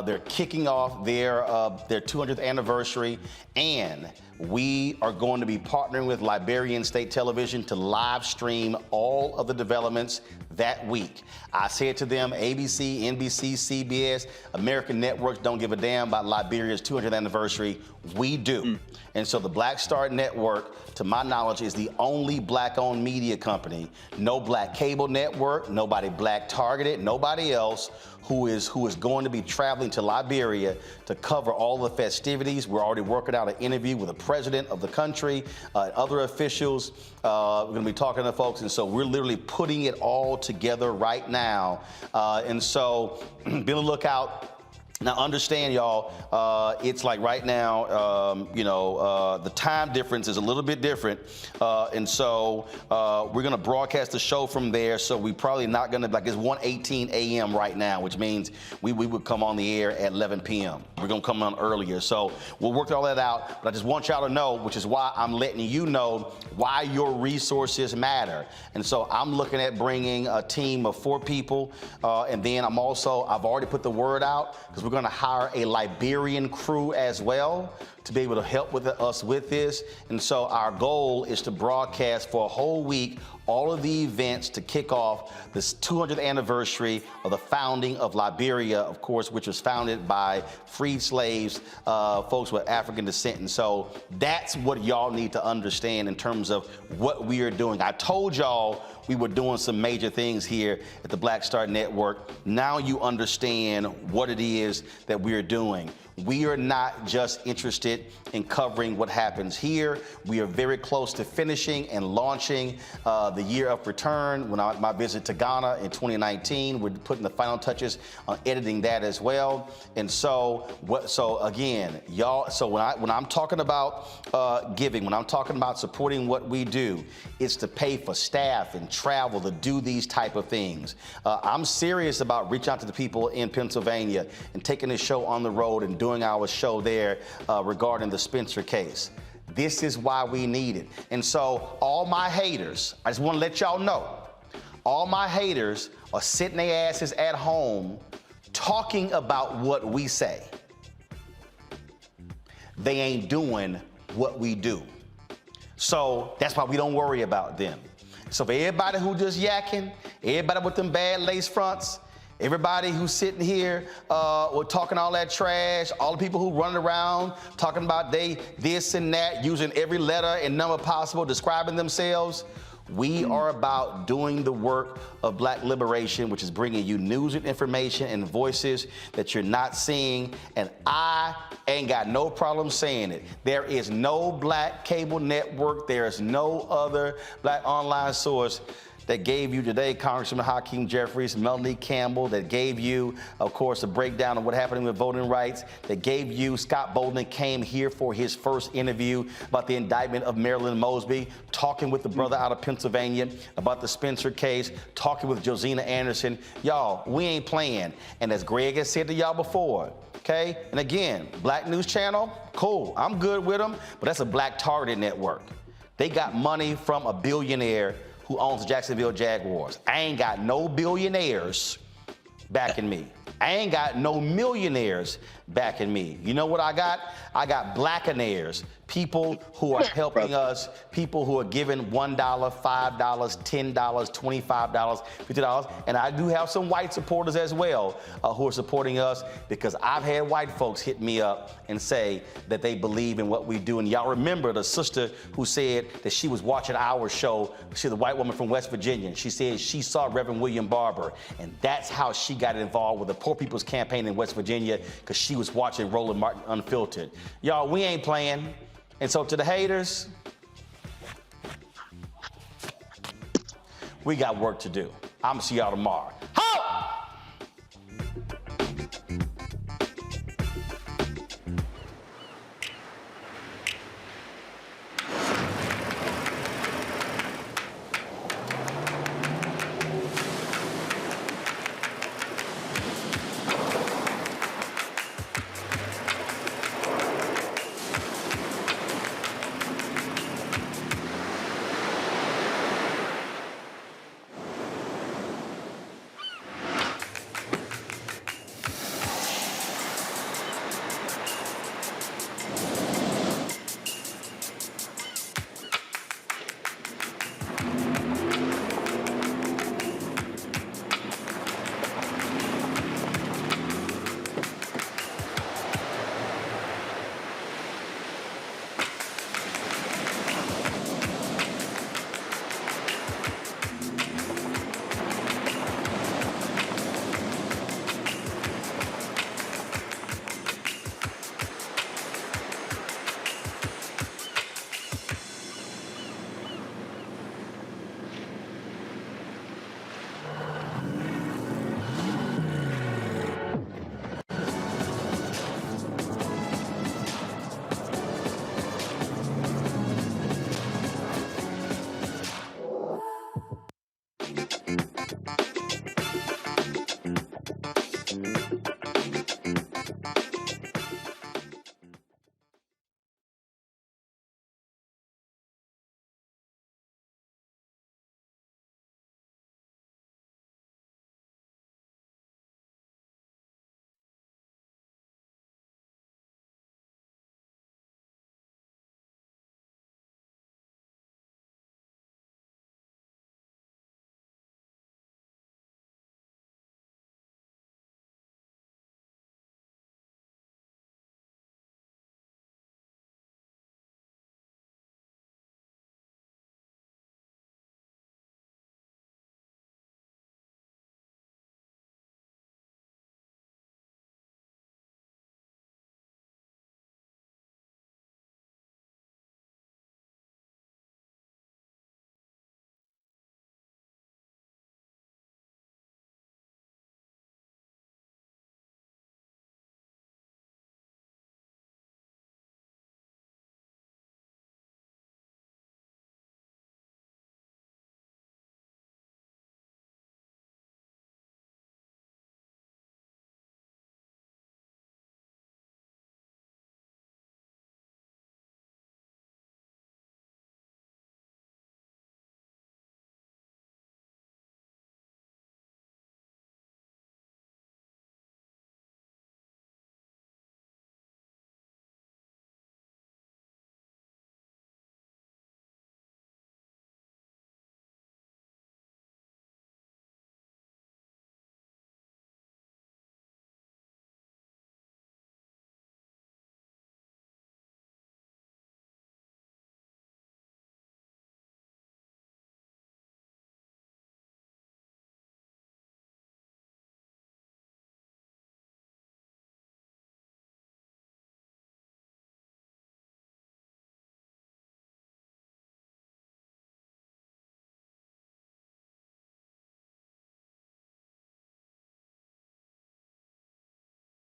They're kicking off their 200th anniversary, and we are going to be partnering with Liberian State Television to live stream all of the developments that week. I said to them, ABC, NBC, CBS, American networks don't give a damn about Liberia's 200th anniversary. We do. And so the Black Star Network, to my knowledge, is the only black-owned media company. No black cable network, nobody black targeted, nobody else who is going to be traveling to Liberia to cover all the festivities. We're already working out an interview with the president of the country, other officials. We're going to be talking to folks, and so we're literally putting it all together right now. And so be on the lookout. Now, understand, y'all, it's like right now, the time difference is a little bit different. And so we're going to broadcast the show from there. So we probably not going to, like, it's 1:18 a.m. right now, which means we would come on the air at 11 p.m. We're going to come on earlier. So we'll work all that out. But I just want y'all to know, which is why I'm letting you know why your resources matter. And so I'm looking at bringing a team of 4 people. And then I've already put the word out, because we're going to hire a Liberian crew as well to be able to help us with this. And so our goal is to broadcast for a whole week all of the events to kick off this 200th anniversary of the founding of Liberia, of course, which was founded by freed slaves, folks with African descent. And so that's what y'all need to understand in terms of what we are doing. I told y'all we were doing some major things here at the Black Star Network. Now you understand what it is that we are doing. We are not just interested in covering what happens here. We are very close to finishing and launching the Year of Return. When my visit to Ghana in 2019, we're putting the final touches on editing that as well. And so again, y'all, so when I'm talking about giving, when I'm talking about supporting what we do, it's to pay for staff and travel to do these type of things. I'm serious about reaching out to the people in Pennsylvania and taking this show on the road and doing our show there regarding the Spencer case. This is why we need it. And so all my haters, I just want to let y'all know, all my haters are sitting their asses at home talking about what we say. They ain't doing what we do. So that's why we don't worry about them. So for everybody who just yakking, everybody with them bad lace fronts, Everybody who's sitting here, we're talking all that trash, all the people who run around talking about they this and that, using every letter and number possible, describing themselves. We are about doing the work of Black liberation, which is bringing you news and information and voices that you're not seeing. And I ain't got no problem saying it. There is no Black cable network. There is no other Black online source that gave you today Congressman Hakeem Jefferies, Melanie Campbell, that gave you, of course, a breakdown of what happened with voting rights, that gave you Scott Bolden came here for his first interview about the indictment of Marilyn Mosby, talking with the brother out of Pennsylvania about the Spencer case, talking with Josina Anderson. Y'all, we ain't playing. And as Greg has said to y'all before, okay, and again, Black News Channel, cool, I'm good with them, but that's a Black targeted network. They got money from a billionaire who owns the Jacksonville Jaguars. I ain't got no billionaires backing me. I ain't got no millionaires backing me. You know what I got? I got Blackonaires, people who are helping us, people who are giving $1, $5, $10, $25, $50. And I do have some white supporters as well who are supporting us, because I've had white folks hit me up and say that they believe in what we do. And y'all remember the sister who said that she was watching our show. She's a white woman from West Virginia. She said she saw Reverend William Barber, and that's how she got involved with the Poor People's Campaign in West Virginia, because she was watching Roland Martin Unfiltered. Y'all, we ain't playing. And so to the haters, we got work to do. I'm gonna see y'all tomorrow.